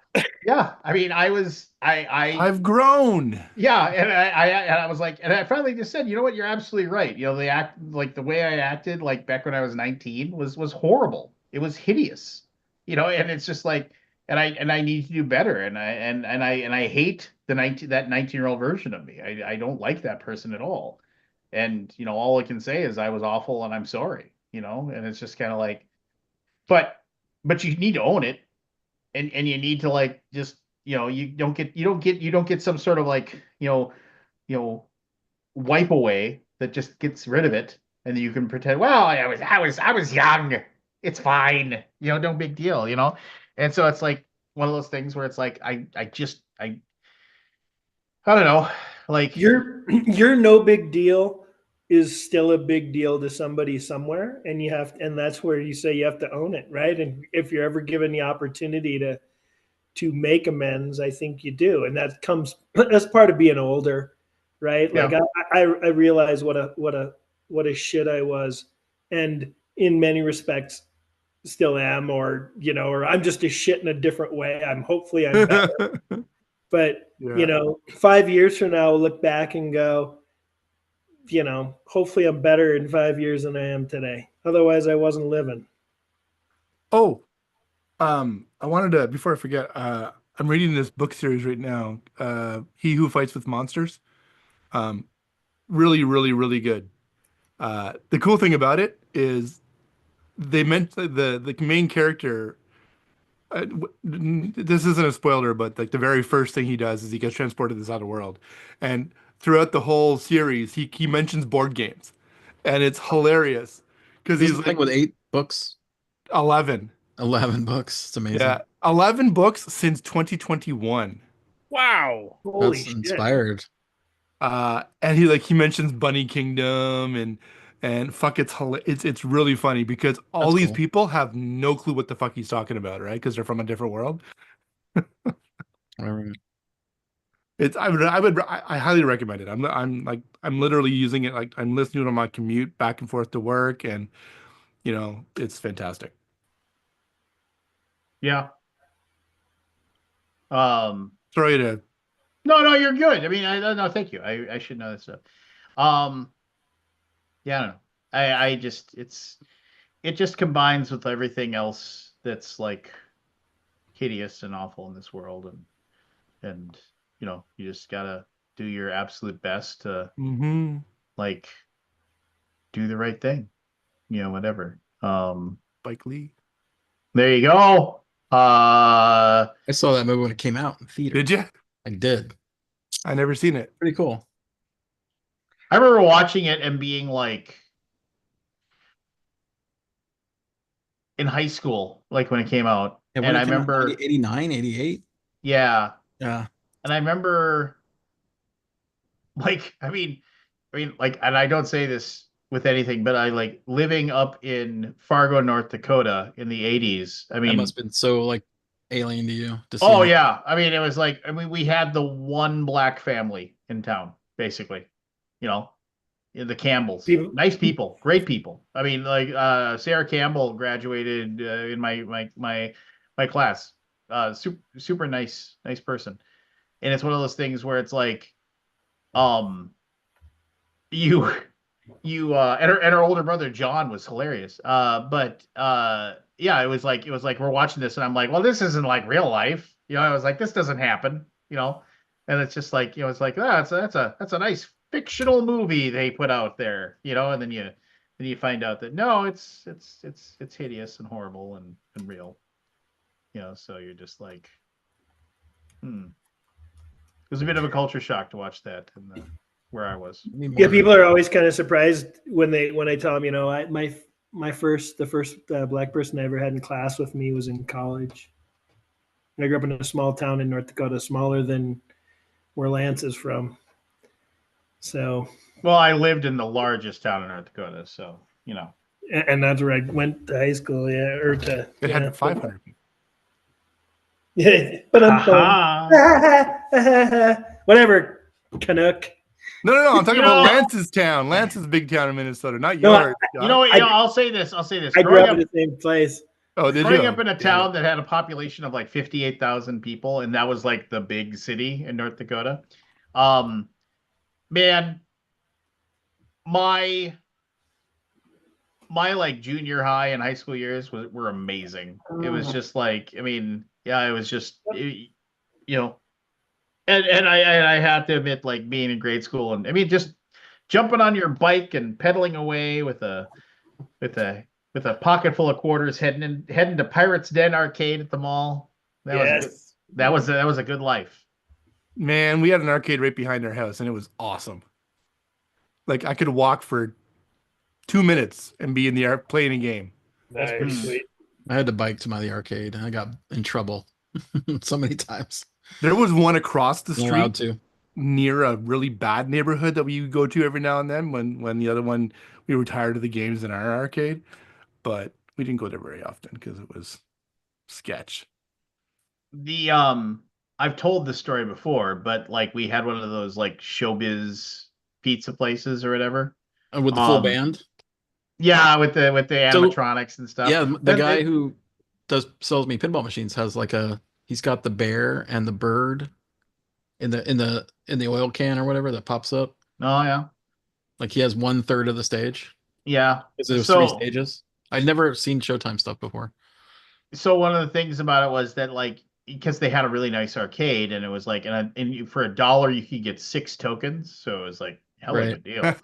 Yeah. I mean, I've grown. yeah. And I was like, and I finally just said, you know what? You're absolutely right. The way I acted, like back when I was 19 was horrible. It was hideous, and it's just like, and I need to do better. And I hate that 19-year-old version of me. I don't like that person at all. And, all I can say is I was awful and I'm sorry, and it's just kind of like, but, but you need to own it and you need to like just you don't get some sort of like you know wipe away that just gets rid of it and then you can pretend well I was young, it's fine, no big deal, and so it's like one of those things where it's like I don't know, like Your no big deal is still a big deal to somebody somewhere, and that's where you say you have to own it, right? And if you're ever given the opportunity to make amends, I think you do, and that's part of being older, right? yeah. Like I realize what a shit I was, and in many respects still am, or I'm just a shit in a different way. Hopefully I'm better. But, Yeah. 5 years from now, I'll look back and go, hopefully I'm better in 5 years than I am today. Otherwise, I wasn't living. Oh, I wanted to, before I forget, I'm reading this book series right now. He Who Fights with Monsters. Really, really, really good. The cool thing about it is they meant the main character. This isn't a spoiler, but like the very first thing he does is he gets transported to this other world, and throughout the whole series, he mentions board games, and it's hilarious because This he's is the thing like with 8 books, 11. 11 books. It's amazing. Yeah, 11 books since 2021. Wow. Holy That's shit. inspired. And he mentions Bunny Kingdom and fuck it's really funny because all That's these cool. people have no clue what the fuck he's talking about, right? Because they're from a different world. I highly recommend it. I'm literally using it, like I'm listening to it on my commute back and forth to work, and it's fantastic. Yeah. Sorry to No, you're good. I mean, no, thank you. I should know that stuff. Yeah, I don't know. I just it just combines with everything else that's like hideous and awful in this world, and you just gotta do your absolute best to like do the right thing, whatever. Spike Lee. There you go. I saw that movie when it came out in theater. Did you? I did. I never seen it. Pretty cool. I remember watching it and being like in high school, like when it came out. And And when I it came out, remember 89, 88? Yeah. Yeah. And I remember like like, and I don't say this with anything, but I like living up in Fargo, North Dakota in the 80s. I That mean, must have been so like alien to you to see oh that. yeah. I mean, it was like, we had the one black family in town, basically. The Campbells. People- Nice people, great people. I mean, like Sarah Campbell graduated in my class. Super nice person. And it's one of those things where it's like, um, you and her older brother John was hilarious. But yeah, it was like we're watching this and I'm like, well, this isn't like real life. I was like, this doesn't happen. And it's just like, it's like, that's a nice fictional movie they put out there. And then you find out that no, it's hideous and horrible and real. So you're just like, It was a bit of a culture shock to watch that where I was. Yeah, people are always kind of surprised when I tell them, the first black person I ever had in class with me was in college. I grew up in a small town in North Dakota, smaller than where Lance is from. So, well, I lived in the largest town in North Dakota, so and that's where I went to high school. Yeah, or to it had 500 people. Yeah, but whatever, Canuck. No. I'm talking about Lance's town. Lance's big town in Minnesota, not yours. I'll say this. I grew up in the same place. Oh, did growing you? up in a town that had a population of like 58,000 people, and that was like the big city in North Dakota. Man, my like junior high and high school years were amazing. It was just like, it was just, and I have to admit, like being in grade school and just jumping on your bike and pedaling away with a pocket full of quarters, heading to Pirates Den arcade at the mall. That was a good life. Man, we had an arcade right behind our house, and it was awesome. Like I could walk for 2 minutes and be in the playing a game. That's pretty sweet. I had to bike to the arcade, and I got in trouble so many times. There was one across the street allowed to. near a really bad neighborhood that we would go to every now and then when the other one, we were tired of the games in our arcade, but we didn't go there very often because it was sketch. I've told this story before, but like we had one of those like showbiz pizza places or whatever. With the full band? Yeah, with the animatronics and stuff. Yeah, the guy who sells me pinball machines has like he's got the bear and the bird in the oil can or whatever that pops up. Oh yeah. Like he has 1/3 of the stage. Yeah. There's 3 stages. I'd never seen Showtime stuff before. So one of the things about it was that like because they had a really nice arcade, and it was like, for $1 you could get 6 tokens, so it was like hell of a deal.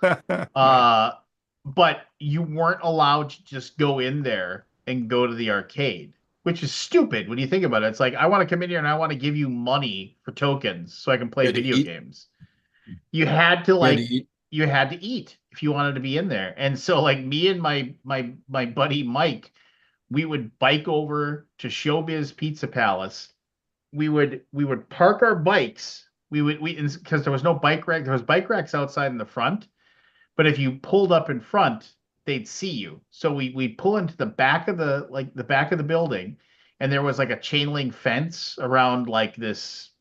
But you weren't allowed to just go in there and go to the arcade, which is stupid when you think about it. It's like, I want to come in here and I want to give you money for tokens so I can play video games. You had to you had to eat if you wanted to be in there. And so like me and my buddy Mike, we would bike over to Showbiz Pizza Palace. We would park our bikes. Because there was no bike rack. There was bike racks outside in the front, but if you pulled up in front, they'd see you. So we'd pull into the back of the back of the building, and there was like a chain link fence around like this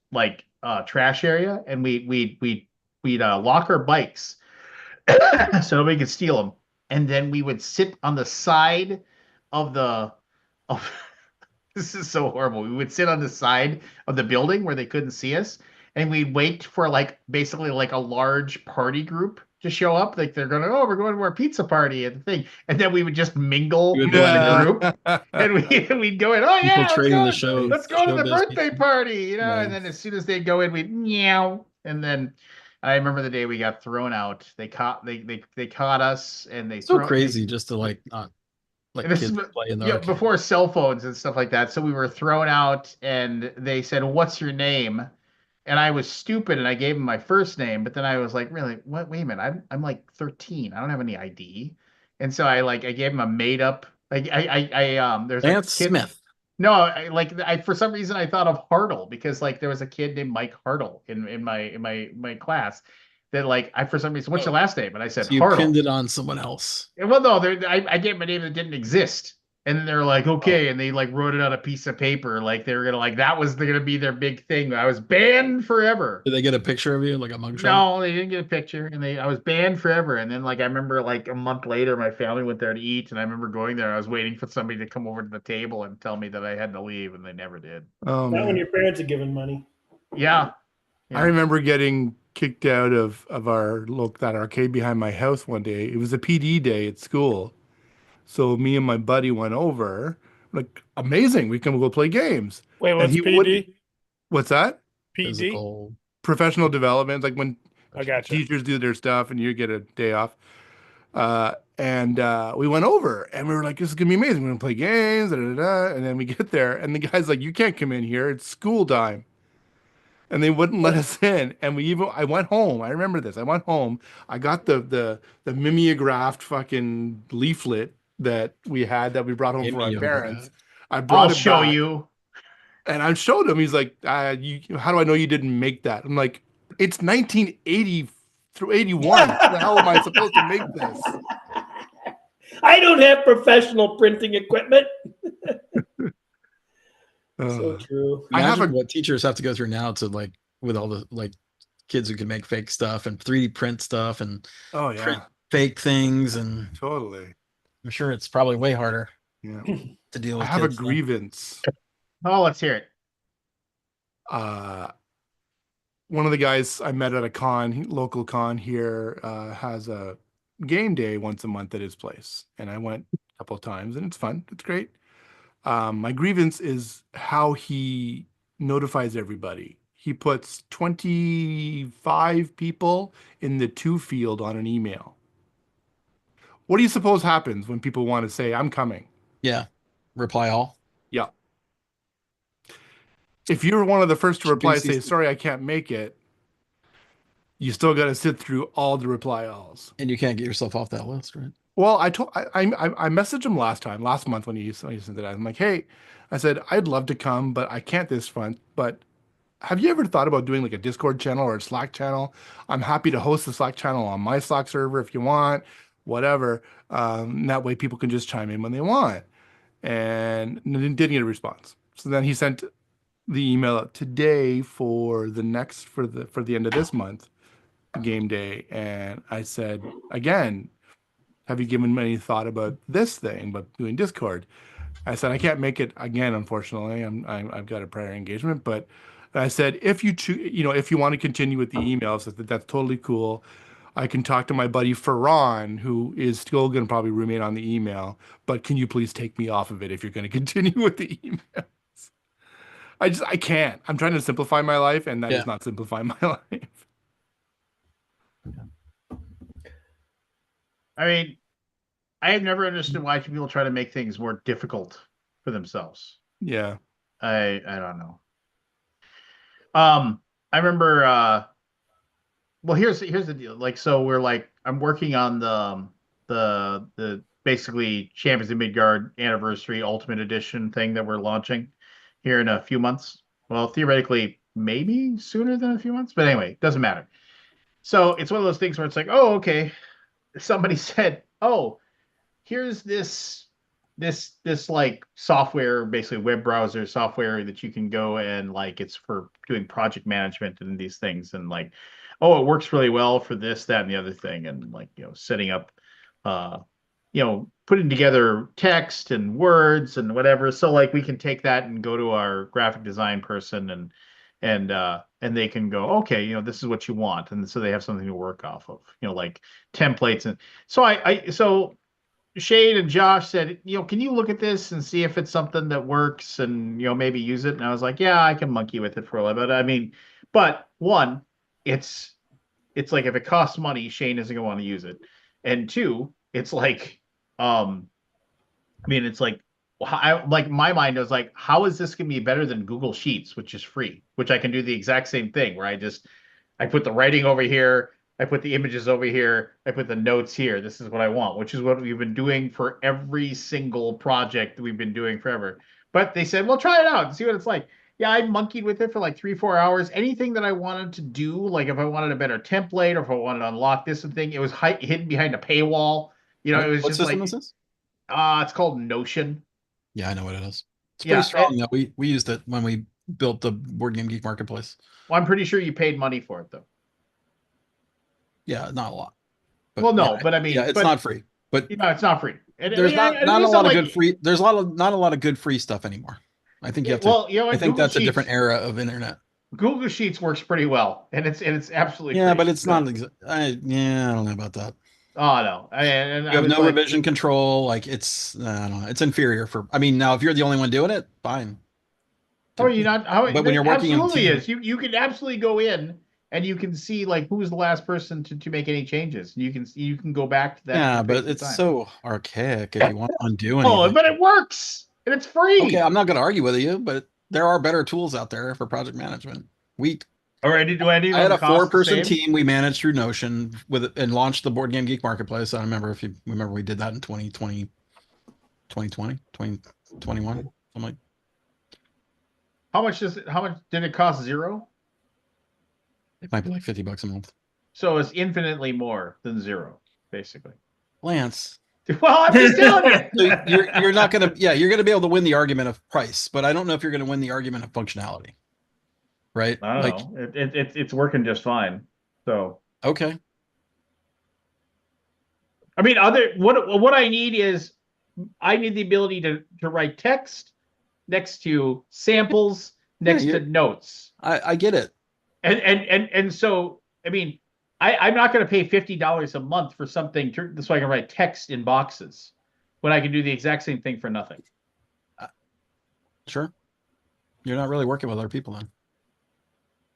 trash area, and we'd lock our bikes so nobody could steal them, and then we would sit on the side of the of this is so horrible. We would sit on the side of the building where they couldn't see us, and we'd wait for basically a large party group to show up. Like we're going to our pizza party and the thing, and then we would just mingle with the group, and we'd go in. Oh yeah, let's go to the birthday party, Nice. And then as soon as they'd go in, we'd meow, and then I remember the day we got thrown out. They caught us, and they crazy just to not. Kids play in the before cell phones and stuff like that. So we were thrown out, and they said, "What's your name?" And I was stupid, and I gave them my first name. But then I was like, "Really? What? Wait a minute! I'm like 13. I don't have any ID." And so I gave them a made up there's Lance Smith. No, for some reason I thought of Hartle, because there was a kid named Mike Hartle in my class. That for some reason, what's your last name? And I said, so you Hartle. pinned it on someone else. Well, no, I gave them a name that didn't exist. And then they're like, okay. And they wrote it on a piece of paper. They were going to that was going to be their big thing. I was banned forever. Did they get a picture of you, like a mugshot? No, they didn't get a picture. And I was banned forever. And then I remember a month later, my family went there to eat. And I remember going there. I was waiting for somebody to come over to the table and tell me that I had to leave. And they never did. Oh, not when your parents are giving money. Yeah. I remember getting kicked out of that arcade behind my house one day. It was a PD day at school. So me and my buddy went over, amazing, we can go play games. Wait, what's PD? What's that? PD? Physical. Professional development, when teachers do their stuff and you get a day off. And we went over, and we were like, this is going to be amazing. We're going to play games, and then we get there, and the guy's like, you can't come in here. It's school time. And they wouldn't let us in. And I went home. I remember this. I went home. I got the mimeographed fucking leaflet that we brought home for our parents. I'll show you. And I showed him. He's like, how do I know you didn't make that? I'm like, it's 1980 through 81. How the hell am I supposed to make this? I don't have professional printing equipment. So true. Imagine what teachers have to go through now to with all the kids who can make fake stuff and 3D print stuff and print fake things, and totally. I'm sure it's probably way harder. Yeah. To deal with. I have a grievance. Oh, let's hear it. One of the guys I met at a local con here, has a game day once a month at his place, and I went a couple of times, and it's fun. It's great. My grievance is how he notifies everybody. He puts 25 people in the to field on an email. What do you suppose happens when people want to say, I'm coming? Yeah. Reply all. Yeah. If you're one of the first to reply, say, sorry, I can't make it, you still got to sit through all the reply alls. And you can't get yourself off that list, right? Well, I messaged him last month when he sent it out. I'm like, hey, I said, I'd love to come, but I can't this month. But have you ever thought about doing a Discord channel or a Slack channel? I'm happy to host the Slack channel on my Slack server if you want, whatever. That way people can just chime in when they want. And didn't get a response. So then he sent the email out today for the end of this month, game day. And I said, again, have you given any thought about this thing, about doing Discord? I said, I can't make it again, unfortunately. I've got a prior engagement, but I said, if you want to continue with the emails, that's totally cool. I can talk to my buddy Ferran, who is still going to probably remain on the email, but can you please take me off of it if you're going to continue with the emails? I can't. I'm trying to simplify my life, and that is not simplifying my life. I mean, I have never understood why people try to make things more difficult for themselves. Yeah. I don't know. I remember well, here's the deal. Like, so we're like, I'm working on the basically Champions of Midgard Anniversary Ultimate Edition thing that we're launching here in a few months. Well, theoretically, maybe sooner than a few months, but anyway, doesn't matter. So it's one of those things where it's like, oh, okay. Somebody said, oh, here's this like software, basically web browser software that you can go and like, it's for doing project management and these things, and like, oh, it works really well for this, that, and the other thing, and like, setting up putting together text and words and whatever, so like we can take that and go to our graphic design person, and they can go, okay, this is what you want, and so they have something to work off of, like templates. And so so Shane and Josh said, can you look at this and see if it's something that works, and maybe use it? And I was like, yeah, I can monkey with it for a while, but I mean, but one, it's like, if it costs money, Shane isn't gonna want to use it, and two, it's like, I mean, it's like, like my mind was like, how is this gonna be better than Google Sheets, which is free, which I can do the exact same thing, where I put the writing over here, I put the images over here, I put the notes here. This is what I want, which is what we've been doing for every single project that we've been doing forever. But they said, well, try it out and see what it's like. Yeah, I monkeyed with it for like 3-4 hours. Anything that I wanted to do, like if I wanted a better template or if I wanted to unlock this and thing, it was hidden behind a paywall. It was what just system like, is this? It's called Notion. Yeah, I know what it is. It's pretty strong. Though. We used it when we built the Board Game Geek Marketplace. Well, I'm pretty sure you paid money for it, though. Yeah, not a lot. But, well, no, but I mean, it's not free. But it's not free. There's not a lot of good free. There's not a lot of good free stuff anymore. I think you have to. Well, I think that's a different era of internet. Google Sheets works pretty well, and it's absolutely free. But it's not. I don't know about that. Oh no, you have no revision control. Like it's, I don't know. It's inferior for. I mean, now if you're the only one doing it, fine. How are you not? But when you're working in team, you can absolutely go in and you can see like who's the last person to make any changes. You can go back to that. Yeah, but it's so archaic if you want to undo anything. Oh, but it works and it's free. Okay, I'm not going to argue with you, but there are better tools out there for project management. I had a 4-person team we managed through Notion and launched the Board Game Geek Marketplace. I don't remember if you remember we did that in 2020, 2021, something like. How much did it cost? $0? It might be like $50 a month. So it's infinitely more than $0, basically. Lance. Well, I'm just telling you. So you're not gonna you're gonna be able to win the argument of price, but I don't know if you're gonna win the argument of functionality. Right? I don't know. It's working just fine. So okay. I mean, what I need is I need the ability to write text next to samples, next to notes. I get it. And so I mean, I'm not going to pay $50 a month for something so I can write text in boxes when I can do the exact same thing for nothing. Sure. You're not really working with other people then.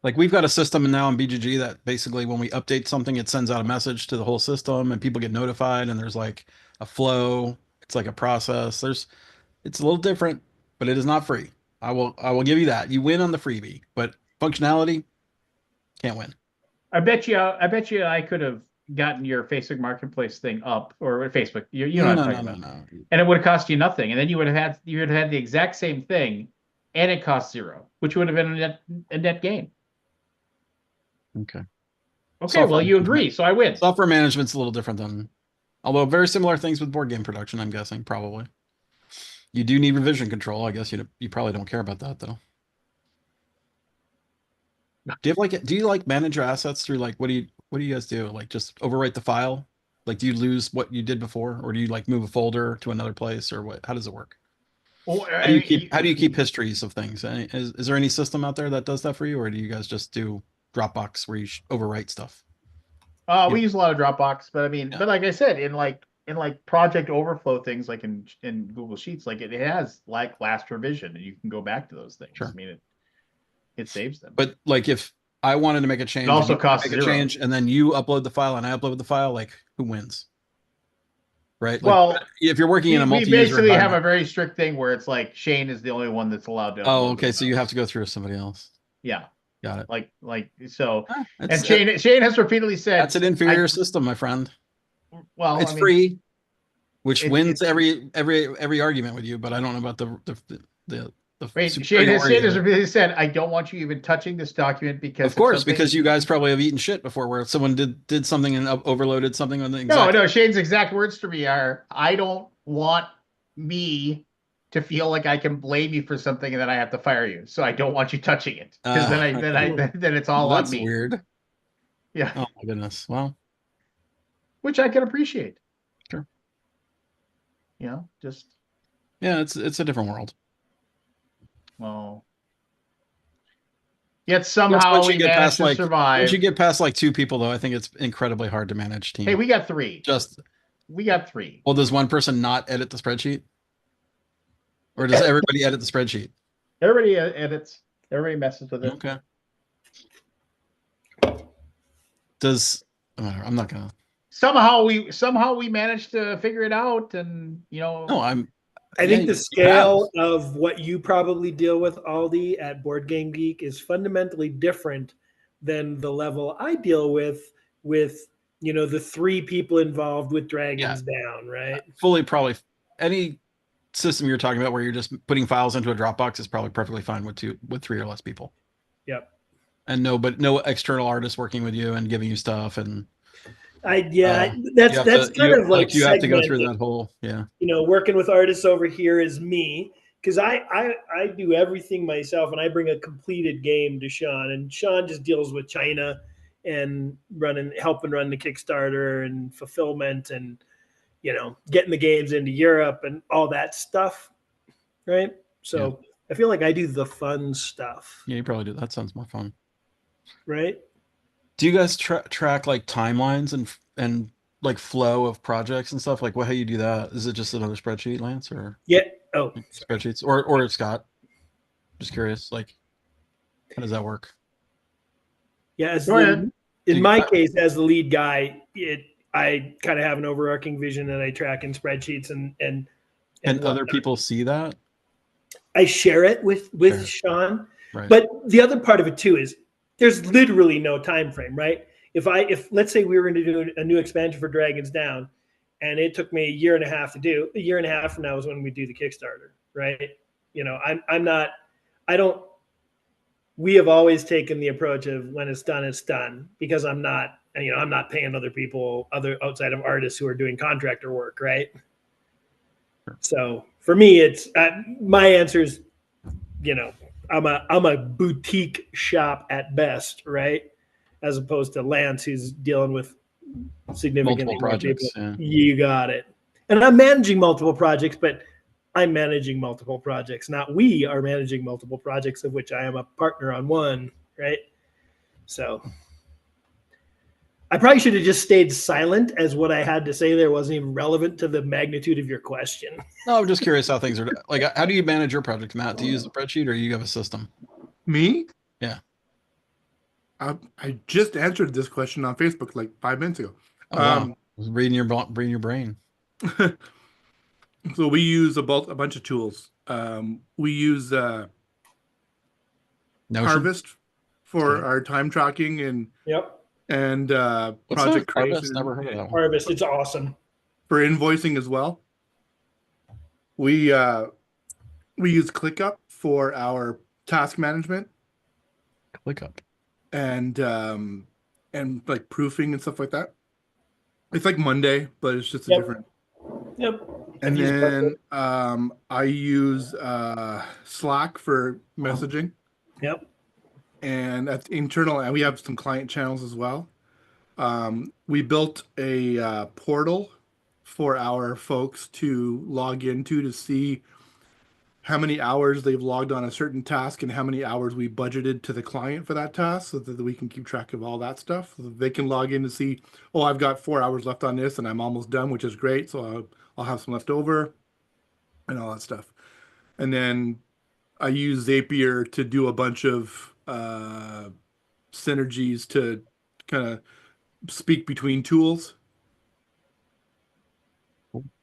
Like we've got a system now in BGG that basically when we update something, it sends out a message to the whole system and people get notified and there's like a flow. It's like a process. It's a little different, but it is not free. I will give you that. You win on the freebie, but functionality can't win. I bet you I could have gotten your Facebook Marketplace thing up, or Facebook. You know what I'm talking about. No. And it would have cost you nothing, and then you would have had the exact same thing, and it cost $0, which would have been a net gain. Okay. Well, you agree, so I win. Software management's a little different than, although very similar things with board game production. I'm guessing probably. You do need revision control. I guess you probably don't care about that though. Do you like manage your assets through like what do you guys do? Like just overwrite the file? Like do you lose what you did before, or do you like move a folder to another place, or what? How does it work? Well, how do you keep histories of things? Is there any system out there that does that for you, or do you guys just do Dropbox where you overwrite stuff? We use a lot of Dropbox, but I mean, but like I said, in project overflow things, like in Google Sheets, like it has like last revision, and you can go back to those things. Sure. I mean, it saves them. But like if I wanted to make a change, it also and you costs make a 0. change, and then you upload the file and I upload the file, like who wins? Right? Like, well, if you're working in a we multi-user basically have a environment. very strict thing where it's like Shane is the only one that's allowed to. Oh, okay. So you have to go through somebody else. Yeah. Got it. Like so. And It's- Shane has repeatedly said That's an inferior system, my friend. well, It's I mean, free, which wins it's- every argument with you. But I don't know about the Shane has superiority of it. repeatedly said, I don't want you even touching this document because Of course, because you guys probably have eaten shit before, where someone did something and overloaded something on the exact. No. Shane's exact words to me are, I don't want me to feel like I can blame you for something and then I have to fire you. So I don't want you touching it because then it's all on me. That's weird. Yeah. Oh my goodness. Well, which I can appreciate. Sure. Just yeah, it's a different world. Well, yet somehow we managed to survive. Once you get past like 2 people, though, I think it's incredibly hard to manage team. Hey, we got 3. We got 3. Well, does one person not edit the spreadsheet? Or does everybody edit the spreadsheet? Everybody edits. Everybody messes with it. Okay. I'm not gonna. Somehow we managed to figure it out, and No, I think the scale of what you probably deal with, Aldi, at Board Game Geek is fundamentally different than the level I deal with the 3 people involved with Dragons Down, right? Fully, probably any system you're talking about where you're just putting files into a Dropbox is probably perfectly fine with 3 or less people. Yep. And no external artists working with you and giving you stuff and. That's kind of like you have to go through that whole working with artists over here is me, because I do everything myself and I bring a completed game to Sean, and Sean just deals with China and helping run the Kickstarter and fulfillment and getting the games into Europe and all that stuff, right? So I feel like I do the fun stuff. Yeah, you probably do. That sounds more fun, right? Do you guys track like timelines and like flow of projects and stuff? Like how you do that? Is it just another spreadsheet, Lance, or spreadsheets or Scott? Just curious, like how does that work? Yeah, in my case, as the lead guy, I kind of have an overarching vision that I track in spreadsheets and other people see that. I share it with Sean, right. But the other part of it too is there's literally no time frame, right? If let's say we were going to do a new expansion for Dragons Down, and it took me a year and a half to do, a year and a half from now is when we do the Kickstarter, right? We have always taken the approach of when it's done, because I'm not paying other people, outside of artists who are doing contractor work, right? So for me, it's my answer is, I'm a boutique shop at best, right? As opposed to Lance, who's dealing with significantly multiple projects. Yeah. You got it. And I'm managing multiple projects, but I'm managing multiple projects. Not we are managing multiple projects, of which I am a partner on one, right? So I probably should have just stayed silent, as what I had to say there wasn't even relevant to the magnitude of your question. No, I'm just curious how things are. Like, how do you manage your project, Matt? Do you use a spreadsheet or you have a system? Me? Yeah. I just answered this question on Facebook like 5 minutes ago. Oh, wow. I was reading your brain. So we use a bunch of tools. We use Harvest for our time tracking and project creation. Harvest? Never heard of that one. Harvest, it's awesome. For invoicing as well. We use ClickUp for our task management. ClickUp. And like proofing and stuff like that. It's like Monday, but it's just a different. Yep. And then I use Slack for messaging. Yep. And at internal, and we have some client channels as well. We built a portal for our folks to log into to see how many hours they've logged on a certain task and how many hours we budgeted to the client for that task, so that we can keep track of all that stuff. So they can log in to see, oh, I've got 4 hours left on this and I'm almost done, which is great. So I'll have some left over and all that stuff. And then I use Zapier to do a bunch of synergies to kind of speak between tools.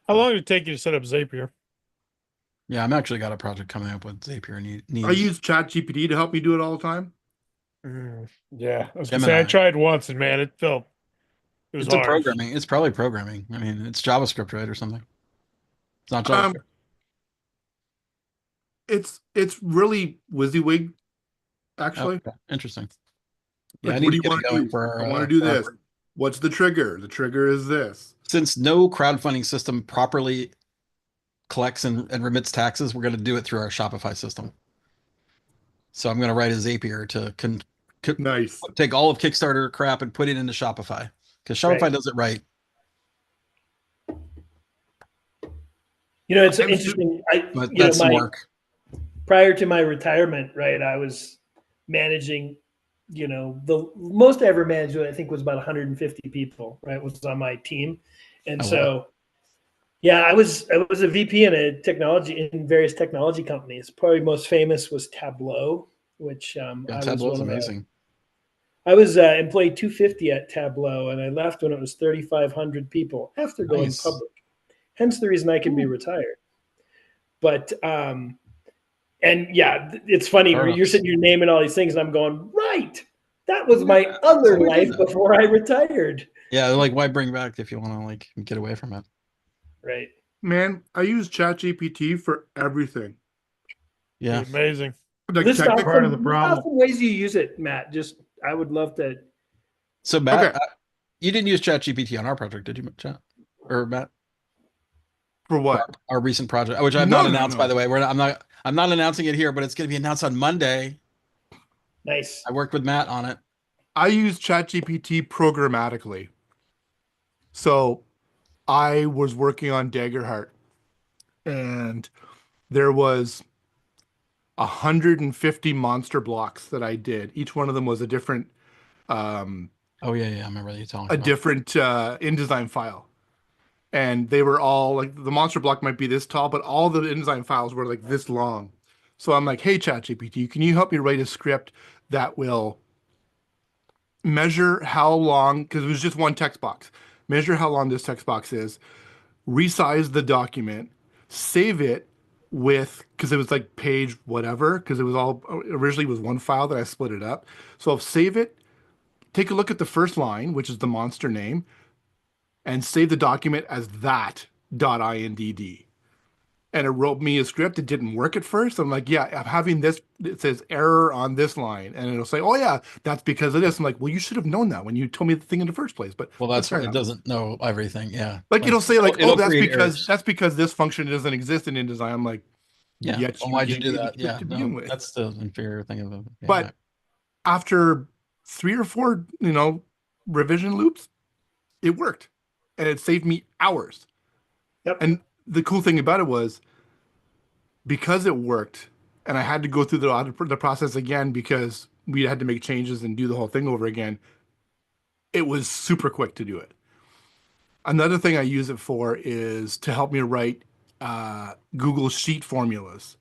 How long did it take you to set up Zapier? Yeah, I'm actually got a project coming up with Zapier needs. I use ChatGPT to help me do it all the time. Yeah, I was gonna say I tried once and man, it was hard. Programming. It's probably programming. I mean, it's JavaScript, right, or something. It's not JavaScript. It's really WYSIWYG, actually. Okay. Interesting. Yeah, like, what do you want to do? I want to do this. What's the trigger? The trigger is this. Since no crowdfunding system properly collects and remits taxes, we're going to do it through our Shopify system. So I'm going to write a Zapier to nice take all of Kickstarter crap and put it into Shopify, because Shopify does it right. You know, it's interesting. That's some work. Prior to my retirement, right, I was managing, you know, the most I ever managed, I think, was about 150 people, right, was on my team. And yeah, I was a VP in various technology companies. Probably most famous was Tableau, which Tableau's amazing. I was employee 250 at Tableau, and I left when it was 3,500 people after going public. Hence the reason I can be retired. But and yeah, it's funny. You're sitting, you're naming all these things, and I'm going, right. That was my other life before I retired. Yeah, like, why bring back if you want to like get away from it? Right. Man, I use ChatGPT for everything. Yeah, it's amazing. Like, part of the problem. Some ways you use it, Matt. Just I would love to. So Matt, you didn't use ChatGPT on our project, did you, Chat or Matt? For what? Our recent project, which I've not announced, by the way. I'm not announcing it here, but it's going to be announced on Monday. Nice. I worked with Matt on it. I use ChatGPT programmatically. So I was working on Daggerheart, and there was 150 monster blocks that I did. Each one of them was a different oh yeah, I remember you telling me. A different InDesign file. And they were all like, the monster block might be this tall, but all the InDesign files were like this long. So I'm like, hey, ChatGPT, can you help me write a script that will measure how long, because it was just one text box, measure how long this text box is, resize the document, save it with, because it was like page whatever, because it was all, originally was one file that I split it up. So I'll save it, take a look at the first line, which is the monster name, and save the document as that.indd. And it wrote me a script. It didn't work at first. I'm like, yeah, I'm having this, it says error on this line. And it'll say, oh yeah, that's because of this. I'm like, well, you should have known that when you told me the thing in the first place. But that's right. It doesn't know everything. Yeah. Like it'll say like, oh, that's because this function doesn't exist in InDesign. I'm like, yeah. Well, why'd you do that? Yeah. No, that's the inferior thing of it. Yeah. But after 3 or 4, revision loops, it worked. And it saved me hours. Yep. And the cool thing about it was, because it worked, and I had to go through the process again because we had to make changes and do the whole thing over again, it was super quick to do it. Another thing I use it for is to help me write Google Sheet formulas.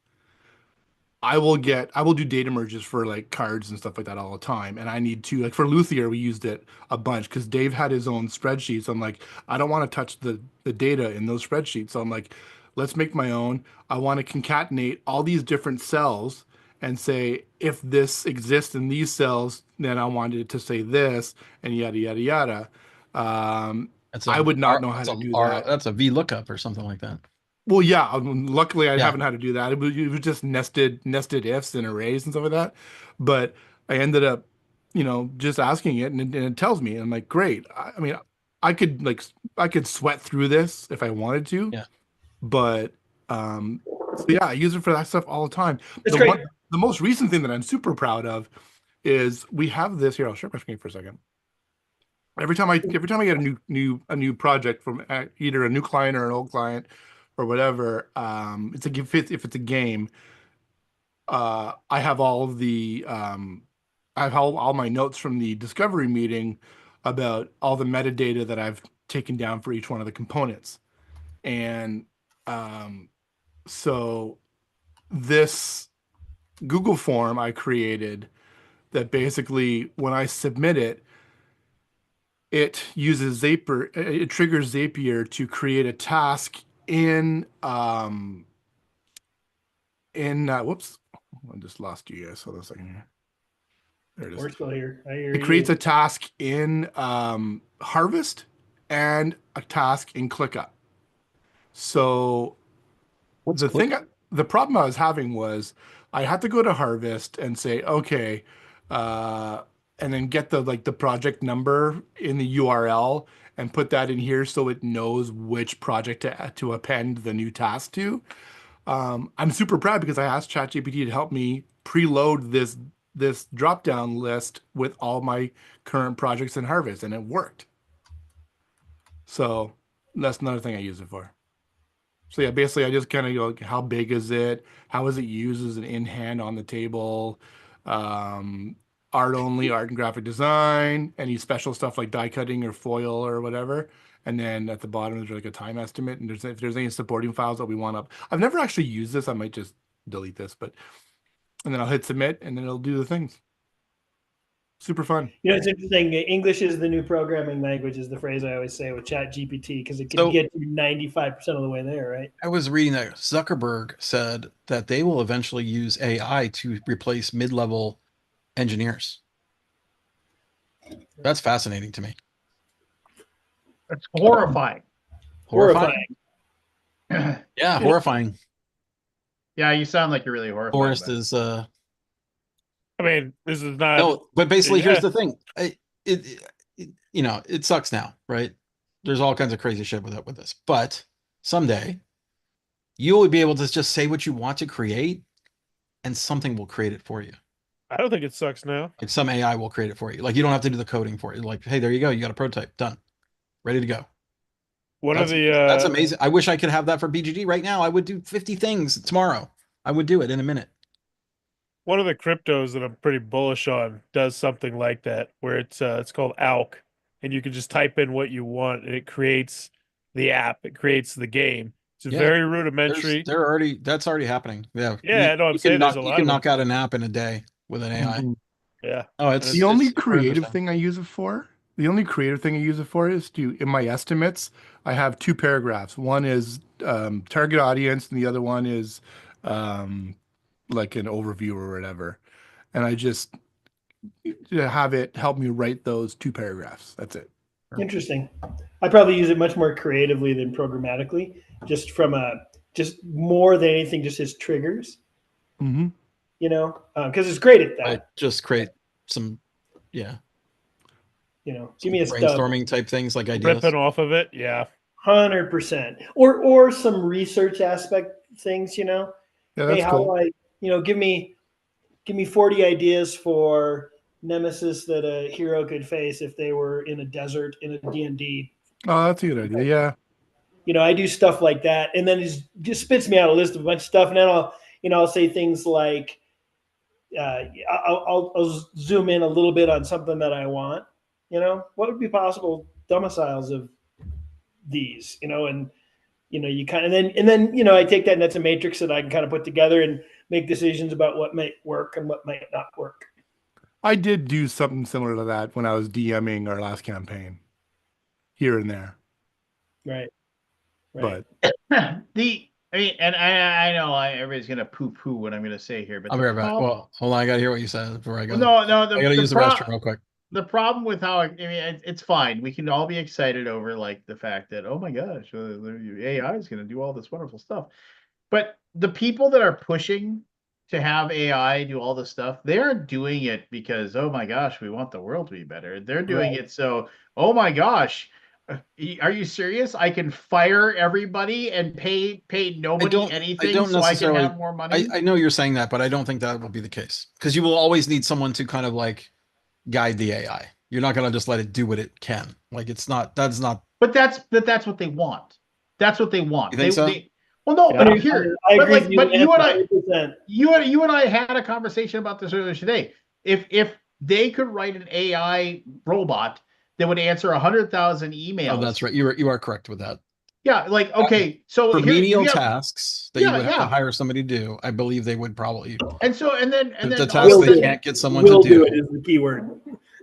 I will do data merges for like cards and stuff like that all the time. And I need to, like for Luthier, we used it a bunch because Dave had his own spreadsheets. I'm like, I don't want to touch the data in those spreadsheets. So I'm like, let's make my own. I want to concatenate all these different cells and say, if this exists in these cells, then I wanted it to say this and yada, yada, yada. I would not know how to do that. That's a VLOOKUP or something like that. Well, yeah. Luckily, I haven't had to do that. It was just nested ifs and arrays and stuff like that. But I ended up, just asking it, and it tells me. And I'm like, great. I mean, I could sweat through this if I wanted to. Yeah. But so yeah, I use it for that stuff all the time. That's great. The most recent thing that I'm super proud of is we have this here. I'll share my screen for a second. Every time I get a new project from either a new client or an old client or whatever, if it's a game, I have all my notes from the discovery meeting about all the metadata that I've taken down for each one of the components. And so this Google form I created that basically when I submit it, it uses Zapier. It triggers Zapier to create a task in whoops, I just lost you guys. Hold on a second here. There it is. We're still here. I hear It you. creates a task in Harvest and a task in ClickUp. So the problem I was having was I had to go to Harvest and say, okay, and then get the project number in the URL and put that in here so it knows which project to append the new task to. I'm super proud because I asked ChatGPT to help me preload this drop-down list with all my current projects in Harvest, and it worked. So that's another thing I use it for. So yeah, basically I just kind of go, how big is it? How is it used as an in-hand on the table? Art only, art and graphic design, any special stuff like die cutting or foil or whatever. And then at the bottom, there's like a time estimate. And if there's any supporting files that we want up. I've never actually used this. I might just delete this, and then I'll hit submit and then it'll do the things. Super fun. It's interesting. English is the new programming language is the phrase I always say with ChatGPT because it can get you 95% of the way there, right? I was reading that Zuckerberg said that they will eventually use AI to replace mid-level engineers. That's fascinating to me. That's horrifying. Horrifying. Yeah, horrifying. Yeah, you sound like you're really horrified. Forrest is I mean, this is not. No, but basically, here's the thing. It sucks now, right? There's all kinds of crazy shit with this. But someday, you will be able to just say what you want to create, and something will create it for you. I don't think it sucks now. Like some AI will create it for you. Like you don't have to do the coding for it. Like, hey, there you go. You got a prototype done, ready to go. That's amazing. I wish I could have that for BGG right now. I would do 50 things tomorrow. I would do it in a minute. One of the cryptos that I'm pretty bullish on does something like that, where it's called ALK, and you can just type in what you want, and it creates the app. It creates the game. It's very rudimentary. That's already happening. Yeah. Yeah, I'm saying there's a lot. You can knock out an app in a day with an AI. Mm-hmm. Yeah. Oh, it's the only creative thing I use it for. The only creative thing I use it for is in my estimates, I have 2 paragraphs. One is target audience, and the other one is like an overview or whatever. And I just have it help me write those 2 paragraphs. That's it. Interesting. I probably use it much more creatively than programmatically, just more than anything, just as triggers. Mm-hmm. Because it's great at that. I just create some, give me a brainstorming type things like ideas. Ripping off of it, yeah. 100%. Or some research aspect things, Yeah, that's hey, cool. give me 40 ideas for nemesis that a hero could face if they were in a desert in a D&D. Oh, that's a good idea. Yeah. I do stuff like that, and then it just spits me out a list of a bunch of stuff, and then I'll say things like, I'll zoom in a little bit on something that I want. What would be possible domiciles of these? And you kind of and then I take that and that's a matrix that I can kind of put together and make decisions about what might work and what might not work. I did do something similar to that when I was DMing our last campaign, here and there. Right. But and I know everybody's gonna poo-poo what I'm gonna say here, but I'll be right back. Well, hold on, I gotta hear what you said before I go. No, I gotta use the restroom real quick. The problem with it's fine. We can all be excited over like the fact that, oh my gosh, AI is gonna do all this wonderful stuff. But the people that are pushing to have AI do all this stuff, they aren't doing it because, oh my gosh, we want the world to be better. They're doing it so, oh my gosh, are you serious? I can fire everybody and pay nobody anything so I can have more money? I know you're saying that, but I don't think that will be the case. Because you will always need someone to kind of like guide the AI. You're not going to just let it do what it can. Like that's not. But that's what they want. That's what they want. You think so? Well, no, yeah, but here, but you and I had a conversation about this earlier today. If they could write an AI robot that would answer 100,000 emails. Oh, that's right. You are correct with that. Yeah, like, okay, so for here menial we have, tasks that you yeah, would have to yeah. hire somebody to do, I believe they would probably And so, and then the all of tasks a they sudden, can't get someone to Will do. do it is the key word.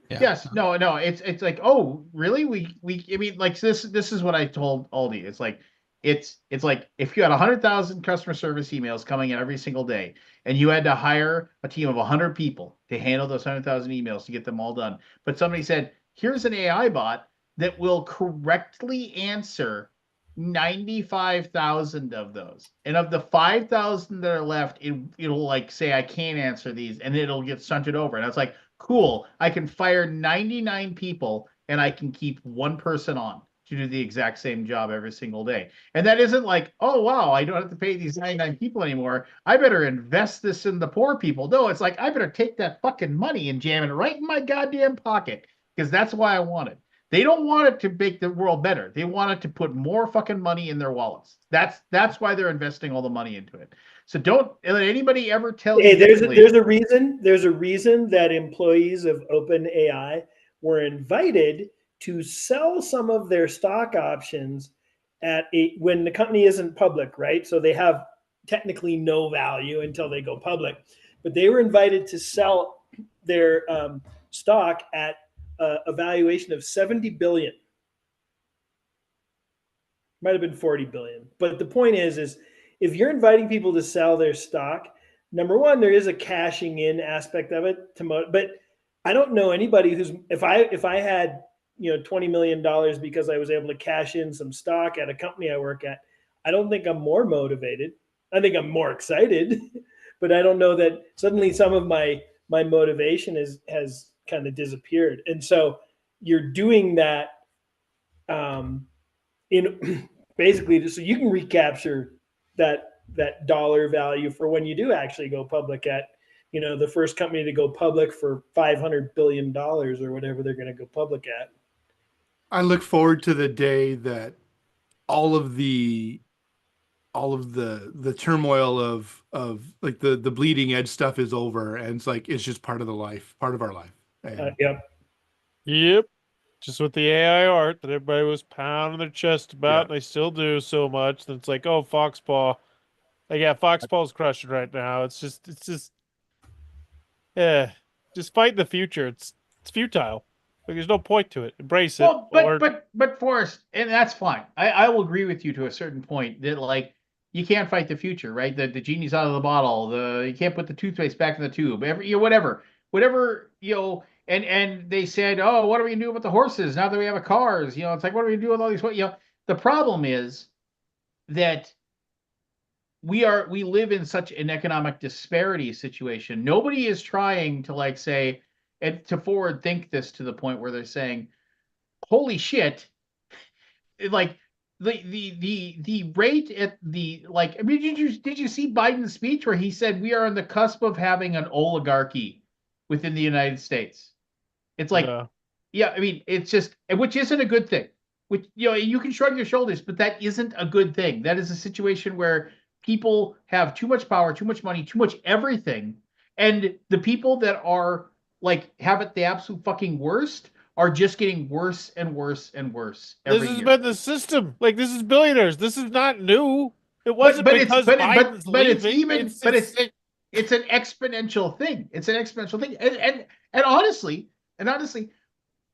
Yeah. yes, no, it's like, oh, really? I mean, like this is what I told Aldi. It's like, it's like if you had 100,000 customer service emails coming in every single day, and you had to hire a team of 100 people to handle those 100,000 emails to get them all done. But somebody said, here's an AI bot that will correctly answer 95,000 of those. And of the 5,000 that are left, it'll like say, I can't answer these, and it'll get shunted over. And I was like, cool, I can fire 99 people and I can keep one person on to do the exact same job every single day. And that isn't like, oh, wow, I don't have to pay these 99 people anymore. I better invest this in the poor people. No, it's like, I better take that fucking money and jam it right in my goddamn pocket because that's why I want it. They don't want it to make the world better. They want it to put more fucking money in their wallets. That's why they're investing all the money into it. So don't let anybody ever tell you. There's a reason that employees of OpenAI were invited to sell some of their stock options when the company isn't public, right? So they have technically no value until they go public. But they were invited to sell their stock at a valuation of 70 billion. Might have been 40 billion. But the point is if you're inviting people to sell their stock, number one, there is a cashing in aspect of it. But I don't know anybody who's if I had $20 million because I was able to cash in some stock at a company I work at, I don't think I'm more motivated. I think I'm more excited, but I don't know that suddenly some of my motivation has kind of disappeared. And so you're doing that in basically so you can recapture that dollar value for when you do actually go public at the first company to go public for $500 billion or whatever they're going to go public at. I look forward to the day that all of the turmoil of like the bleeding edge stuff is over, and it's just part of our life. Yep. Just with the AI art that everybody was pounding their chest about, and they still do so much. That it's like, oh, Foxpaw. Like, yeah, Foxpaw's crushing right now. It's just fight the future. It's futile. Like, there's no point to it. Embrace it. Well, but Forrest, and that's fine. I will agree with you to a certain point that like you can't fight the future, right? The genie's out of the bottle. You can't put the toothpaste back in the tube. Whatever. And they said, oh, what are we gonna do with the horses now that we have cars? It's like, what are we gonna do with all these? The problem is that we live in such an economic disparity situation. Nobody is trying to like say and to forward think this to the point where they're saying, holy shit, like the rate at the like, I mean, did you see Biden's speech where he said we are on the cusp of having an oligarchy within the United States? It's like, yeah, I mean, it's just, which isn't a good thing. Which, you can shrug your shoulders, but that isn't a good thing. That is a situation where people have too much power, too much money, too much everything. And the people that are like, have it the absolute fucking worst are just getting worse and worse and worse. This has been the system. Like, this is billionaires. This is not new. It wasn't because Biden's leaving. It's an exponential thing. It's an exponential thing. And honestly,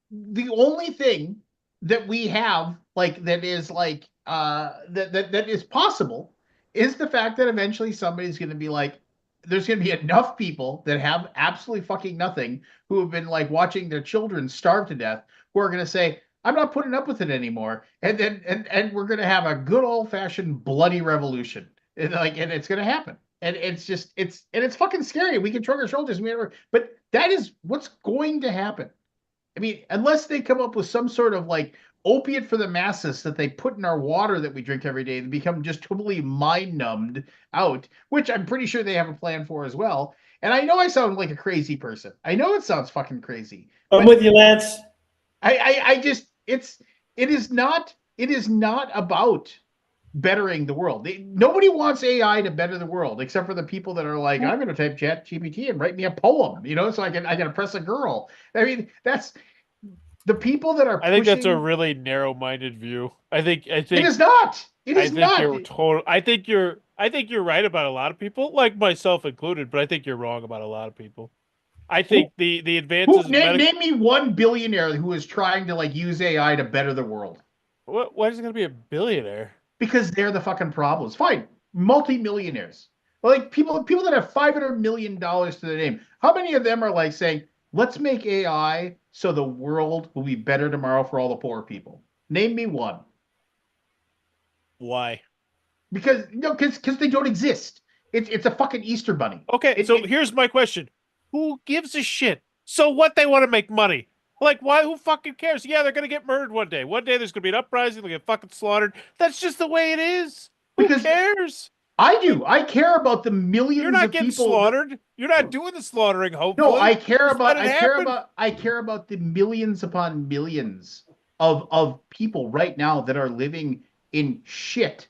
the only thing that we have like that is like that is possible is the fact that eventually somebody's going to be like, there's going to be enough people that have absolutely fucking nothing who have been like watching their children starve to death who are going to say, I'm not putting up with it anymore. And then and we're going to have a good old fashioned bloody revolution. And it's going to happen. And it's fucking scary. We can shrug our shoulders, but that is what's going to happen. I mean, unless they come up with some sort of like opiate for the masses that they put in our water that we drink every day and become just totally mind numbed out, which I'm pretty sure they have a plan for as well. And I know I sound like a crazy person. I know it sounds fucking crazy. I'm with you, Lance. It is not about bettering the world. Nobody wants AI to better the world except for the people that are like, I'm going to type ChatGPT and write me a poem, so I can impress a girl. I mean, The people that are I think that's a pushing- really narrow-minded view. I think it is not. It is not. I think you're right about a lot of people, like myself included, but I think you're wrong about a lot of people. I think the advances. Name me one billionaire who is trying to like use AI to better the world. Why is it going to be a billionaire? Because they're the fucking problems. Fine, multi-millionaires. Like people that have $500 million to their name. How many of them are like saying, "Let's make AI so the world will be better tomorrow for all the poor people"? Name me one. Why? Because they don't exist. It's a fucking Easter bunny. Okay, here's my question: who gives a shit? So what? They want to make money. Like, why? Who fucking cares? Yeah, they're gonna get murdered one day. One day there's gonna be an uprising. They'll get fucking slaughtered. That's just the way it is. Who cares? I do. I care about the millions. You're not of getting people slaughtered. You're not doing the slaughtering. Hopefully, no. I care about the millions upon millions of people right now that are living in shit,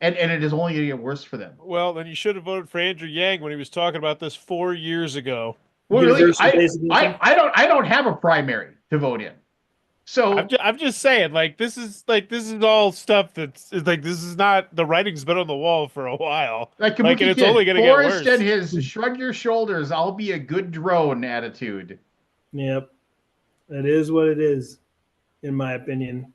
and it is only going to get worse for them. Well, then you should have voted for Andrew Yang when he was talking about this 4 years ago. Well, really, I don't have a primary to vote in. So I'm just saying, like this is all stuff that's like this is not the writing's been on the wall for a while. Like and it's only going to get worse. Forrest and his shrug your shoulders, I'll be a good drone attitude. Yep, that is what it is, in my opinion.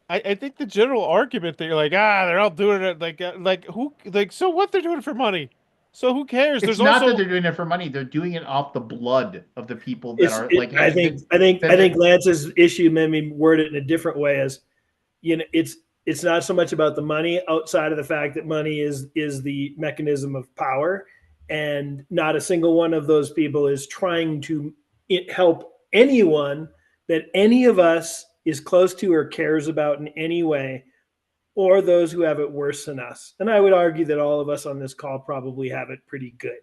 I think the general argument that you're like, they're all doing it so what? They're doing it for money. So who cares? It's not that they're doing it for money. They're doing it off the blood of the people that are like. I think Lance's issue made me word it in a different way. As you know, it's not so much about the money, outside of the fact that money is the mechanism of power, and not a single one of those people is trying to help anyone that any of us is close to or cares about in any way, or those who have it worse than us. And I would argue that all of us on this call probably have it pretty good,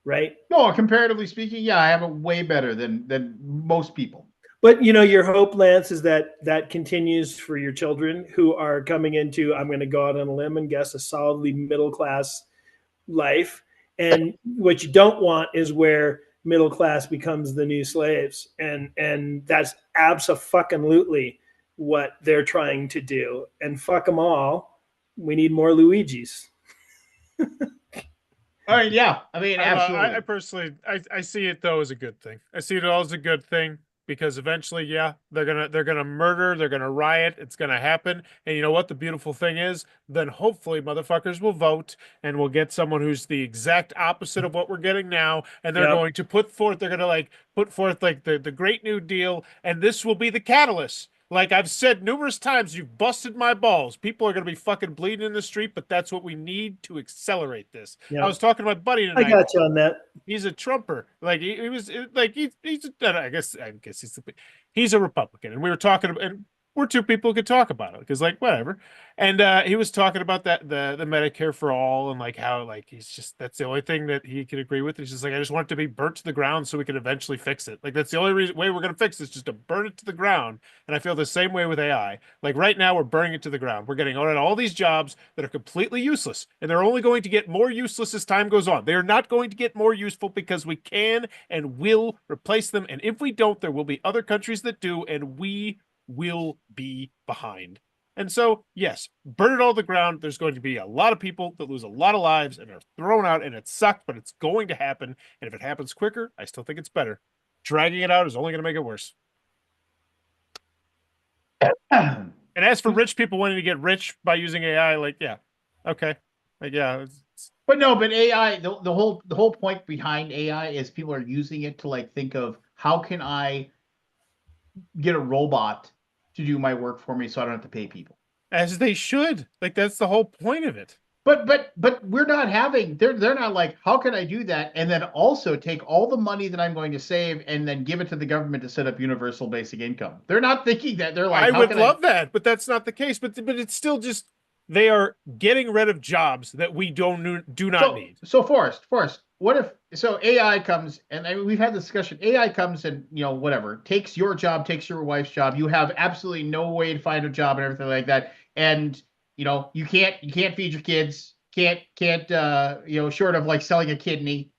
right? No, comparatively speaking, yeah, I have it way better than most people. But, you know, your hope, Lance, is that continues for your children who are coming into, I'm going to go out on a limb and guess, a solidly middle-class life. And what you don't want is where middle class becomes the new slaves. And that's abso-fucking-lutely what they're trying to do. And fuck them all. We need more Luigis. All right, yeah. I mean, absolutely. I personally, I see it though as a good thing. I see it all as a good thing because eventually, yeah, they're gonna murder, they're gonna riot, it's gonna happen. And you know what? The beautiful thing is, then hopefully motherfuckers will vote and we'll get someone who's the exact opposite of what we're getting now. And they're going to put forth the Great New Deal, and this will be the catalyst. Like I've said numerous times, you've busted my balls. People are going to be fucking bleeding in the street, but that's what we need to accelerate this. Yep. I was talking to my buddy tonight. I got you on that. He's a Trumper. Like he's a Republican, and we were talking about, and we're two people who could talk about it because like whatever. And he was talking about the Medicare for all and like how like he's just that's the only thing that he could agree with. He's just like I just want it to be burnt to the ground so we can eventually fix it. Like that's the only way we're gonna fix this, just to burn it to the ground. And I feel the same way with AI. Like right now we're burning it to the ground. We're getting on all these jobs that are completely useless, and they're only going to get more useless as time goes on. They are not going to get more useful because we can and will replace them. And if we don't, there will be other countries that do, and we will be behind. And so, yes, burn it all to the ground. There's going to be a lot of people that lose a lot of lives and are thrown out, and it sucked, but it's going to happen. And if it happens quicker, I still think it's better. Dragging it out is only going to make it worse. And as for rich people wanting to get rich by using AI, like, yeah, okay. Like, yeah. But AI, the whole point behind AI is people are using it to like think of how can I get a robot to do my work for me so I don't have to pay people. As they should. Like that's the whole point of it. But we're not having they're not like, how can I do that? And then also take all the money that I'm going to save and then give it to the government to set up universal basic income. They're not thinking that. They're like, I would love that, but that's not the case. But it's still just they are getting rid of jobs that we do not need. So Forrest, what if AI comes and we've had this discussion. AI comes and whatever takes your job, takes your wife's job. You have absolutely no way to find a job and everything like that. And you can't feed your kids. Can't short of like selling a kidney.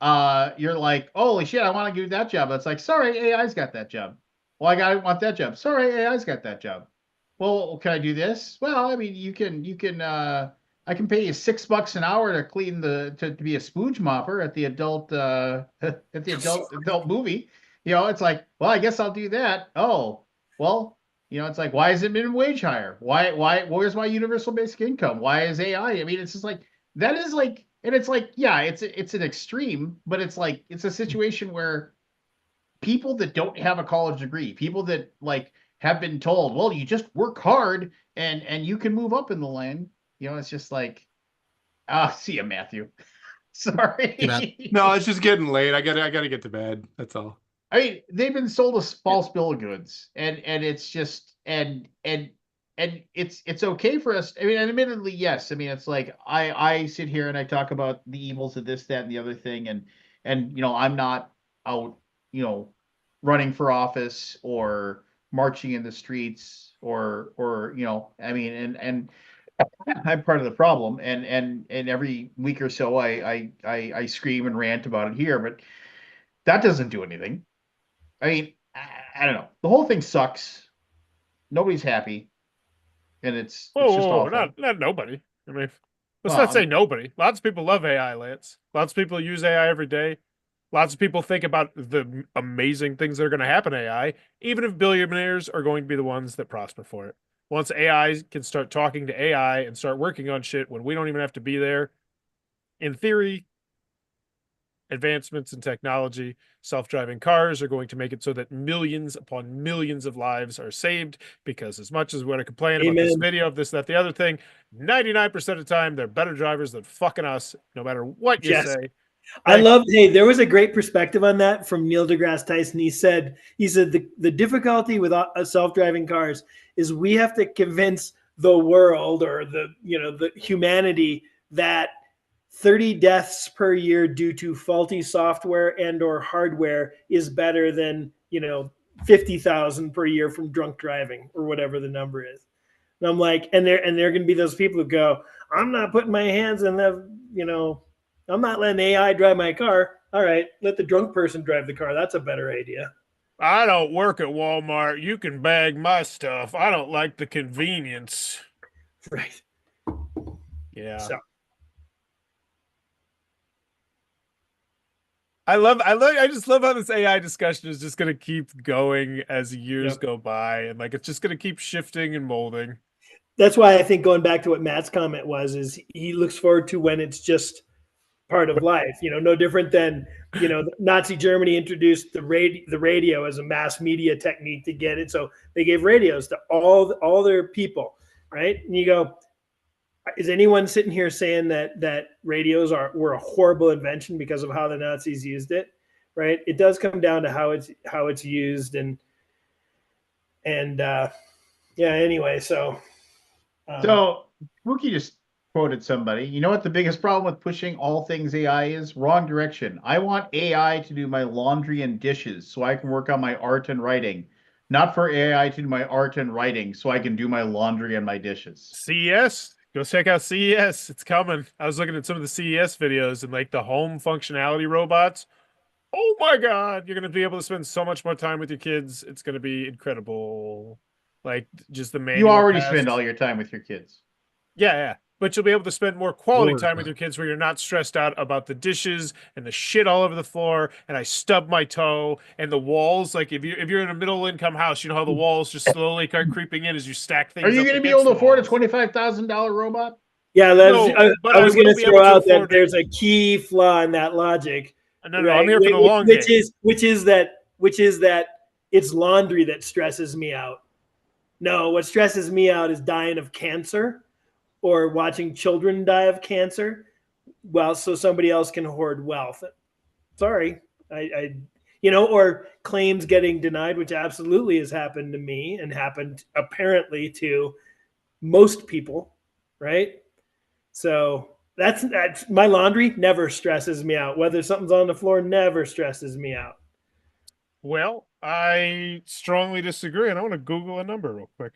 You're like, holy shit, I want to do that job. It's like, sorry, AI's got that job. Well, I want that job. Sorry, AI's got that job. Well, can I do this? Well, I mean, you can I can pay you $6 an hour to clean to be a spooge mopper at the adult at the adult movie. It's like, well, I guess I'll do that. Oh, well, it's like, why isn't minimum wage higher? Where's my universal basic income? Why is AI? I mean, it's just like that is like, and it's like, yeah, it's an extreme, but it's like it's a situation where people that don't have a college degree, people that like have been told, well, you just work hard and you can move up in the land. It's just like, see you, Matthew. Sorry. No, it's just getting late. I gotta get to bed. That's all. I mean, they've been sold a false bill of goods, and it's just and it's okay for us. I mean, and admittedly, yes. I mean, it's like I sit here and I talk about the evils of this, that, and the other thing, and I'm not out, running for office or marching in the streets or I mean, and I'm part of the problem, and every week or so I scream and rant about it here, but that doesn't do anything. I mean, I don't know. The whole thing sucks. Nobody's happy, and it's just awful. Not nobody. I mean, let's not say nobody. Lots of people love AI, Lance. Lots of people use AI every day. Lots of people think about the amazing things that are going to happen to AI, even if billionaires are going to be the ones that prosper for it. Once AI can start talking to AI and start working on shit when we don't even have to be there, in theory, advancements in technology, self-driving cars are going to make it so that millions upon millions of lives are saved, because as much as we're going to complain about this video of this, that, the other thing, 99% of the time, they're better drivers than fucking us, no matter what you say. I love, hey, there was a great perspective on that from Neil deGrasse Tyson. He said the difficulty with self-driving cars is we have to convince the world or the humanity that 30 deaths per year due to faulty software and or hardware is better than 50,000 per year from drunk driving or whatever the number is. And I'm like, and there are going to be those people who go, I'm not putting my hands in the, I'm not letting AI drive my car. All right, let the drunk person drive the car. That's a better idea. I don't work at Walmart. You can bag my stuff. I don't like the convenience. Right. Yeah. So. I just love how this AI discussion is just going to keep going as years go by, and like it's just going to keep shifting and molding. That's why I think going back to what Matt's comment is he looks forward to when it's just part of life, no different than, Nazi Germany introduced the radio as a mass media technique to get it. So they gave radios to all their people, right? And you go, is anyone sitting here saying that radios were a horrible invention because of how the Nazis used it, right? It does come down to how it's used and anyway, so Wookie just quoted somebody. You know what the biggest problem with pushing all things AI is? Wrong direction. I want AI to do my laundry and dishes so I can work on my art and writing, not for AI to do my art and writing so I can do my laundry and my dishes. CES, go check out CES. It's coming. I was looking at some of the CES videos and like the home functionality robots. Oh my God, you're going to be able to spend so much more time with your kids. It's going to be incredible. Like just the manual. You already spend all your time with your kids. Yeah. But you'll be able to spend more quality time with your kids where you're not stressed out about the dishes and the shit all over the floor. And I stubbed my toe and the walls. Like if you're in a middle income house, you know how the walls just slowly start creeping in as you stack things. Are you going to be able to afford a $25,000 robot? Yeah, I was going to throw out that there's a key flaw in that logic. No, right? I'm here for the long game. Which is that it's laundry that stresses me out. No, what stresses me out is dying of cancer or watching children die of cancer, so somebody else can hoard wealth. Sorry, or claims getting denied, which absolutely has happened to me and happened apparently to most people, right? So that's my laundry never stresses me out. Whether something's on the floor never stresses me out. Well, I strongly disagree, and I want to Google a number real quick.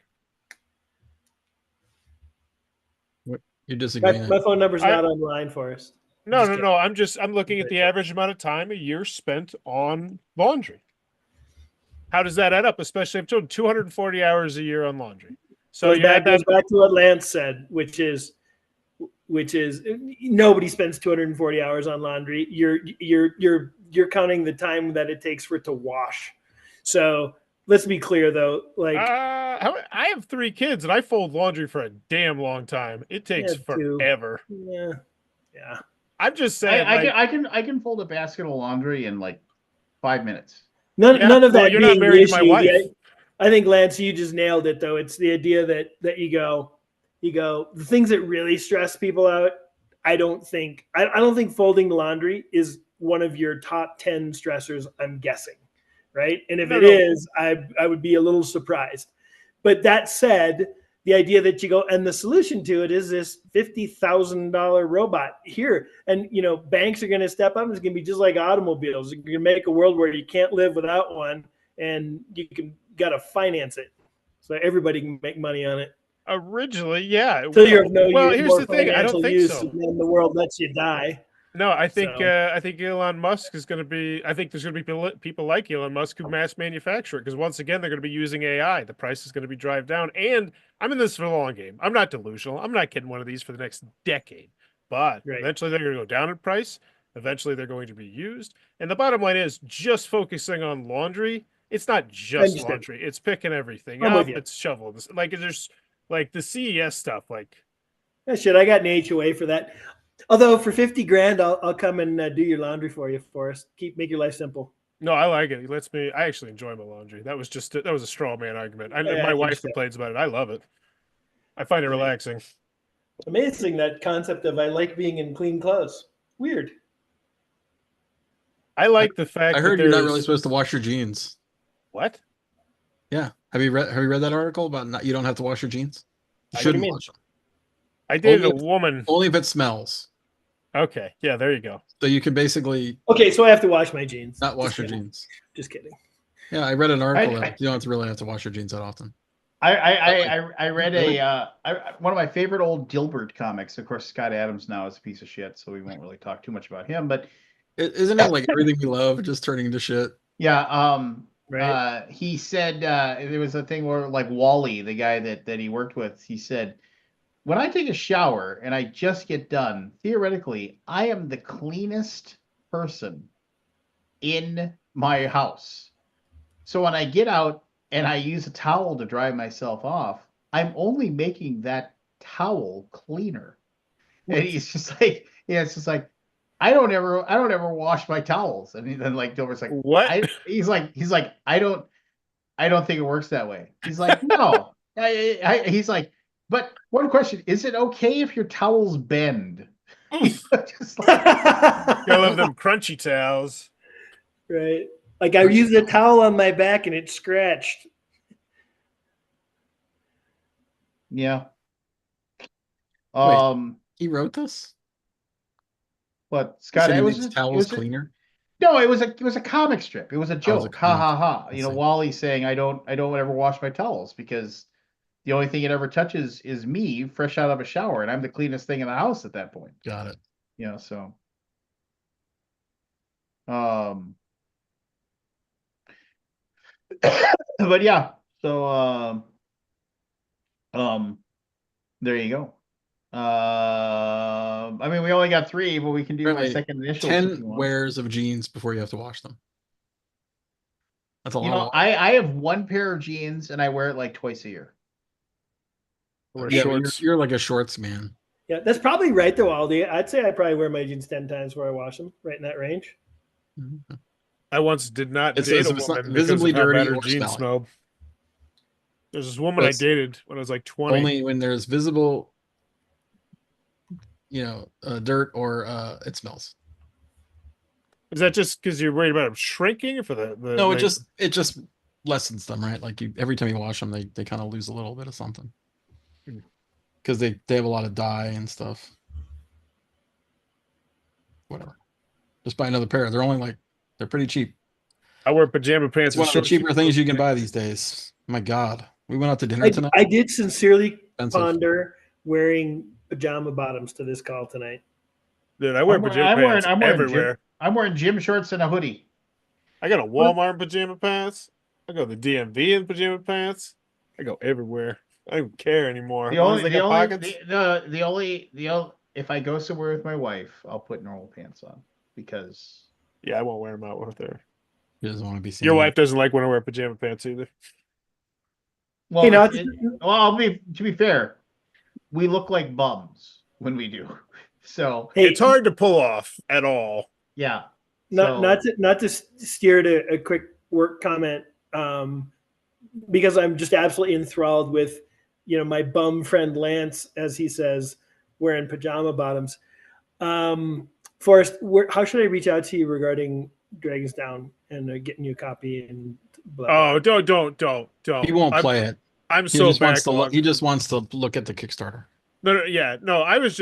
You're disagreeing. My phone number's not online for us. No. I'm looking at the average amount of time a year spent on laundry. how does that add up? Especially if you're 240 hours a year on laundry. So goes you back, add that. goes back to what Lance said, which is nobody spends 240 hours on laundry. You're counting the time that it takes for it to wash. So let's be clear though, like I have 3 kids and I fold laundry for a damn long time. It takes forever. Yeah. I'm just saying. I can fold a basket of laundry in like 5 minutes. None of that you're being not married the to my issue. wife. I think Lance, you just nailed it though. It's the idea that you go, the things that really stress people out. I don't think folding laundry is one of your top 10 stressors, I'm guessing. Right. And if it is, I would be a little surprised. But that said, the idea that you go, and the solution to it is this $50,000 robot here. And, banks are going to step up. It's going to be just like automobiles. You're going to make a world where you can't live without one, and you got to finance it. So everybody can make money on it. Originally, yeah. Until you're of no well, use, here's the thing. I don't think so. And then the world lets you die. No, I think Elon Musk is going to be. I think there's going to be people like Elon Musk who mass manufacture it because once again they're going to be using AI. The price is going to be drive down, and I'm in this for the long game. I'm not delusional. I'm not getting one of these for the next decade, but eventually they're going to go down in price. Eventually they're going to be used, and the bottom line is just focusing on laundry. It's not just laundry. It's picking everything up. It's shoveling. Like there's like the CES stuff. Like shit, I got an HOA for that. Although for $50,000, I'll come and do your laundry for you, Forrest. Make your life simple. No, I like it. It lets me. I actually enjoy my laundry. That was a straw man argument. My wife complains about it. I love it. I find it relaxing. Amazing, that concept of I like being in clean clothes. Weird. I like the fact. I heard you're not really supposed to wash your jeans. What? Yeah. Have you read that article about you don't have to wash your jeans? You shouldn't wash them. I dated a woman. Only if it smells. Okay. Yeah, there you go. So you can basically. Okay, so I have to wash my jeans. Not wash your jeans. Just kidding. Yeah, I read an article that you don't really have to wash your jeans that often. I read one of my favorite old Dilbert comics. Of course, Scott Adams now is a piece of shit, so we won't really talk too much about him. But isn't it like everything we love just turning into shit? Yeah. He said there was a thing where like Wally, the guy that he worked with, he said, when I take a shower and I just get done, theoretically, I am the cleanest person in my house. So when I get out and I use a towel to dry myself off, I'm only making that towel cleaner. And he's just like, it's just like, I don't ever wash my towels. And then like Dilbert's like, what? He's like, I don't think it works that way. He's like, no. He's like, but one question, is it okay if your towels bend? Just like, I love them crunchy towels. Right. Like I used a towel on my back and it scratched. Yeah. Wait, he wrote this? What, Scott? It was towels cleaner? No, it was a comic strip. It was a joke. Ha ha ha. Wally saying I don't ever wash my towels because the only thing it ever touches is me fresh out of a shower, and I'm the cleanest thing in the house at that point. Got it. Yeah, so but yeah, so there you go. I mean, we only got 3, but we can do my second initial. 10 wears of jeans before you have to wash them. That's a lot. I have 1 pair of jeans and I wear it like twice a year. You're like a shorts man. Yeah, that's probably right though, Aldi. I'd say I probably wear my jeans 10 times before I wash them, right in that range. Mm-hmm. I once did not date a woman visibly dirty or jeans smelled. There's this woman I dated when I was like 20. Only when there's visible, dirt or it smells. Is that just because you're worried about them shrinking, or for the no? It just lessens them, right? Like every time you wash them, they kind of lose a little bit of something because they have a lot of dye and stuff. Whatever. Just buy another pair. They're pretty cheap. I wear pajama pants. It's one of the cheaper things you can buy these days. My God, we went out to dinner tonight. I did sincerely ponder wearing pajama bottoms to this call tonight. Dude, I wear pajama pants everywhere. I'm wearing gym shorts and a hoodie. I got a Walmart pajama pants. I go to the DMV in pajama pants. I go everywhere. I don't care anymore. As long as they got pockets. If I go somewhere with my wife, I'll put normal pants on because yeah, I won't wear them out with her. He doesn't want to be seen. Your wife doesn't like when I wear pajama pants either. Well, to be fair, we look like bums when we do. So it's hard to pull off at all. Yeah. Not to steer to a quick work comment, because I'm just absolutely enthralled with, my bum friend Lance, as he says, wearing pajama bottoms. Forrest, how should I reach out to you regarding Dragons Down and getting you a copy and blah, blah. Oh, don't. He won't play it. I'm so he just wants to look at the Kickstarter. No. I was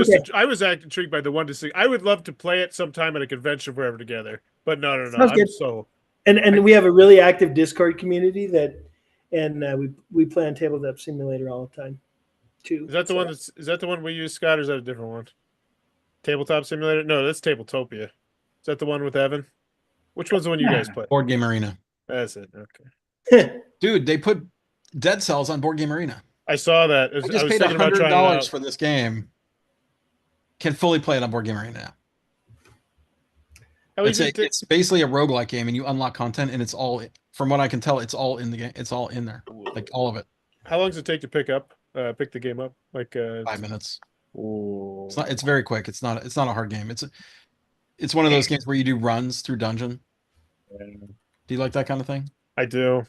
intrigued by the 1 to 6. I would love to play it sometime at a convention wherever together. But no. And we have a really active Discord community we play on Tabletop Simulator all the time too. Is that the one we use, Scott, or is that a different one? Tabletop Simulator? No, that's Tabletopia. Is that the one with Evan? Which one's the one you guys play? Board Game Arena. That's it. Okay. Dude, they put Dead Cells on Board Game Arena. I saw that. I just paid $100 for this game. Can fully play it on Board Game Arena now. It's basically a roguelike game, and you unlock content, and it's all, from what I can tell, it's all in the game. It's all in there, like all of it. How long does it take to pick the game up? Like 5 minutes. Ooh. It's very quick. It's not a hard game. It's one of those games where you do runs through dungeon. Do you like that kind of thing? I do.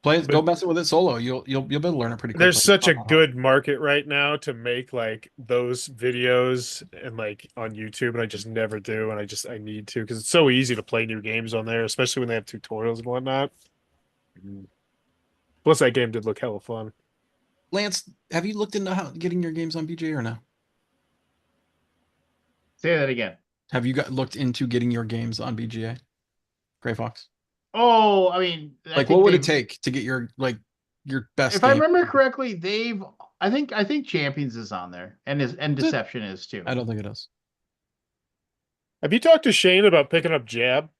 Go mess with it solo. You'll be able to learn it pretty quickly. There's such a good market right now to make like those videos and like on YouTube, and I just never do, and I need to, because it's so easy to play new games on there, especially when they have tutorials and whatnot. Plus, that game did look hella fun. Lance, have you looked into getting your games on BGA or no? Say that again. Have you looked into getting your games on BGA, Gray Fox? Oh, I mean, what would it take to get your best? If I remember correctly, I think Champions is on there, and Deception is too. I don't think it is. Have you talked to Shane about picking up Jab?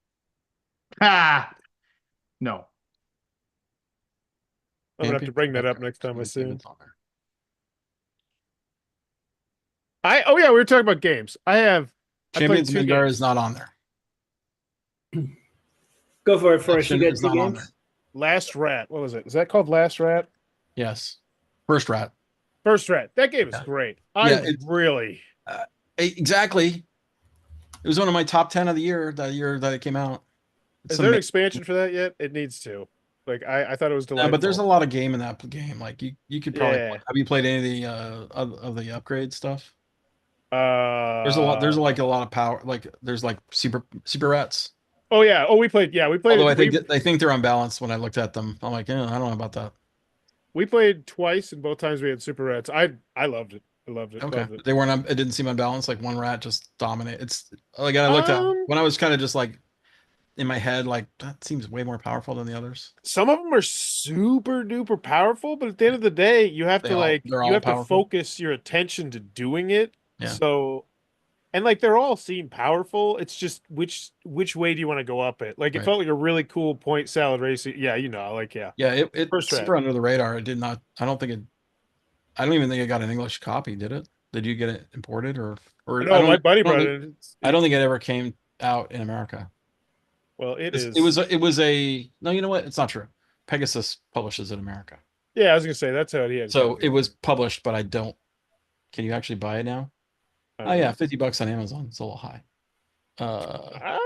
No. I'm gonna have to bring that up next time I see him. We were talking about games. Champions Midgar is not on there. Go for it, Forrest. You got 2 games? Last Rat. What was it? Is that called Last Rat? Yes. First Rat. That game is great. Exactly. It was one of my top 10 of the year that it came out. Is there an expansion for that yet? It needs to. Like I thought it was delightful. Yeah, but there's a lot of game in that game. Like you could probably have you played any of the upgrade stuff? There's a lot of power. Like there's like super rats. Oh yeah. We played. Although I think they're unbalanced when I looked at them. I'm like, I don't know about that. We played twice, and both times we had super rats. I loved it. Okay. Loved it. They weren't. It didn't seem unbalanced. Like one rat just dominated. It's like I looked at when I was kind of just like in my head, like that seems way more powerful than the others. Some of them are super duper powerful, but at the end of the day, you have to focus your attention to doing it. Yeah. So, and like they're all seem powerful. It's just which way do you want to go up it? Like it felt like a really cool point salad race. Yeah, Yeah, it super under the radar. It did not. I don't even think it got an English copy. Did it? Did you get it imported or? No, my buddy brought it. I don't think it ever came out in America. Well, it was a no. You know what? It's not true. Pegasus publishes in America. Yeah, I was gonna say that's how it is. So it was published, but I don't. Can you actually buy it now? Oh yeah, $50 on Amazon. It's a little high. I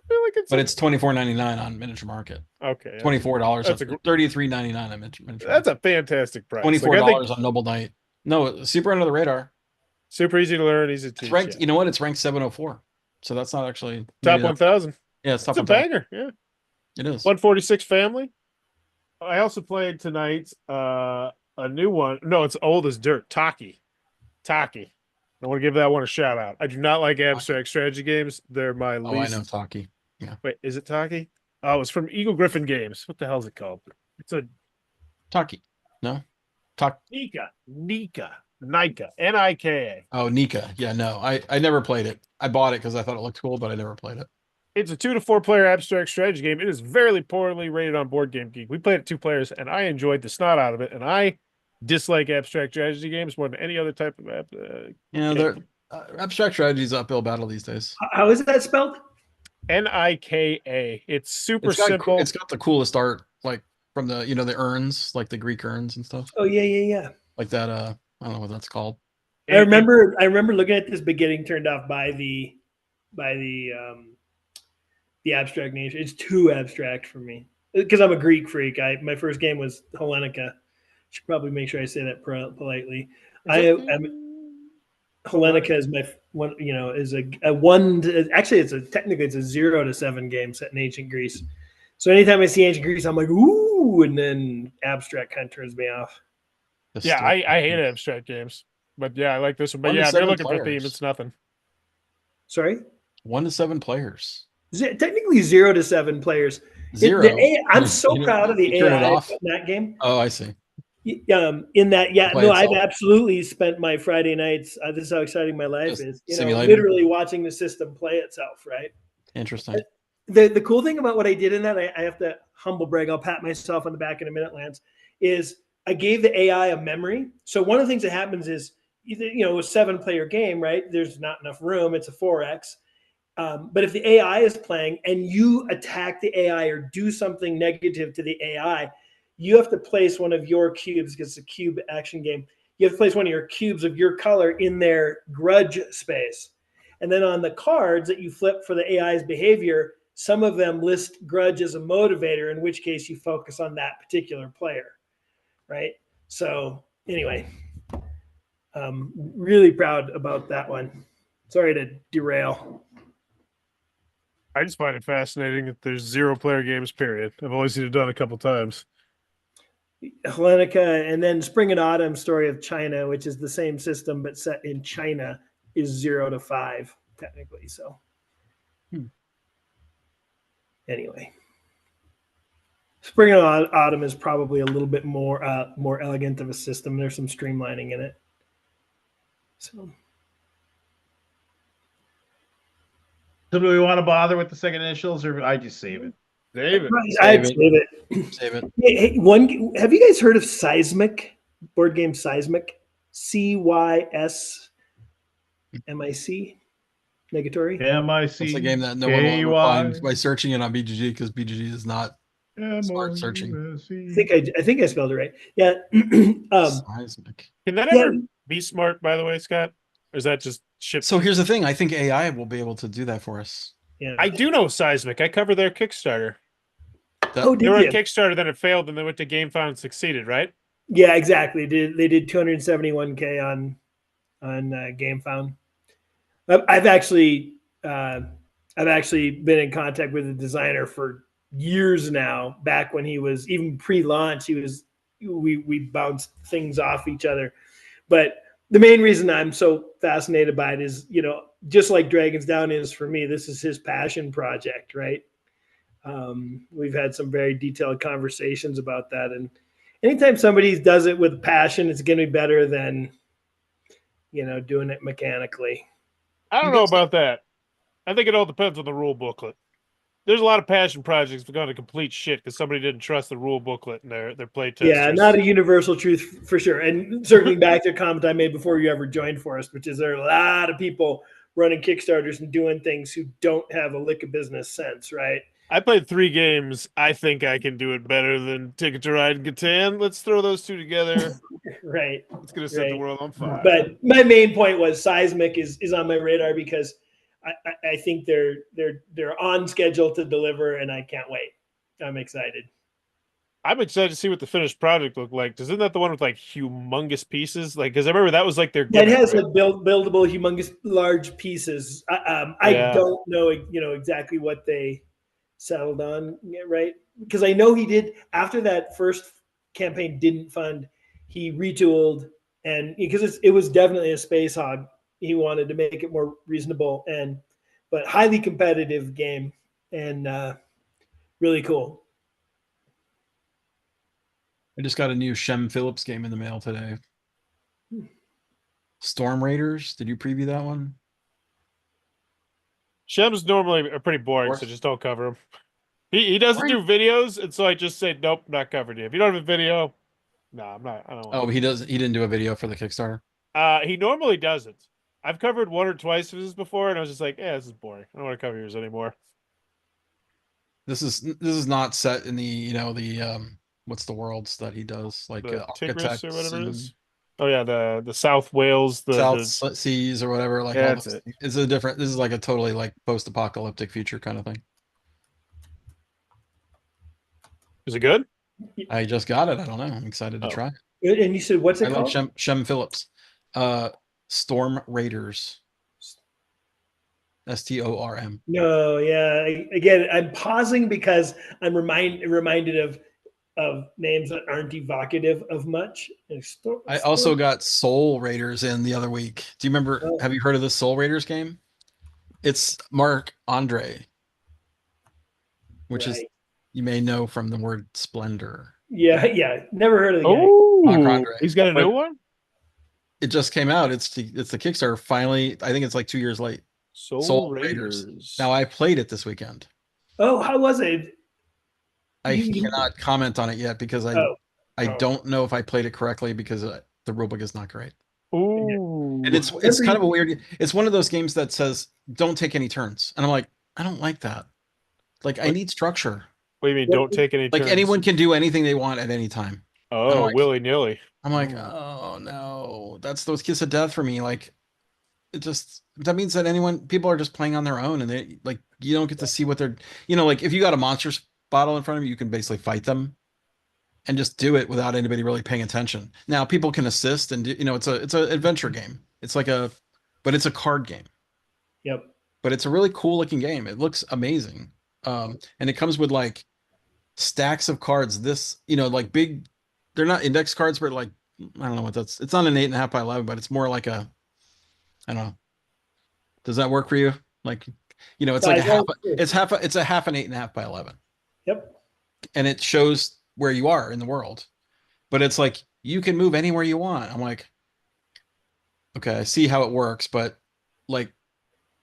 feel like but it's $24.99 on Miniature Market. Okay, $24. That's $33.99 on Miniature. That's a fantastic price. $24 on Noble Knight. No, super under the radar. Super easy to learn, easy to teach. It's ranked. You know what? It's ranked 704. So that's not actually top 1,000. Yeah, it's top 1,000. It's a banger. Yeah, it is. 146 family. I also played tonight a new one. No, it's old as dirt. Taki. I want to give that one a shout out. I do not like abstract strategy games. They're my least. I know Taki. Yeah. Wait, is it Taki? Oh, it's from Eagle Griffin Games. What the hell is it called? It's a Taki. No. Nika. Nika. Oh, Nika. Yeah, no. I never played it. I bought it because I thought it looked cool, but I never played it. It's a 2 to 4 player abstract strategy game. It is very poorly rated on Board Game Geek. We played it 2 players, and I enjoyed the snot out of it. And I dislike abstract strategy games more than any other type of they're abstract strategy is uphill battle these days. How is that spelled? Nika. It's super simple. It's got the coolest art, like from the the urns, like the Greek urns and stuff. Oh yeah. Like that. I don't know what that's called. I remember looking at this but getting turned off by the abstract nature. It's too abstract for me because I'm a Greek freak. My first game was Hellenica. Should probably make sure I say that politely. Hellenica is my one. Is a one. Actually, technically it's a 0 to 7 game set in ancient Greece. So anytime I see ancient Greece, I'm like, ooh, and then abstract kind of turns me off. Yeah, I hate abstract games, but yeah, I like this one. But yeah, if you're looking for theme, it's nothing. Sorry, 1 to 7 players. Technically 0 to 7 players. 0. I'm so proud of the AI in that game. Oh, I see. In that, I've absolutely spent my Friday nights. This is how exciting my life is. Literally watching the system play itself. Right. Interesting. The cool thing about what I did in that, I have to humble brag. I'll pat myself on the back in a minute, Lance. Is I gave the AI a memory. So one of the things that happens is, a 7-player game, right? There's not enough room. It's a 4X. But if the AI is playing and you attack the AI or do something negative to the AI, you have to place one of your cubes, because it's a cube action game. You have to place one of your cubes of your color in their grudge space. And then on the cards that you flip for the AI's behavior, some of them list grudge as a motivator, in which case you focus on that particular player, right? So anyway, really proud about that one. Sorry to derail. I just find it fascinating that there's 0-player games, period. I've only seen it done a couple times. Hellenica, and then Spring and Autumn Story of China, which is the same system but set in China, is 0 to 5 technically. So anyway, Spring and Autumn is probably a little bit more elegant of a system. There's some streamlining in it. So do we want to bother with the second initials, or I just save it? Save it. Save it. Hey, have you guys heard of Seismic? Board game Seismic? CYSMIC? Negatory? MIC. It's a game that no one will ever find by searching it on BGG, because BGG is not smart searching. I think I spelled it right. Yeah. Seismic. Can that ever be smart, by the way, Scott? Or is that just shit? So here's the thing. I think AI will be able to do that for us. Yeah. I do know Seismic. I cover their Kickstarter. They were on Kickstarter, then it failed, and they went to GameFound and succeeded, right? Yeah, exactly. They did 271K on GameFound. I've actually been in contact with the designer for years now. Back when he was even pre-launch, we bounced things off each other. But the main reason I'm so fascinated by it is, just like Dragon's Down is for me, this is his passion project, right? We've had some very detailed conversations about that. And anytime somebody does it with passion, it's going to be better than, doing it mechanically. I don't know about that. I think it all depends on the rule booklet. There's a lot of passion projects that go to complete shit because somebody didn't trust the rule booklet and their playtesters. Yeah, not a universal truth for sure. And circling back to a comment I made before you ever joined Forrest, which is there are a lot of people running Kickstarters and doing things who don't have a lick of business sense, right? I played 3 games. I think I can do it better than Ticket to Ride and Catan. Let's throw those 2 together. Right. It's going to set the world on fire. But my main point was Seismic is on my radar because I think they're on schedule to deliver, and I can't wait. I'm excited. I'm excited to see what the finished product looked like. Isn't that the one with like humongous pieces? Like, because I remember that was like their. It has like buildable, humongous, large pieces. I don't know, exactly what they settled on, right? Because I know he did after that first campaign didn't fund. He retooled, and because it was definitely a space hog. He wanted to make it more reasonable but highly competitive game and really cool. I just got a new Shem Phillips game in the mail today. Storm Raiders. Did you preview that one? Shem's normally are pretty boring, so just don't cover him. He doesn't do videos, and so I just say nope, not covering you. If you don't have a video, no, I'm not. I don't. Oh, he didn't do a video for the Kickstarter. He normally doesn't. I've covered one or twice of his before, and I was just like, yeah, this is boring. I don't want to cover yours anymore. This is not set in the the what's the worlds that he does, like Tigris or whatever it is. Oh yeah, the South Wales, South Seas or whatever. Like yeah, it's a different. This is like a totally like post-apocalyptic future kind of thing. Is it good? I just got it. I don't know. I'm excited to try. And you said what's it called? Like Shem Phillips. Storm Raiders. STORM. No, yeah. Again, I'm pausing because I'm reminded of names that aren't evocative of much. I also got Soul Raiders in the other week. Do you remember? Oh. Have you heard of the Soul Raiders game? It's Mark Andre, which is you may know from the word splendor. Yeah. Never heard of the guy. Oh, he's got a new one. It just came out. It's the Kickstarter. Finally, I think it's like 2 years late. Soul Raiders. Now I played it this weekend. Oh, how was it? I cannot comment on it yet because I don't know if I played it correctly because the rulebook is not great. Ooh. And it's kind of a weird. It's one of those games that says don't take any turns, and I'm like, I don't like that. Like I need structure. What do you mean? Don't take any turns? Like anyone can do anything they want at any time. Oh, like, willy-nilly. I'm like, oh no, that's those kiss of death for me. Like, that means that people are just playing on their own, and they like you don't get to see what they're, like if you got a monsters bottle in front of you can basically fight them, and just do it without anybody really paying attention. Now people can assist, and it's an adventure game. It's like but it's a card game. Yep. But it's a really cool looking game. It looks amazing, and it comes with like stacks of cards. This like big. They're not index cards, but like I don't know what that's. It's not an 8.5 by 11, but it's more like a. I don't know. Does that work for you? Like, it's like it's a half an 8.5 by 11. Yep. And it shows where you are in the world, but it's like you can move anywhere you want. I'm like, okay, I see how it works, but like,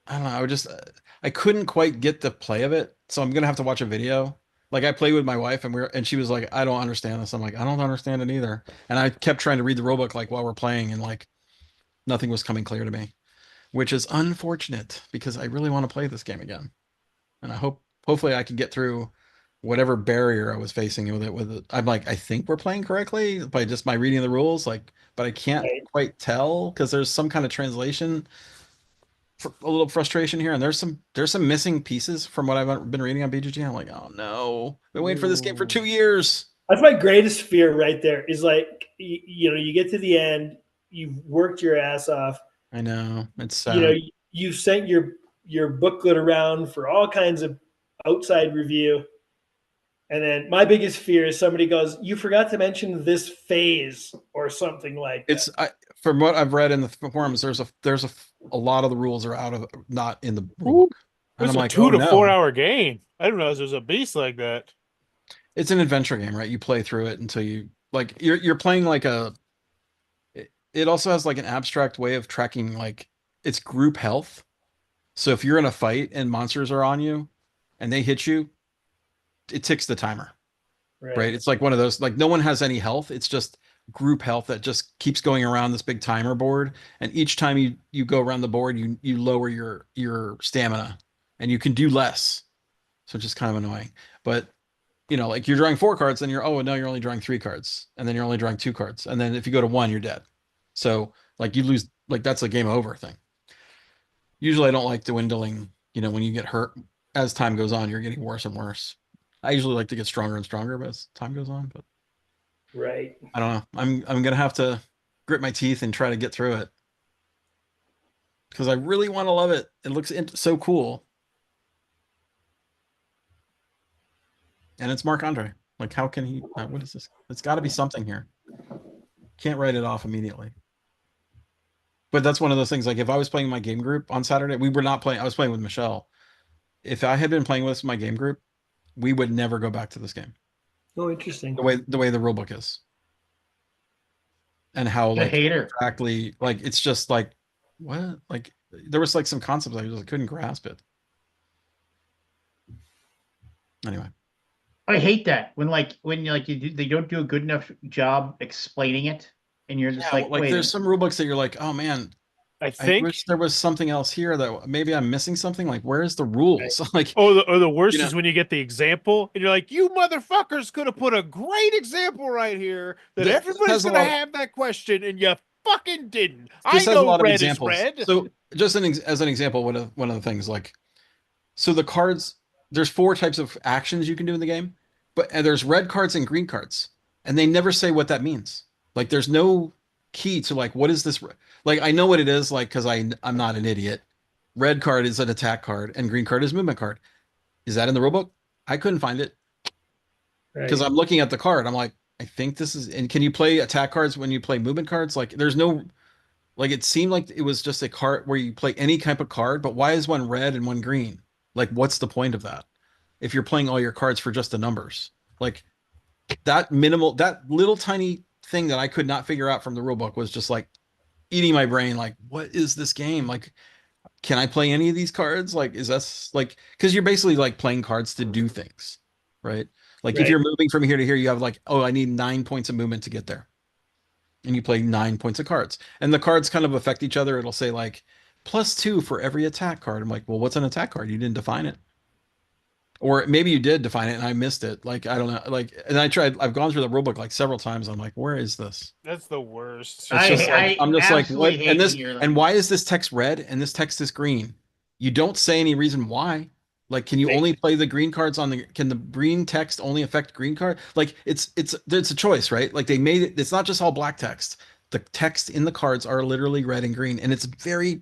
I don't know. I couldn't quite get the play of it, so I'm gonna have to watch a video. Like I played with my wife and she was like, I don't understand this. I'm like, I don't understand it either. And I kept trying to read the rulebook like while we're playing, and like nothing was coming clear to me, which is unfortunate because I really want to play this game again. And hopefully I can get through whatever barrier I was facing with it. I'm like, I think we're playing correctly by just my reading of the rules, like, but I can't quite tell because there's some kind of translation, a little frustration here, and there's some missing pieces from what I've been reading on BGG. I'm like, oh no, been waiting for this game for 2 years. That's my greatest fear right there. Is like you get to the end, you've worked your ass off. I know it's sad. You've sent your booklet around for all kinds of outside review, and then my biggest fear is somebody goes, "You forgot to mention this phase" or something like that. From what I've read in the forums, there's a lot of the rules are not in the rulebook. It's a 2 to 4 hour game. I didn't realize there's a beast like that. It's an adventure game, right? You play through it until you're playing like it also has like an abstract way of tracking, like it's group health. So if you're in a fight and monsters are on you and they hit you, it ticks the timer, right? It's like one of those, like no one has any health. It's just group health that just keeps going around this big timer board. And each time you go around the board, you lower your stamina and you can do less. So it's just kind of annoying, but like you're drawing 4 cards, then you're only drawing 3 cards, and then you're only drawing 2 cards. And then if you go to 1, you're dead. So like you lose, like that's a game over thing. Usually I don't like dwindling, when you get hurt as time goes on, you're getting worse and worse. I usually like to get stronger and stronger as time goes on, but right. I don't know. I'm going to have to grit my teeth and try to get through it because I really want to love it. It looks so cool. And it's Marc Andre. Like, how can he? What is this? It's got to be something here. Can't write it off immediately. But that's one of those things. Like, if I was playing my game group on Saturday, we were not playing. I was playing with Michelle. If I had been playing with my game group, we would never go back to this game. Oh, interesting. The way the rule book is, and how like exactly like it's just like what, like there was like some concepts I just couldn't grasp it. Anyway. I hate that when they don't do a good enough job explaining it, and you're just like, wait. There's some rule books that you're like, oh man, I wish there was something else here that maybe I'm missing something. Like, where's the rules? Like, or the worst is when you get the example and you're like, you motherfuckers could have put a great example right here that everybody's gonna have that question, and you fucking didn't. I know red is red. So just as an example, one of the things, like, so the cards, there's 4 types of actions you can do in the game, and there's red cards and green cards, and they never say what that means. Like, there's no key to like, what is this? Like, I know what it is, like, because I'm not an idiot. Red card is an attack card, and green card is movement card. Is that in the rulebook? I couldn't find it because I'm looking at the card. I'm like, I think this is. And can you play attack cards when you play movement cards? Like, there's no. Like, it seemed like it was just a card where you play any type of card, but why is one red and one green? Like, what's the point of that? If you're playing all your cards for just the numbers, like that little tiny thing that I could not figure out from the rulebook was just like eating my brain. Like, what is this game? Like, can I play any of these cards? Like, is that like, because you're basically like playing cards to do things, right? Like, if you're moving from here to here, you have like, oh, I need 9 points of movement to get there. And you play 9 points of cards, and the cards kind of affect each other. It'll say like +2 for every attack card. I'm like, well, what's an attack card? You didn't define it. Or maybe you did define it and I missed it. Like, I don't know. Like, and I've gone through the rulebook like several times. I'm like, where is this? That's the worst. I'm just like, what? And why is this text red and this text is green? You don't say any reason why. Like, can you only play the green cards can the green text only affect green card? Like, it's a choice, right? Like, they made it, it's not just all black text. The text in the cards are literally red and green. And it's very,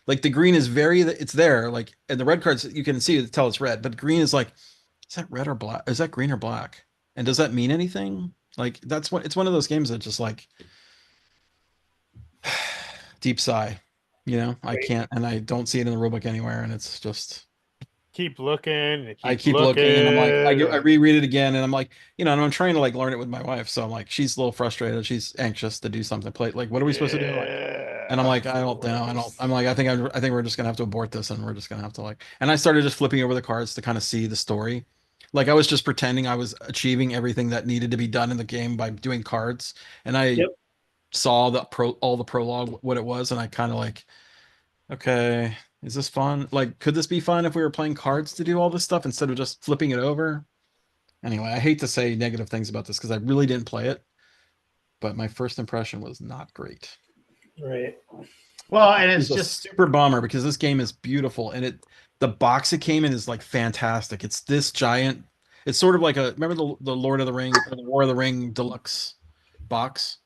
like, the green is it's there. Like, and the red cards, you can see, tell it's red, but green is like, is that red or black? Is that green or black? And does that mean anything? Like, it's one of those games that just like, deep sigh, I can't, and I don't see it in the rulebook anywhere. And it's just, keep looking. I keep looking, and I'm like, I reread it again, and I'm like, and I'm trying to like learn it with my wife. So I'm like, she's a little frustrated. She's anxious to do something. Like, what are we supposed to do? Like, and I'm like, I don't know. I'm like, I think we're just gonna have to abort this, and we're just gonna have to like. And I started just flipping over the cards to kind of see the story. Like, I was just pretending I was achieving everything that needed to be done in the game by doing cards, and I saw all the prologue, what it was, and I kind of like, okay, is this fun? Like, could this be fun if we were playing cards to do all this stuff instead of just flipping it over? Anyway, I hate to say negative things about this because I really didn't play it, but my first impression was not great. Right. Well, and it's just super bummer because this game is beautiful, and the box it came in is like fantastic. It's this giant. It's sort of like remember the Lord of the Ring or the War of the Ring deluxe box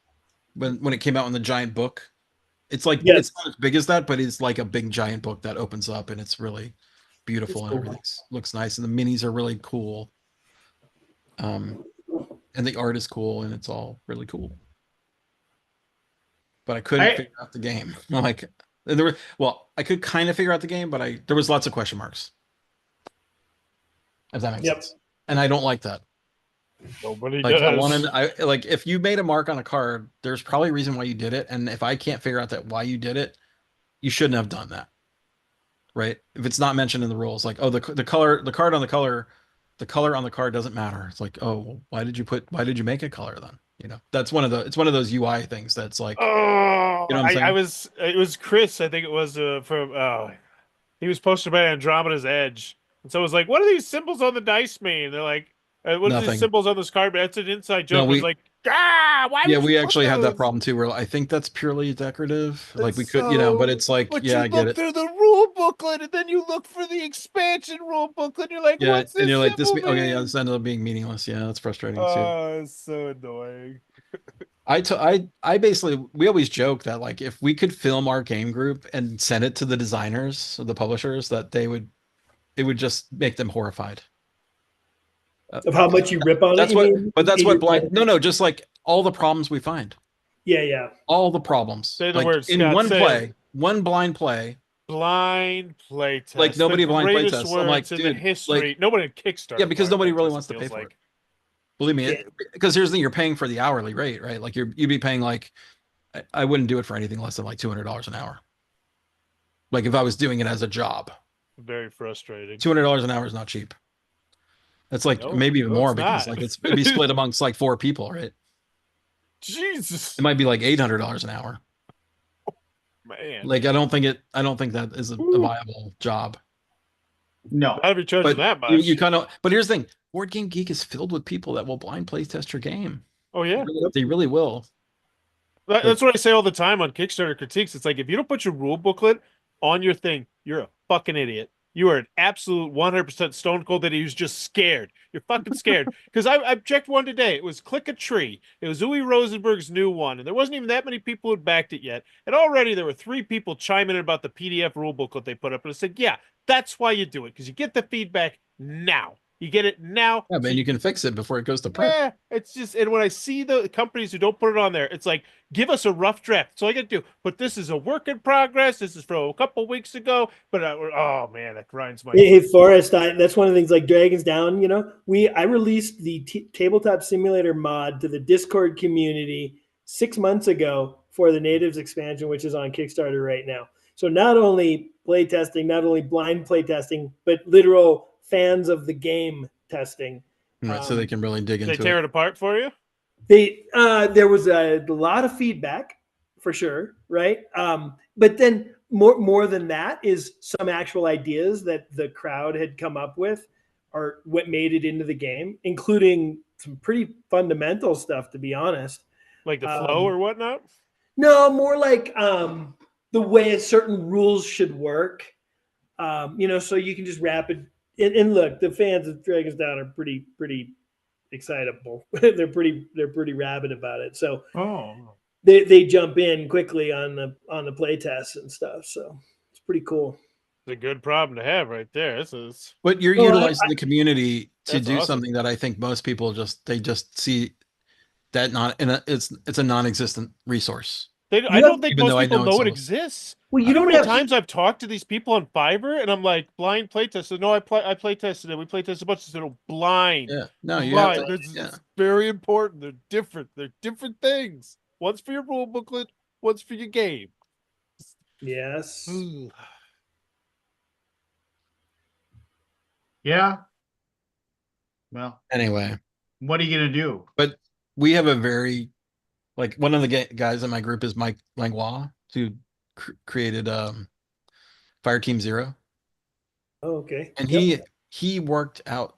when it came out in the giant book. It's like, it's not as big as that, but it's like a big giant book that opens up, and it's really beautiful, and everything looks nice, and the minis are really cool. And the art is cool, and it's all really cool. But I couldn't figure out the game. I'm like, I could kind of figure out the game, but there was lots of question marks. If that makes sense. And I don't like that. Nobody like, does. Like, if you made a mark on a card, there's probably a reason why you did it. And if I can't figure out why you did it, you shouldn't have done that. Right? If it's not mentioned in the rules, like, oh, the color on the card doesn't matter. It's like, oh, why did you make a color then? That's it's one of those UI things that's like, it was Chris, I think it was he was posted by Andromeda's Edge. And so it was like, what do these symbols on the dice mean? They're like, what are these symbols on this card? But that's an inside joke. No, why? Yeah, we actually have that problem too. Where I think that's purely decorative. Like, we could, but it's like, I get it. You look through the rule booklet, and then you look for the expansion rule booklet. And you're like, what's this? And you're like, this ended up being meaningless. Yeah, that's frustrating too. Oh, it's so annoying. I basically, we always joke that, like, if we could film our game group and send it to the designers or the publishers, that it would just make them horrified. Of how much you rip on that's it. Just like all the problems we find. Yeah. All the problems. Say the like, words, in Scott, one blind play. Blind play test. Like, nobody blind play test. I'm like, dude, in the history. Nobody in Kickstarter. Yeah, because nobody really wants to pay for it. Believe me, because here's the thing: you're paying for the hourly rate, right? Like, you'd be paying, like, I wouldn't do it for anything less than like $200 an hour. Like, if I was doing it as a job. Very frustrating. $200 an hour is not cheap. It's like No, maybe even no, more it's because not. like it'd be split amongst like 4 people, right? Jesus, It might be like $800 an hour. man. Like I don't think that is a viable job. No. Not if you're charging But that much. you kind of. But here's the thing: Board Game Geek is filled with people that will blind play test your game. Oh yeah, They really will. that's what I say all the time on Kickstarter critiques. It's like if you don't put your rule booklet on your thing, you're a fucking idiot. You are an absolute 100% stone cold that he was just scared. You're fucking scared. Because I checked one today. It was Click a Tree. It was Uwe Rosenberg's new one. And there wasn't even that many people who'd backed it yet. And already there were 3 people chiming in about the PDF rule booklet they put up. And I said, yeah, that's why you do it. Because you get the feedback now. You get it now. Yeah, man, you can fix it before it goes to print. Yeah, it's just, and when I see the companies who don't put it on there, it's like, give us a rough draft. That's all I got to do. But this is a work in progress. This is from a couple weeks ago. But oh man, that grinds my. Hey, Forrest, that's one of the things like Dragons Down. I released the tabletop simulator mod to the Discord community 6 months ago for the Natives expansion, which is on Kickstarter right now. So not only playtesting, not only blind playtesting, but literal fans of the game testing. Right, so they can really dig into it. They tear it apart for you? There was a lot of feedback for sure, right? But then more than that is some actual ideas that the crowd had come up with or what made it into the game, including some pretty fundamental stuff, to be honest. Like the flow or whatnot? No, more like the way certain rules should work. So you can just rapid and look, the fans of Dragons Down are pretty excitable. they're pretty rabid about it. So they jump in quickly on the play tests and stuff. So it's pretty cool. It's a good problem to have right there. But you're utilizing the community to do awesome. something that I think most people just see that it's a non-existent resource. I don't think most people know it exists. Well, you don't know how have many times I've talked to these people on Fiverr, and I'm like, blind playtest. So no, I playtested it. We playtested a bunch. So no, blind. Yeah, no, you blind. have to, It's very important. They're different. They're different things. One's for your rule booklet. One's for your game. Yes. Yeah. Well, anyway, what are you gonna do? But we have a very one of the guys in my group is Mike Langlois, who created Fireteam Zero. Oh, okay. And he worked out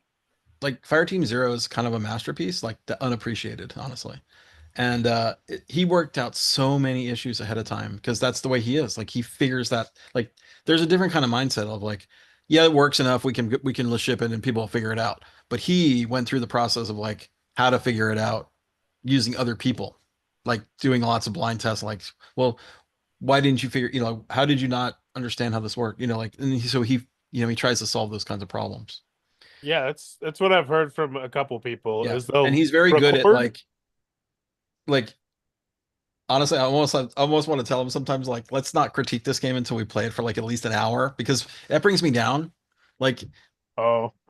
Fireteam Zero is kind of a masterpiece, unappreciated, honestly. And he worked out so many issues ahead of time because that's the way he is. He figures that there's a different kind of mindset of yeah, it works enough. We can ship it and people will figure it out. But he went through the process of how to figure it out using other people, doing lots of blind tests. Well, why didn't you figure? How did you not understand how this worked? And so he tries to solve those kinds of problems. Yeah, that's what I've heard from a couple people. Yeah. Is and he's very good at honestly, I almost want to tell him sometimes let's not critique this game until we play it for at least an hour, because that brings me down.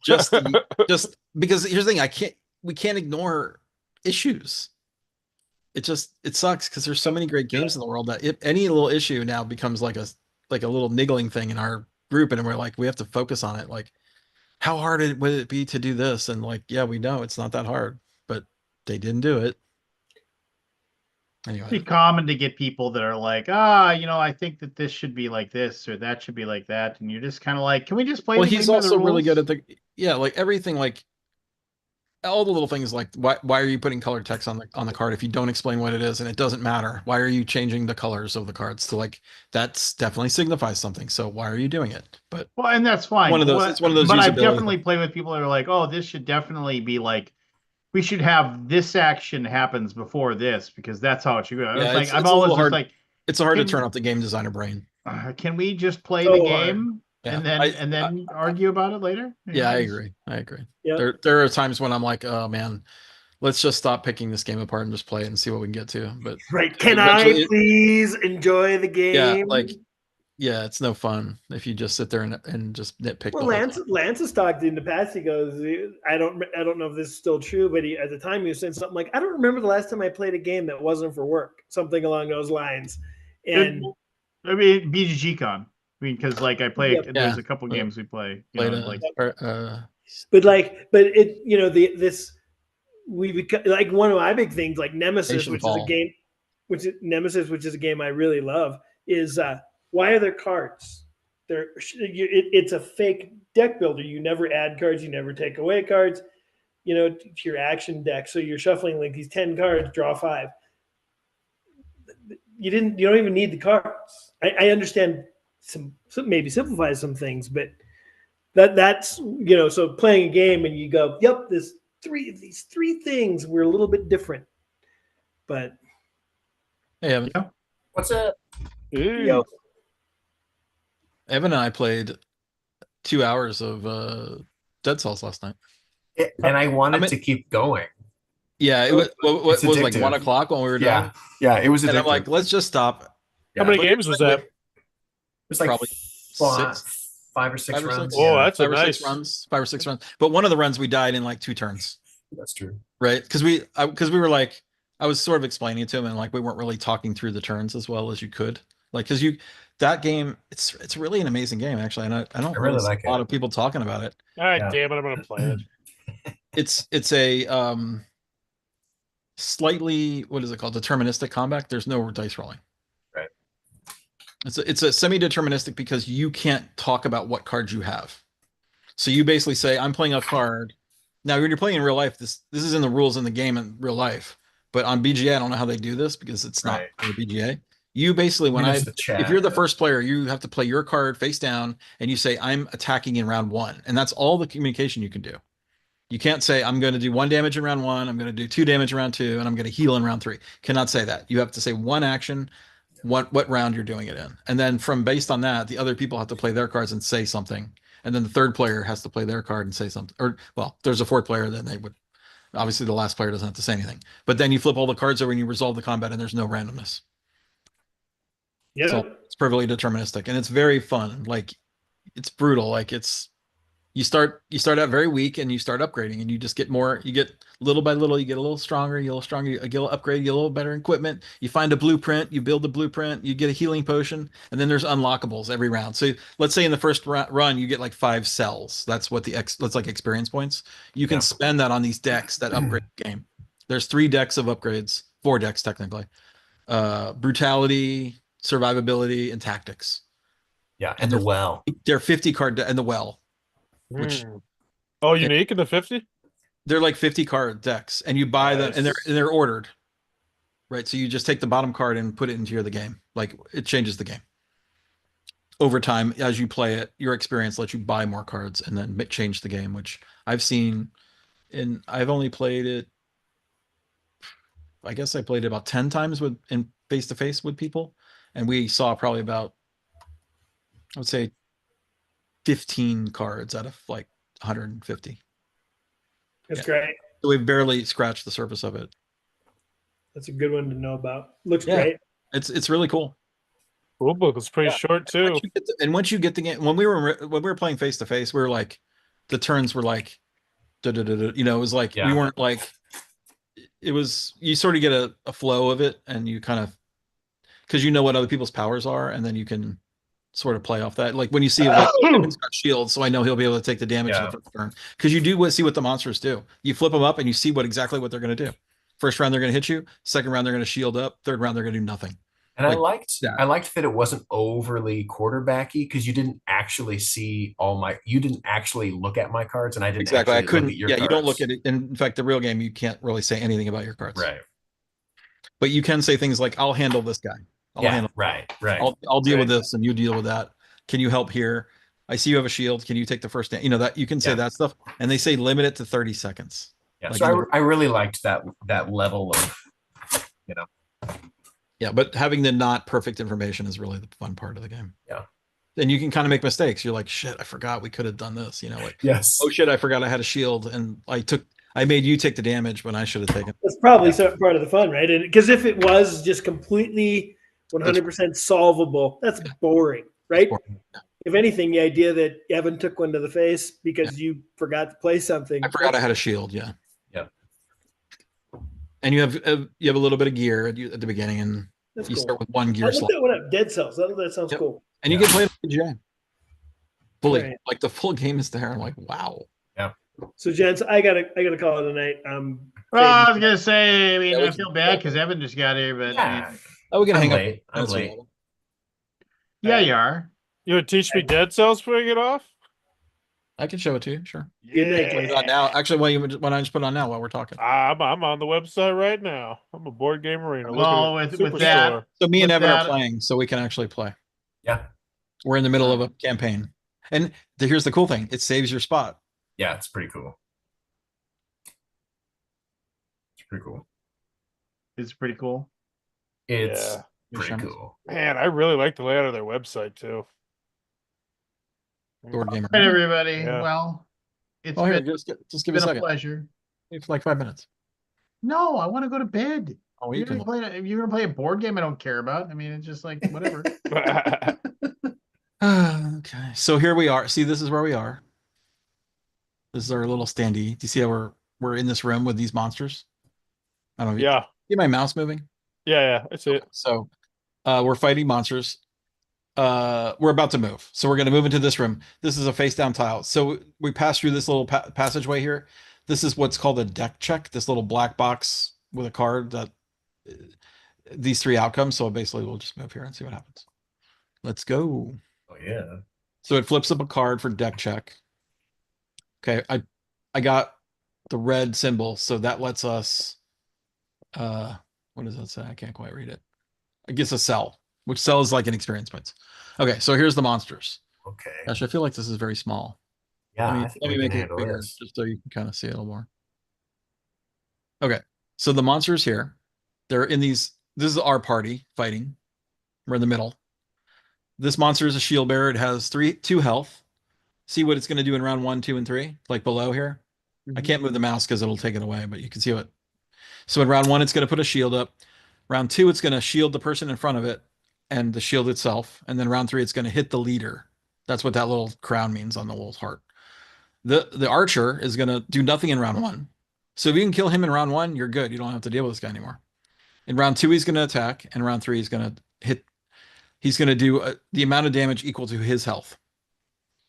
Just because here's the thing, we can't ignore issues. It sucks because there's so many great games in the world that any little issue now becomes like a little niggling thing in our group, and we're we have to focus on it. How hard would it be to do this? And yeah, we know it's not that hard, but they didn't do it. Anyway, it's pretty common to get people that are I think that this should be like this or that should be like that, and you're just kind of can we just play? Well, he's also really good at everything, all the little things why are you putting color text on the card if you don't explain what it is and it doesn't matter? Why are you changing the colors of the cards to that's definitely signifies something? So why are you doing it? But and that's fine. It's one of those. But I've definitely played with people that are oh, this should definitely be we should have this action happens before this because that's how it should go. Yeah, I'm always hard. It's hard to turn off the game designer brain. Can we just play the game and then argue about it later? Yeah, I agree. Yeah. There are times when I'm oh man, let's just stop picking this game apart and just play it and see what we can get to. But right, can I please enjoy the game? Yeah, it's no fun if you just sit there and just nitpick. Well, Lance has talked in the past. He goes, I don't know if this is still true, but at the time he was saying something I don't remember the last time I played a game that wasn't for work, something along those lines. And I mean, BGG Con. Because I played, there's a couple games we play. but it, this we become like one of my big things, like Nemesis, which is a game, which is a game I really love. Is why are there cards? It's a fake deck builder. You never add cards. You never take away cards. To your action deck. So you're shuffling like these 10 cards, draw 5. You don't even need the cards. I understand some maybe simplifies some things, but that's so playing a game and you go, yep, these three things were a little bit different. But hey, Evan. Yeah. What's up? Yo. Evan and I played 2 hours of Dead Cells last night. And I wanted to keep going. Yeah, it was like 1 o'clock when we were done. Yeah, it was addictive. And I'm like, let's just stop. How many games was that? It was like probably 5 or 6 runs. Oh, that's five or nice. 6 runs. 5 or 6 runs. But one of the runs we died in like 2 turns. That's true. Right? Because we were like, I was sort of explaining it to him, and like we weren't really talking through the turns as well as you could. Like, because that game, it's really an amazing game actually, and I don't really like a lot of people talking about it. All right, damn it, I'm gonna play it. It's a slightly, what is it called, deterministic combat. There's no dice rolling. Right. It's a semi-deterministic because you can't talk about what cards you have. So you basically say, I'm playing a card. Now when you're playing in real life, this is in the rules in the game in real life. But on BGA, I don't know how they do this because it's not for BGA. You basically, if you're the first player, you have to play your card face down and you say, I'm attacking in round 1. And that's all the communication you can do. You can't say, I'm going to do 1 damage in round 1, I'm going to do 2 damage in round 2, and I'm going to heal in round 3. Cannot say that. You have to say one action, what round you're doing it in. And then based on that, the other people have to play their cards and say something. And then the third player has to play their card and say something. Or, well, there's a 4th player, then they would, obviously the last player doesn't have to say anything. But then you flip all the cards over and you resolve the combat and there's no randomness. Yeah. So it's perfectly deterministic. And it's very fun. Like, it's brutal. Like, you start out very weak and you start upgrading and you just get more, you get little by little, you get a little stronger, you get a little upgrade, you get a little better equipment, you find a blueprint, you build the blueprint, you get a healing potion, and then there's unlockables every round. So let's say in the first run, you get like 5 cells. That's what that's like experience points. You can spend that on these decks that upgrade the game. There's 3 decks of upgrades, 4 decks technically. Brutality, survivability, and tactics. Yeah, and the well. They're 50 card and the well. Which unique in the 50? They're like 50 card decks, and you buy them, and they're ordered, right? So you just take the bottom card and put it into the game. Like, it changes the game over time as you play it. Your experience lets you buy more cards and then change the game, which I've seen. And I've only played it. I guess I played it about 10 times in face to face with people, and we saw probably about, I would say, 15 cards out of like 150. That's great. So we've barely scratched the surface of it. That's a good one to know about. Looks great. It's really cool. Rule book was pretty short too. Once you get the game, when we were playing face to face, we were like, the turns were like, it was like we weren't like, it was, you sort of get a flow of it, and you kind of, because you know what other people's powers are, and then you can sort of play off that. Like when you see like, it's got shields, so I know he'll be able to take the damage in the first turn. Because you do see what the monsters do. You flip them up and you see exactly what they're going to do. First round they're going to hit you. Second round they're going to shield up. Third round they're going to do nothing. And I liked that it wasn't overly quarterbacky, because you didn't actually see you didn't actually look at my cards, and I didn't exactly. I couldn't. Look at your cards. You don't look at it. In fact, the real game, you can't really say anything about your cards. Right. But you can say things like, "I'll handle this guy." Right. I'll deal with this, and you deal with that. Can you help here? I see you have a shield. Can you take the first damage? That you can say that stuff. And they say limit it to 30 seconds. Yeah. Like, so I really liked that level of, Yeah, but having the not perfect information is really the fun part of the game. Yeah. And you can kind of make mistakes. You're like, shit, I forgot we could have done this. Like, yes. Oh shit, I forgot I had a shield, and I made you take the damage when I should have taken. That's probably part of the fun, right? Because if it was just completely 100% solvable, that's boring, right? If anything, the idea that Evan took one to the face because you forgot to play something. I forgot I had a shield. Yeah. Yeah. And you have a little bit of gear at the beginning, and you start with 1 gear slot. That one up, Dead Cells. That sounds cool. And you can play it fully. Right. Like the full game is there. I'm like, wow. Yeah. So, gents, I gotta call it a night. Well, I was gonna say, I mean, Yeah, we I feel bad because Evan just got here, but I mean, we can hang late. up. I'm late. yeah, you are. You would teach me Dead Cells before you get off? I can show it to you. Sure. Good night, Yeah. Put it on now. Actually, why don't I just put it on now while we're talking? I'm on the website right now. I'm a board game arena. Well, Look at with that, So me and with Evan are that- playing, so we can actually play. Yeah. We're in the middle of a campaign, and here's the cool thing: it saves your spot. Yeah, it's pretty cool. It's pretty cool. It's pretty cool. It's Yeah. pretty cool. Man, I really like the layout of their website too. Board game. All right, everybody. Yeah. Well, it's Oh, here, been, just give me a been a second. pleasure. It's like 5 minutes. No, I want to go to bed. Oh, You're gonna play a board game I don't care about. I mean, it's just like whatever. Okay, so here we are. See, this is where we are. This is our little standee. Do you see how we're in this room with these monsters? I don't know. Yeah. See my mouse moving? Yeah, that's it. So we're fighting monsters. We're about to move. So we're going to move into this room. This is a face down tile. So we pass through this little passageway here. This is what's called a deck check, this little black box with a card that these 3 outcomes. So basically we'll just move here and see what happens. Let's go. Oh yeah. So it flips up a card for deck check. Okay, I got the red symbol, so that lets us what does that say? I can't quite read it. I guess a sell, which sells like an experience points. Okay, so here's the monsters. Okay. Gosh, I feel like this is very small. Yeah, Let me make it bigger this. just so you can kind of see it a little more. Okay, so the monsters here, they're in these. This is our party fighting. We're in the middle. This monster is a shield bearer. It has 2 health. See what it's going to do in round 1, 2, and 3, like below here. I can't move the mouse because it'll take it away, but you can see what. So in round 1, it's going to put a shield up. Round 2, it's going to shield the person in front of it and the shield itself. And then round 3, it's going to hit the leader. That's what that little crown means on the little heart. The archer is going to do nothing in round 1. So if you can kill him in round 1, you're good. You don't have to deal with this guy anymore. In round 2, he's going to attack. And round 3, he's going to hit. He's going to do the amount of damage equal to his health.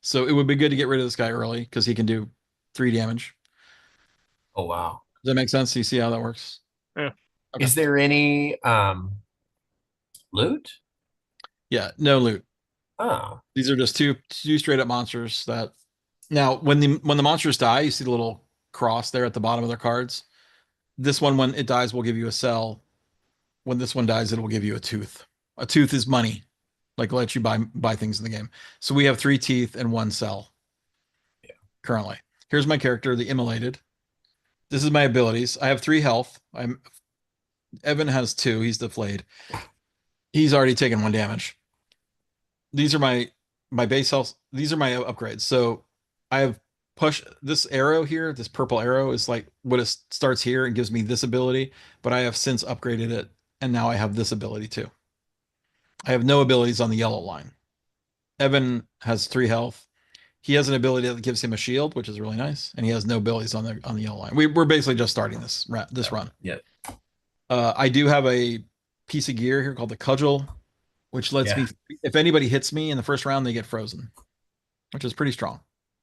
So it would be good to get rid of this guy early because he can do 3 damage. Oh wow. Does that make sense? Do you see how that works? Yeah. Okay. Is there any loot? Yeah, no loot. Oh. These are just two straight up monsters that now when the monsters die, you see the little cross there at the bottom of their cards. This one, when it dies, will give you a cell. When this one dies, it will give you a tooth. A tooth is money. Like let you buy things in the game. So we have 3 teeth and 1 cell. Yeah. Currently. Here's my character, the Immolated. This is my abilities. I have 3 health. Evan has 2. He's the flayed. He's already taken 1 damage. These are my base health. These are my upgrades. So I have push this arrow here. This purple arrow is like what it starts here and gives me this ability, but I have since upgraded it. And now I have this ability too. I have no abilities on the yellow line. Evan has 3 health. He has an ability that gives him a shield, which is really nice, and he has no abilities on the yellow line. We're basically just starting this run. Yeah. I do have a piece of gear here called the cudgel, which lets me, if anybody hits me in the first round, they get frozen, which is pretty strong.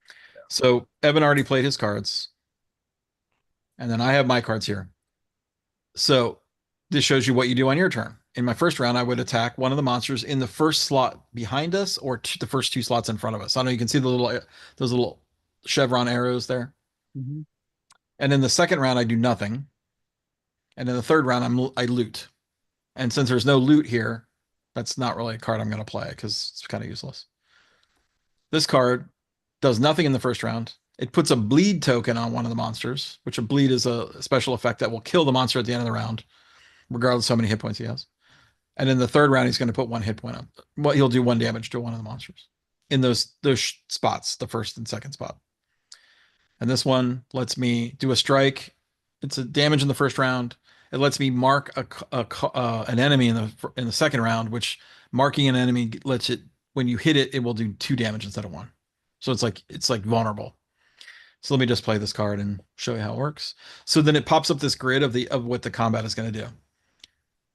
Yeah. So Evan already played his cards, and then I have my cards here. So this shows you what you do on your turn. In my first round, I would attack one of the monsters in the first slot behind us or the first 2 slots in front of us. I know you can see those little chevron arrows there. Mm-hmm. And in the second round, I do nothing. And in the third round, I loot. And since there's no loot here, that's not really a card I'm going to play because it's kind of useless. This card does nothing in the first round. It puts a bleed token on one of the monsters, which a bleed is a special effect that will kill the monster at the end of the round, regardless of how many hit points he has. And in the third round, he's going to put 1 hit point up. Well, he'll do 1 damage to one of the monsters in those spots, the first and second spot. And this one lets me do a strike. It's a damage in the first round. It lets me mark an enemy in the second round, which marking an enemy lets it, when you hit it, it will do 2 damage instead of 1. So it's like vulnerable. So let me just play this card and show you how it works. So then it pops up this grid of what the combat is going to do.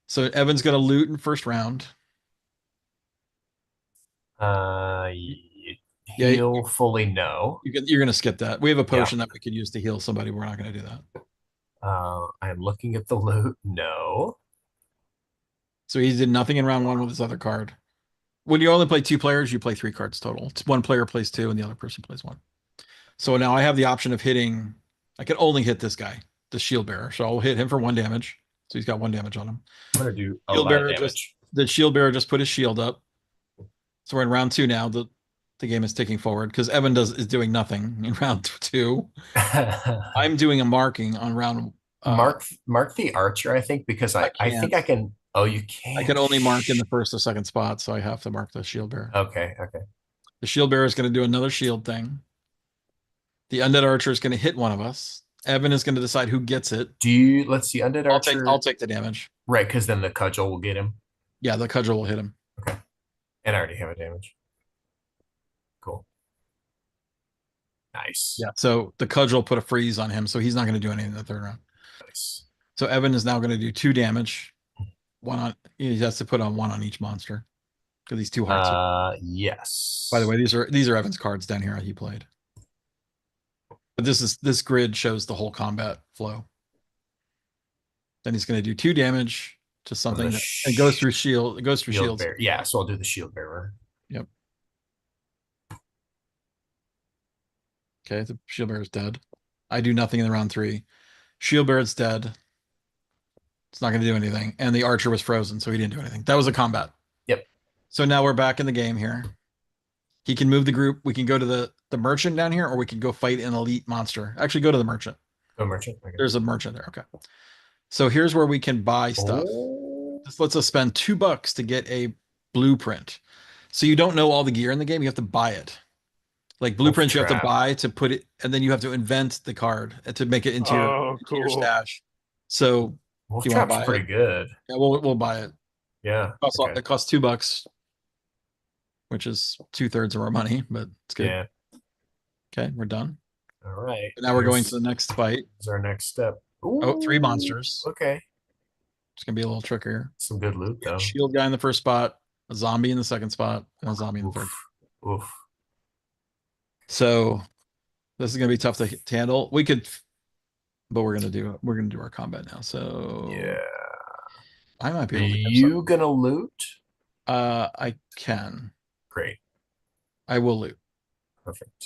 So Evan's going to loot in first round. Heal fully, no. You're going to skip that. We have a potion that we could use to heal somebody. We're not going to do that. I'm looking at the loot. No. So he did nothing in round 1 with his other card. When you only play 2 players, you play 3 cards total. It's 1 player plays 2 and the other person plays 1. So now I have the option of hitting. I can only hit this guy, the shield bearer. So I'll hit him for 1 damage. So he's got 1 damage on him. I'm going to do a Shield lot bearer of damage. the shield bearer just put his shield up. So we're in round 2 now. The game is ticking forward because Evan is doing nothing in round 2. I'm doing a marking on round. Mark the archer, I think, because I think I can. Oh, you can't. I can only mark in the first or second spot, so I have to mark the shield bearer. Okay. The shield bearer is going to do another shield thing. The undead archer is going to hit one of us. Evan is going to decide who gets it. Let's see, undead archer. I'll take the damage. Right, because then the cudgel will get him. Yeah, the cudgel will hit him. Okay. And I already have a damage. Cool. Nice. Yeah, so the cudgel put a freeze on him, so he's not going to do anything in the 3rd round. Nice. So Evan is now going to do 2 damage. He has to put on 1 on each monster because these 2 hearts. Yes. By the way, these are Evan's cards down here he played. But this grid shows the whole combat flow. Then he's going to do 2 damage to something that it goes through shield. It goes through shields. Yeah, so I'll do the shield bearer. Yep. Okay, the shield bearer is dead. I do nothing in the round 3. Shield bearer is dead. It's not going to do anything. And the archer was frozen, so he didn't do anything. That was a combat. Yep. So now we're back in the game here. He can move the group. We can go to the merchant down here, or we can go fight an elite monster. Actually, go to the merchant. Go merchant. Okay. There's a merchant there. Okay. So here's where we can buy stuff. This lets us spend $2 to get a blueprint. So you don't know all the gear in the game. You have to buy it. Like blueprints, you have to buy to put it, and then you have to invent the card to make it into your stash. So Wolf Trap's pretty good. Yeah, we'll buy it. Yeah. It costs $2, which is 2/3 of our money, but it's good. Yeah. Okay, we're done. All right. And now we're going to the next fight. Is our next step. Ooh, oh, 3 monsters. Okay. It's gonna be a little trickier. Some good loot though. Shield guy in the first spot, a zombie in the second spot, and a zombie in the third. Oof. So this is gonna be tough to handle. We could, but we're gonna do our combat now. So yeah, I might be. Are you gonna loot? I can. Great. I will loot. Perfect.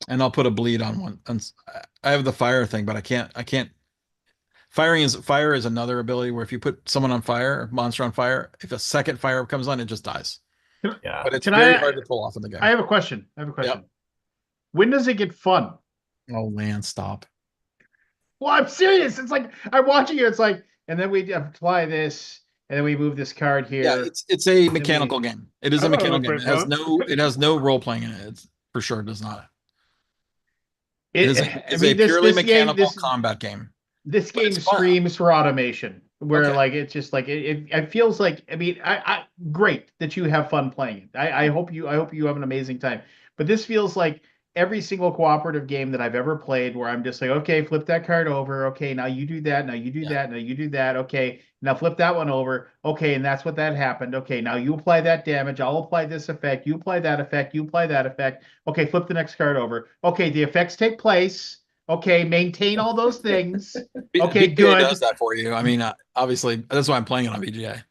And I'll put a bleed on one. I have the fire thing, but I can't. Fire is another ability where if you put someone on fire, a monster on fire, if a second fire comes on, it just dies. Yeah, but it's very hard to pull off in the game. I have a question. Yep. When does it get fun? Oh man, stop. Well, I'm serious. It's like I'm watching it. It's like, and then we apply this, and then we move this card here. Yeah, it's a mechanical game. It is a mechanical game. It has no role playing in it. It for sure does not. It's a purely mechanical combat game. This game screams for automation, where like it's just like it feels like. I mean, I great that you have fun playing it. I hope you have an amazing time. But this feels like every single cooperative game that I've ever played, where I'm just like, okay, flip that card over. Okay, now you do that. Now you do that. Now you do that. Okay, now flip that one over. Okay, and that's what that happened. Okay, now you apply that damage. I'll apply this effect. You apply that effect. You apply that effect. Okay, flip the next card over. Okay, the effects take place. Okay, maintain all those things. Okay, good. Does that for you? I mean, obviously, that's why I'm playing it on VGA.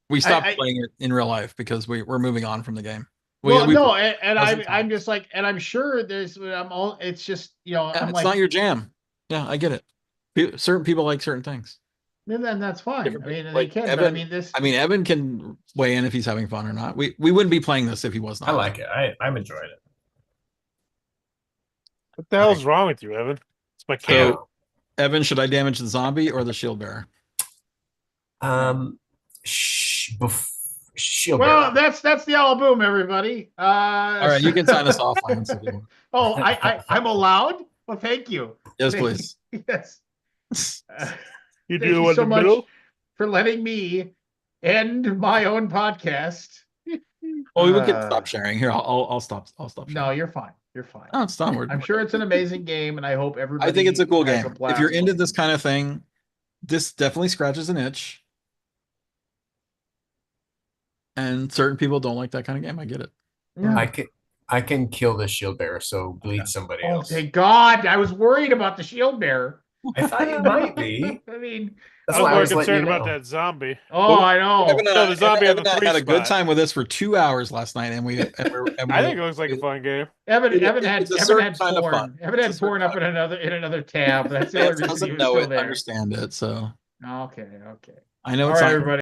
We stopped playing it in real life because we're moving on from the game. I'm just like, and I'm sure there's. It's just I'm it's like, not your jam. Yeah, I get it. Certain people like certain things. And then that's fine. I mean, like they can. Evan, but I mean, Evan can weigh in if he's having fun or not. We wouldn't be playing this if he was not. I like it. I'm enjoying it. What the hell's wrong with you, Evan? It's my camera. So, Evan, should I damage the zombie or the shield bearer? Shield bearer. That's the Alaboom, everybody. All right, you can sign us off. Oh, I'm allowed? Well, thank you. Yes, please. Yes. You do the one in the middle? For letting me end my own podcast. Oh, we can stop sharing. Here, I'll stop. Sharing. No, you're fine. You're fine. Oh, it's not. I'm sure it's an amazing game, and I hope everybody. I think it's a cool game. If you're into this kind of thing, this definitely scratches an itch. And certain people don't like that kind of game. I get it. Yeah. I can kill this shield bearer, so bleed somebody Oh, else. thank God! I was worried about the shield bearer. I thought you might be. I mean, That's I was why I more was letting you concerned about know. that zombie. oh, I know. No, the zombie on the Evan and I 3 had a good spot. time with this for 2 hours last night, and we I think it looks like a fun game. Evan it's a certain had kind of porn. fun. Evan It's had a certain porn up kind in another tab. That's the only reason he doesn't was know still it, there. understand it. So Okay. I know All it's right, not everybody.